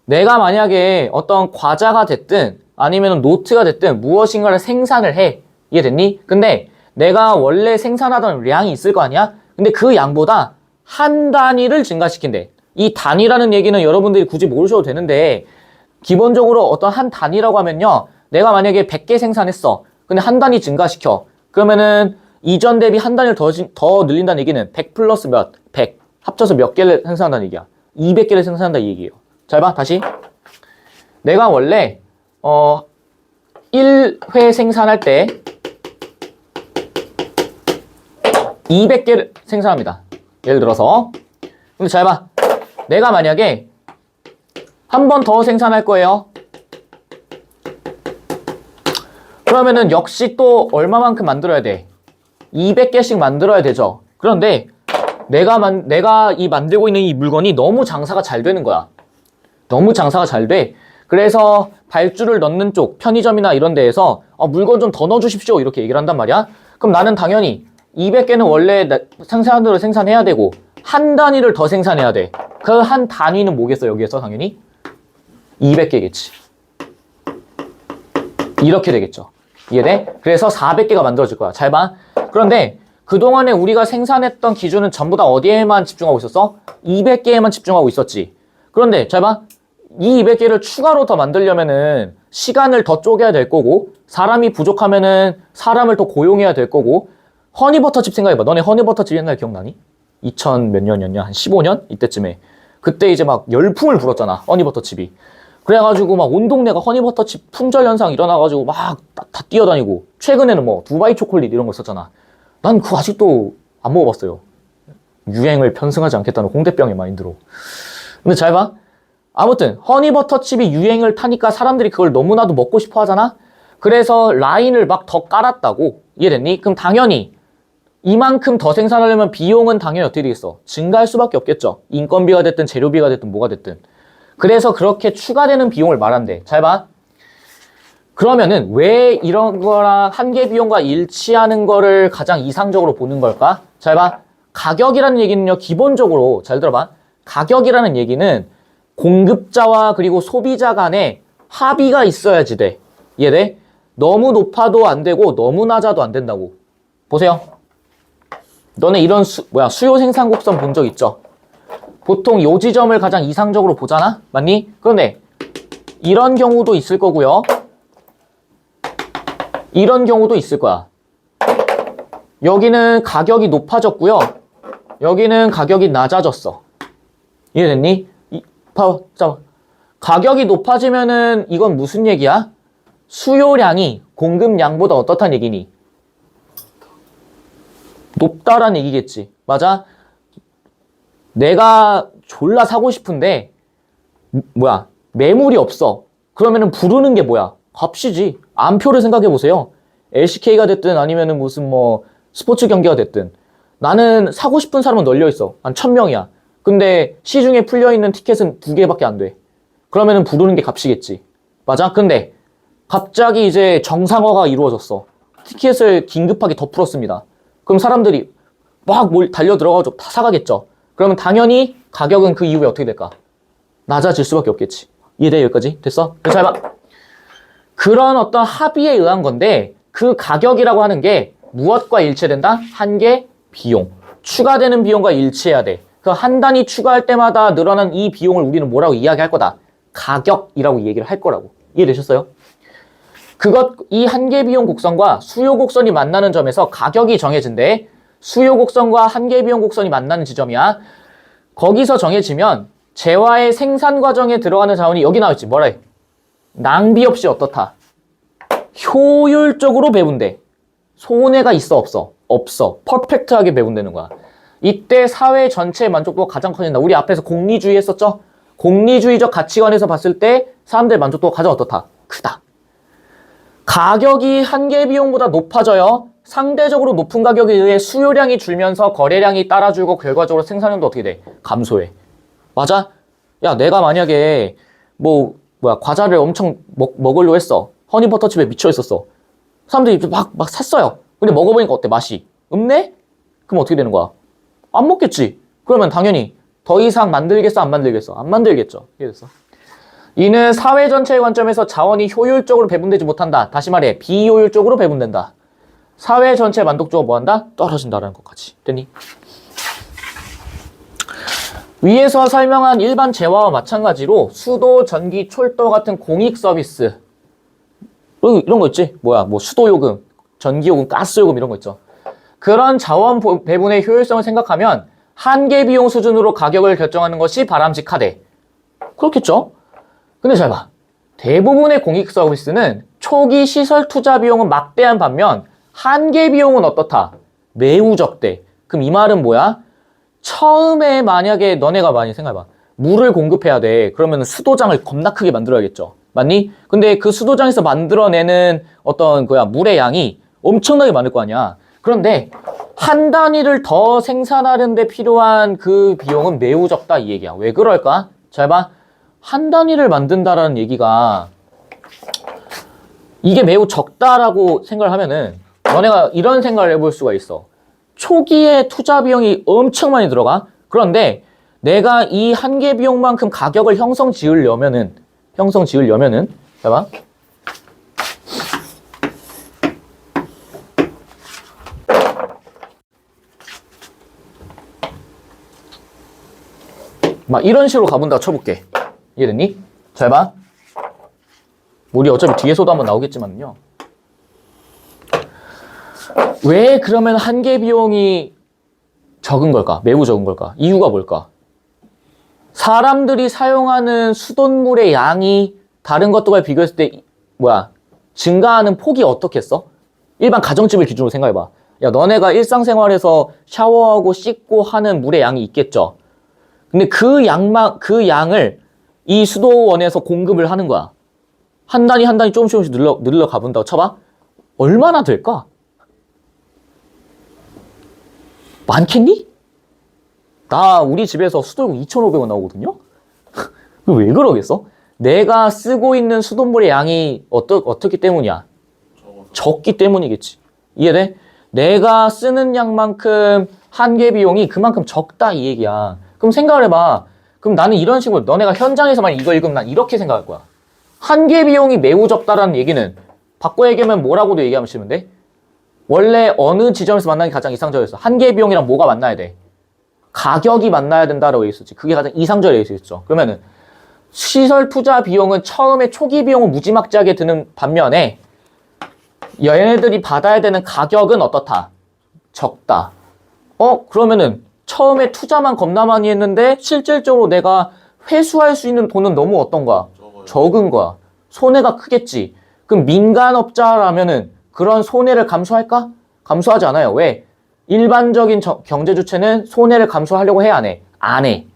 내가 만약에 어떤 과자가 됐든 아니면 노트가 됐든 무엇인가를 생산을 해. 이해됐니? 근데 내가 원래 생산하던 양이 있을 거 아니야? 근데 그 양보다 한 단위를 증가시킨대. 이 단위라는 얘기는 여러분들이 굳이 모르셔도 되는데 기본적으로 어떤 한 단위라고 하면요. 내가 만약에 100개 생산했어. 근데 한 단위 증가시켜. 그러면은 이전 대비 한 단위를 더 늘린다는 얘기는 100 플러스 몇? 100. 합쳐서 몇 개를 생산한다는 얘기야. 200개를 생산한다 이 얘기예요. 잘 봐. 다시. 내가 원래 1회 생산할 때 200개를 생산합니다. 예를 들어서. 근데 잘 봐. 내가 만약에 한 번 더 생산할 거예요. 그러면은 역시 또 얼마만큼 만들어야 돼? 200개씩 만들어야 되죠. 그런데 내가 이 만들고 있는 이 물건이 너무 장사가 잘 되는 거야. 너무 장사가 잘 돼. 그래서 발주를 넣는 쪽, 편의점이나 이런 데에서 물건 좀 더 넣어주십시오. 이렇게 얘기를 한단 말이야. 그럼 나는 당연히 200개는 원래 생산한 대로 생산해야 되고 한 단위를 더 생산해야 돼. 그 한 단위는 뭐겠어 여기에서 당연히? 200개겠지. 이렇게 되겠죠. 이해돼? 그래서 400개가 만들어질 거야. 잘 봐. 그런데 그동안에 우리가 생산했던 기준은 전부 다 어디에만 집중하고 있었어? 200개에만 집중하고 있었지. 그런데 잘 봐. 이 200개를 추가로 더 만들려면은 시간을 더 쪼개야 될 거고 사람이 부족하면은 사람을 더 고용해야 될 거고 허니버터칩 생각해봐. 너네 허니버터칩 옛날 기억나니? 2000 몇 년이었냐? 한 15년? 이때쯤에. 그때 이제 막 열풍을 불었잖아. 허니버터칩이. 그래가지고 막 온 동네가 허니버터칩 품절 현상 일어나가지고 막 다 뛰어다니고. 최근에는 뭐 두바이 초콜릿 이런 거 있었잖아. 난 그거 아직도 안 먹어봤어요. 유행을 편승하지 않겠다는 홍대병의 마인드로. 근데 잘 봐. 아무튼 허니버터칩이 유행을 타니까 사람들이 그걸 너무나도 먹고 싶어 하잖아. 그래서 라인을 막 더 깔았다고. 이해됐니? 그럼 당연히 이만큼 더 생산하려면 비용은 당연히 어떻게 되겠어? 증가할 수밖에 없겠죠. 인건비가 됐든 재료비가 됐든 뭐가 됐든. 그래서 그렇게 추가되는 비용을 말한대. 잘 봐. 그러면은 왜 이런 거랑 한계 비용과 일치하는 거를 가장 이상적으로 보는 걸까? 잘 봐. 가격이라는 얘기는요, 기본적으로 잘 들어봐. 가격이라는 얘기는 공급자와 그리고 소비자 간에 합의가 있어야지 돼. 이해돼? 너무 높아도 안 되고 너무 낮아도 안 된다고. 보세요. 너네 이런 수요 생산 곡선 본 적 있죠? 보통 요 지점을 가장 이상적으로 보잖아? 맞니? 그런데 이런 경우도 있을 거고요. 이런 경우도 있을 거야. 여기는 가격이 높아졌고요. 여기는 가격이 낮아졌어. 이해됐니? 자, 가격이 높아지면은 이건 무슨 얘기야? 수요량이 공급량보다 어떻다는 얘기니? 높다라는 얘기겠지. 맞아? 내가 졸라 사고 싶은데 매물이 없어. 그러면은 부르는 게 뭐야? 값이지. 암표를 생각해 보세요. LCK가 됐든 아니면은 무슨 뭐 스포츠 경기가 됐든 나는 사고 싶은 사람은 널려 있어. 한 1000명이야. 근데 시중에 풀려 있는 티켓은 2개밖에 안 돼. 그러면은 부르는 게 값이겠지. 맞아? 근데 갑자기 이제 정상화가 이루어졌어. 티켓을 긴급하게 더 풀었습니다. 그럼 사람들이 막 달려 들어가지고 다 사가겠죠. 그러면 당연히 가격은 그 이후에 어떻게 될까? 낮아질 수밖에 없겠지. 이해돼? 여기까지? 됐어? 잘 봐. 그런 어떤 합의에 의한 건데 그 가격이라고 하는 게 무엇과 일치된다? 한계, 비용. 추가되는 비용과 일치해야 돼. 그 한 단위 추가할 때마다 늘어난 이 비용을 우리는 뭐라고 이야기할 거다? 가격이라고 얘기를 할 거라고. 이해되셨어요? 이 한계 비용 곡선과 수요 곡선이 만나는 점에서 가격이 정해진대. 수요 곡선과 한계 비용 곡선이 만나는 지점이야. 거기서 정해지면 재화의 생산 과정에 들어가는 자원이 여기 나와있지. 뭐라 해? 낭비 없이 어떻다? 효율적으로 배분돼. 손해가 있어 없어? 없어. 퍼펙트하게 배분되는 거야. 이때 사회 전체의 만족도가 가장 커진다. 우리 앞에서 공리주의 했었죠? 공리주의적 가치관에서 봤을 때 사람들의 만족도가 가장 어떻다? 크다. 가격이 한계 비용보다 높아져요. 상대적으로 높은 가격에 의해 수요량이 줄면서 거래량이 따라주고 결과적으로 생산량도 어떻게 돼? 감소해. 맞아? 야, 내가 만약에 과자를 엄청 먹으려고 했어. 허니버터칩에 미쳐 있었어. 사람들이 막 샀어요. 근데 먹어보니까 어때? 맛이 없네? 그럼 어떻게 되는 거야? 안 먹겠지. 그러면 당연히 더 이상 만들겠어? 안 만들겠어? 안 만들겠죠. 이해됐어? 이는 사회 전체의 관점에서 자원이 효율적으로 배분되지 못한다. 다시 말해, 비효율적으로 배분된다. 사회 전체의 만족도가 뭐한다? 떨어진다라는 것까지. 됐니? 위에서 설명한 일반 재화와 마찬가지로 수도, 전기, 철도 같은 공익 서비스 이런 거 있지? 수도요금, 전기요금, 가스요금 이런 거 있죠. 그런 자원 배분의 효율성을 생각하면 한계 비용 수준으로 가격을 결정하는 것이 바람직하대. 그렇겠죠? 근데 잘 봐. 대부분의 공익 서비스는 초기 시설 투자 비용은 막대한 반면 한계 비용은 어떻다? 매우 적대. 그럼 이 말은 뭐야? 처음에 만약에 너네가 많이 생각해봐. 물을 공급해야 돼. 그러면 수도장을 겁나 크게 만들어야겠죠. 맞니? 근데 그 수도장에서 만들어내는 물의 양이 엄청나게 많을 거 아니야. 그런데 한 단위를 더 생산하는 데 필요한 그 비용은 매우 적다 이 얘기야. 왜 그럴까? 잘 봐. 한 단위를 만든다라는 얘기가 이게 매우 적다라고 생각을 하면은 너네가 이런 생각을 해볼 수가 있어. 초기에 투자 비용이 엄청 많이 들어가. 그런데 내가 이 한계 비용만큼 가격을 형성 지으려면은 봐봐. 막 이런 식으로 가본다고 쳐볼게. 이해됐니? 잘 봐. 우리 어차피 뒤에서도 한번 나오겠지만요. 왜 그러면 한계 비용이 적은 걸까? 매우 적은 걸까? 이유가 뭘까? 사람들이 사용하는 수돗물의 양이 다른 것들과 비교했을 때 증가하는 폭이 어떻겠어? 일반 가정집을 기준으로 생각해봐. 야, 너네가 일상생활에서 샤워하고 씻고 하는 물의 양이 있겠죠? 근데 그 양을 이 수도원에서 공급을 하는 거야. 한 단위 한 단위 조금씩 늘러 가본다고 쳐봐. 얼마나 될까? 많겠니? 우리 집에서 수도용 2,500원 나오거든요? 왜 그러겠어? 내가 쓰고 있는 수돗물의 양이 어떻기 때문이야? 적기 때문이겠지. 이해돼? 내가 쓰는 양만큼 한계 비용이 그만큼 적다 이 얘기야. 그럼 생각을 해봐. 그럼 나는 이런 식으로 너네가 현장에서만 이거 읽으면 난 이렇게 생각할 거야. 한계 비용이 매우 적다라는 얘기는 바꿔 얘기하면 뭐라고도 얘기하면 싫으면 돼? 원래 어느 지점에서 만나는 게 가장 이상적이었어? 한계 비용이랑 뭐가 만나야 돼? 가격이 만나야 된다라고 얘기했었지. 그게 가장 이상적이라고 얘기했었죠. 그러면은 시설 투자 비용은 처음에 초기 비용은 무지막지하게 드는 반면에 얘네들이 받아야 되는 가격은 어떻다? 적다. 그러면은 처음에 투자만 겁나 많이 했는데 실질적으로 내가 회수할 수 있는 돈은 너무 어떤가? 적은 거야. 손해가 크겠지. 그럼 민간업자라면은 그런 손해를 감수할까? 감수하지 않아요. 왜? 일반적인 경제 주체는 손해를 감수하려고 해, 안 해? 안 해.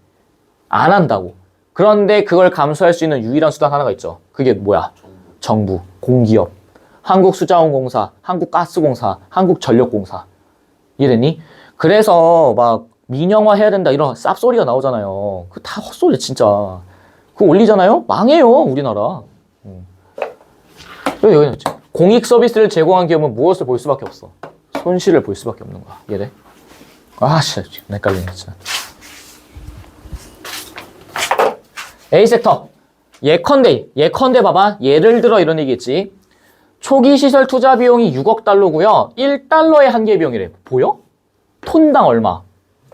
안 한다고. 그런데 그걸 감수할 수 있는 유일한 수단 하나가 있죠. 그게 뭐야? 정부, 공기업, 한국수자원공사, 한국가스공사, 한국전력공사. 이해됐니? 그래서 막 민영화 해야 된다 이런 쌉소리가 나오잖아요. 그거 다 헛소리 진짜. 그거 올리잖아요? 망해요 우리나라. 여기 있지. 공익 서비스를 제공한 기업은 무엇을 볼 수밖에 없어? 손실을 볼 수밖에 없는 거야. 이해돼? 진짜 헷갈리네 진짜. A섹터. 예컨대 봐봐. 예를 들어 이런 얘기겠지. 초기 시설 투자 비용이 6억 달러고요. 1달러의 한계 비용이래. 보여? 톤당 얼마?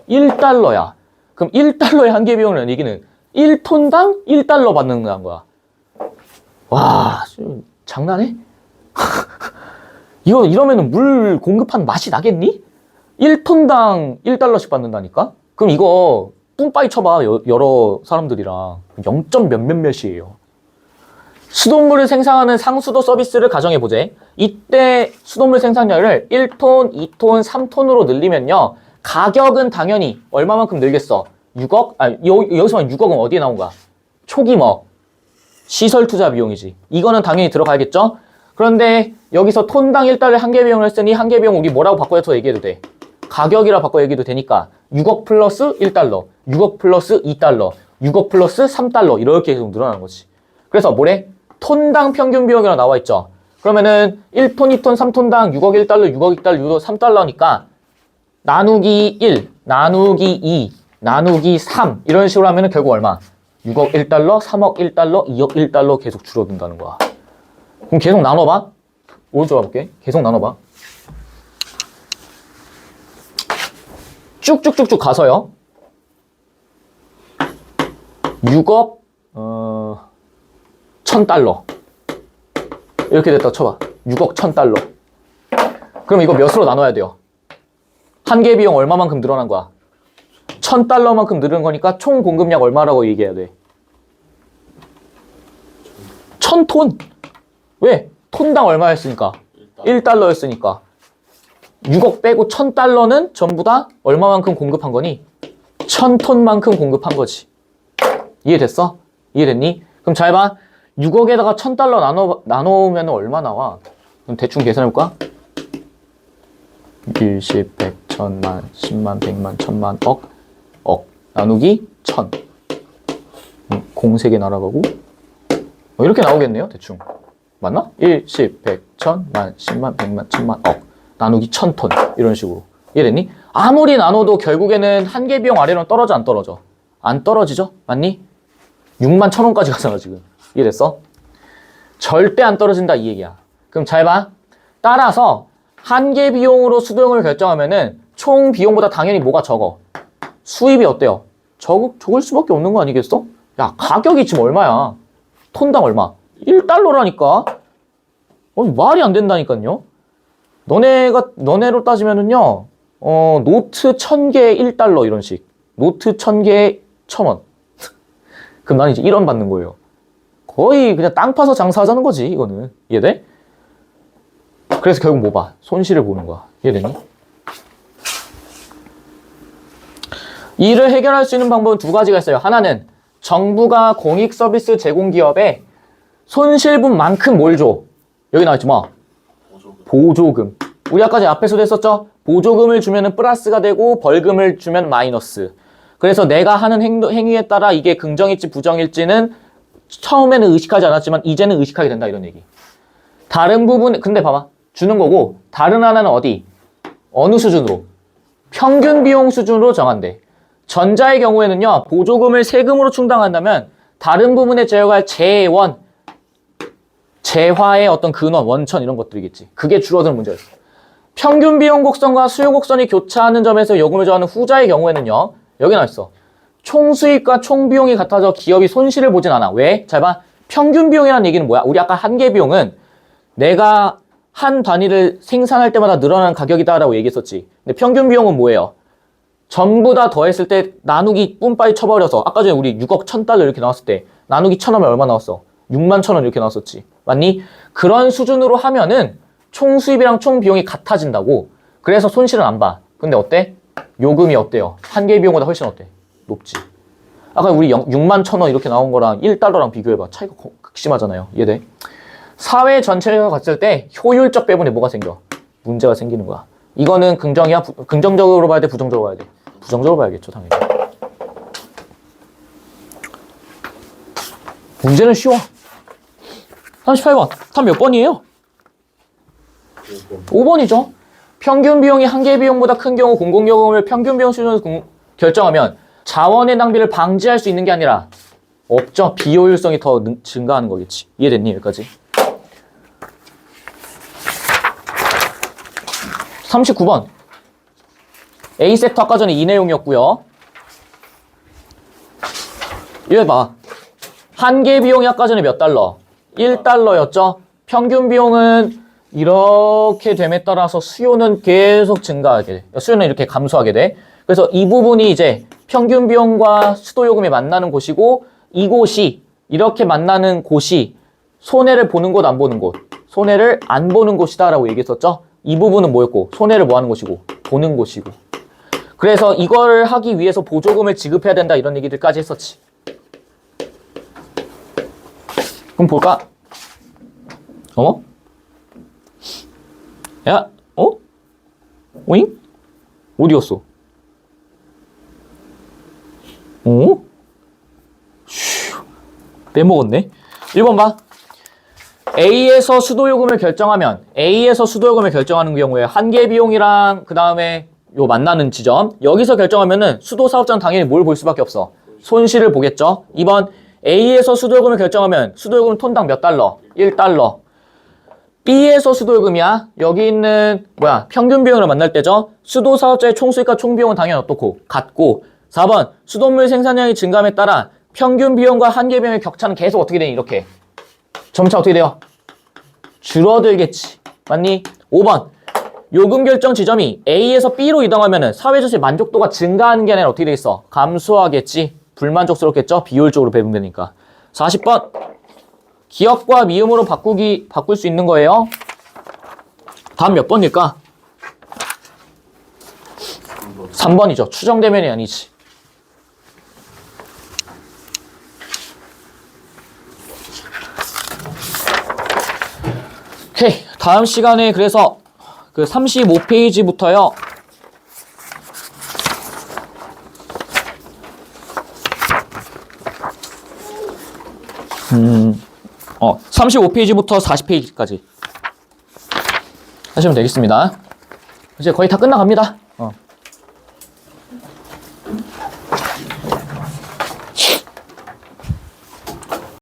1달러야. 그럼 1달러의 한계 비용이라는 얘기는 1톤당 1달러 받는다는 거야. 와, 장난해? 이러면은 물 공급하는 맛이 나겠니? 1톤당 1달러씩 받는다니까? 그럼 이거 뿜빠이 쳐봐. 여러 사람들이랑 0. 몇몇몇이에요. 수돗물을 생산하는 상수도 서비스를 가정해보재. 이때 수돗물 생산량을 1톤, 2톤, 3톤으로 늘리면요. 가격은 당연히 얼마만큼 늘겠어? 6억? 여기서만 6억은 어디에 나온 거야? 초기 시설 투자 비용이지. 이거는 당연히 들어가야겠죠? 그런데 여기서 톤당 1달러 한계 비용을 했으니 한계 비용 우리 뭐라고 바꿔서 얘기해도 돼? 가격이라 바꿔 얘기해도 되니까 6억 플러스 1달러, 6억 플러스 2달러, 6억 플러스 3달러 이렇게 계속 늘어나는 거지. 그래서 뭐래? 톤당 평균 비용이라고 나와 있죠. 그러면은 1톤, 2톤, 3톤당 6억 1달러, 6억 2달러, 6억 3달러니까 나누기 1, 나누기 2, 나누기 3 이런 식으로 하면은 결국 얼마? 6억 1달러, 3억 1달러, 2억 1달러 계속 줄어든다는 거야. 그럼 계속 나눠봐. 오른쪽 가볼게. 계속 나눠봐. 쭉쭉쭉쭉 가서요. 6억 1000달러 이렇게 됐다 쳐봐. 6억 1000달러. 그럼 이거 몇으로 나눠야 돼요? 한계 비용 얼마만큼 늘어난 거야? 1000달러만큼 늘은 거니까 총 공급량 얼마라고 얘기해야 돼? 1000톤. 왜? 톤당 얼마였으니까? 1달러였으니까 6억 빼고 1000달러는 전부 다 얼마만큼 공급한 거니? 1000톤만큼 공급한 거지. 이해됐어? 이해됐니? 그럼 잘 봐. 6억에다가 1000달러 나누면 얼마 나와? 그럼 대충 계산해볼까? 1, 10, 100, 1000만, 10만, 100만, 1000만, 억 나누기 1000. 공 3개 날아가고 이렇게 나오겠네요 대충. 맞나? 1, 10, 100, 1000만, 10만, 100만, 1000만, 억 나누기 1000톤 이런 식으로. 이해됐니? 아무리 나눠도 결국에는 한계 비용 아래로 떨어져 안 떨어져? 안 떨어지죠? 맞니? 6만 1000원까지 가잖아 지금. 이해됐어? 절대 안 떨어진다 이 얘기야. 그럼 잘 봐. 따라서 한계 비용으로 수도용을 결정하면은 총 비용보다 당연히 뭐가 적어? 수입이 어때요? 적을 수밖에 없는 거 아니겠어? 야, 가격이 지금 얼마야? 톤당 얼마? 1달러라니까? 말이 안 된다니까요? 너네로 따지면은요, 노트 1000개에 1달러 이런 식. 노트 1000개에 1000원. 그럼 나는 이제 1원 받는 거예요. 거의 그냥 땅 파서 장사하자는 거지, 이거는. 이해돼? 그래서 결국 뭐 봐? 손실을 보는 거야. 이해되니? 이를 해결할 수 있는 방법은 두 가지가 있어요. 하나는 정부가 공익 서비스 제공 기업에 손실분만큼 뭘 줘? 여기 나와있지 뭐? 보조금. 우리 아까 앞에서도 했었죠? 보조금을 주면은 플러스가 되고 벌금을 주면 마이너스. 그래서 내가 하는 행위에 따라 이게 긍정일지 부정일지는 처음에는 의식하지 않았지만 이제는 의식하게 된다 이런 얘기. 다른 부분 근데 봐봐. 주는 거고 다른 하나는 어디? 어느 수준으로? 평균 비용 수준으로 정한대. 전자의 경우에는요. 보조금을 세금으로 충당한다면 다른 부분에 제어할 재원, 재화의 어떤 근원, 원천 이런 것들이겠지. 그게 줄어드는 문제였어. 평균 비용 곡선과 수요 곡선이 교차하는 점에서 요금을 정하는 후자의 경우에는요. 여기 나와있어. 총 수익과 총 비용이 같아져 기업이 손실을 보진 않아. 왜? 잘 봐. 평균 비용이라는 얘기는 뭐야? 우리 아까 한 개 비용은 내가 한 단위를 생산할 때마다 늘어나는 가격이다라고 얘기했었지. 근데 평균 비용은 뭐예요? 전부 다 더했을 때 나누기 뿜빠이 쳐버려서 아까 전에 우리 6억 1,000달러 이렇게 나왔을 때 나누기 1,000하면 얼마 나왔어? 6만 1,000원 이렇게 나왔었지. 맞니? 그런 수준으로 하면은 총 수입이랑 총 비용이 같아진다고. 그래서 손실은 안 봐. 근데 어때? 요금이 어때요? 한 개 비용보다 훨씬 어때? 높지. 아까 우리 6만 1,000원 이렇게 나온 거랑 1달러랑 비교해봐. 차이가 극심하잖아요. 이해돼? 사회 전체에서 봤을 때 효율적 배분에 뭐가 생겨? 문제가 생기는 거야. 이거는 긍정이야? 긍정적으로 봐야 돼? 부정적으로 봐야 돼? 부정적으로 봐야겠죠, 당연히. 문제는 쉬워. 38번. 답 몇 번이에요? 5번이죠. 평균 비용이 한 개 비용보다 큰 경우 공공요금을 평균 비용 수준으로 결정하면 자원의 낭비를 방지할 수 있는 게 아니라 없죠. 비효율성이 더 증가하는 거겠지. 이해됐니? 여기까지. 39번. A세트 아까 전에 이 내용이었고요. 이거 봐. 한 개 비용이 아까 전에 몇 달러? 1달러였죠. 평균 비용은 이렇게 됨에 따라서 수요는 계속 증가하게 돼. 수요는 이렇게 감소하게 돼. 그래서 이 부분이 이제 평균 비용과 수도요금이 만나는 곳이고 이곳이 이렇게 만나는 곳이 손해를 보는 곳 안 보는 곳. 손해를 안 보는 곳이다 라고 얘기했었죠. 이 부분은 뭐였고 손해를 뭐 하는 곳이고 보는 곳이고. 그래서 이걸 하기 위해서 보조금을 지급해야 된다 이런 얘기들까지 했었지. 그럼 볼까? 야, 오잉? 어디 갔어? 휴, 빼먹었네. 1번 봐. A에서 수도요금을 결정하면 A에서 수도요금을 결정하는 경우에 한 개 비용이랑 그 다음에 요 만나는 지점 여기서 결정하면은 수도 사업자는 당연히 뭘 볼 수밖에 없어. 손실을 보겠죠. 2번 A에서 수도요금을 결정하면 수도요금 톤당 몇 달러? 1달러. B에서 수도요금이야. 여기 있는 평균 비용을 만날 때죠. 수도 사업자의 총수익과 총비용은 당연히 어떻고? 같고. 4번 수돗물 생산량이 증감에 따라 평균 비용과 한 개 비용의 격차는 계속 어떻게 되니? 이렇게 점차 어떻게 돼요? 줄어들겠지. 맞니? 5번 요금 결정 지점이 A에서 B로 이동하면 사회적인 만족도가 증가하는 게 아니라 어떻게 되겠어? 감소하겠지. 불만족스럽겠죠? 비효율적으로 배분되니까. 40번 기억과 미음으로 바꿀 수 있는 거예요. 다음 몇 번일까? 3번이죠. 추정대면이 아니지. 오케이. 다음 시간에 그래서 그 35페이지부터요. 35페이지부터 40페이지까지 하시면 되겠습니다. 이제 거의 다 끝나갑니다.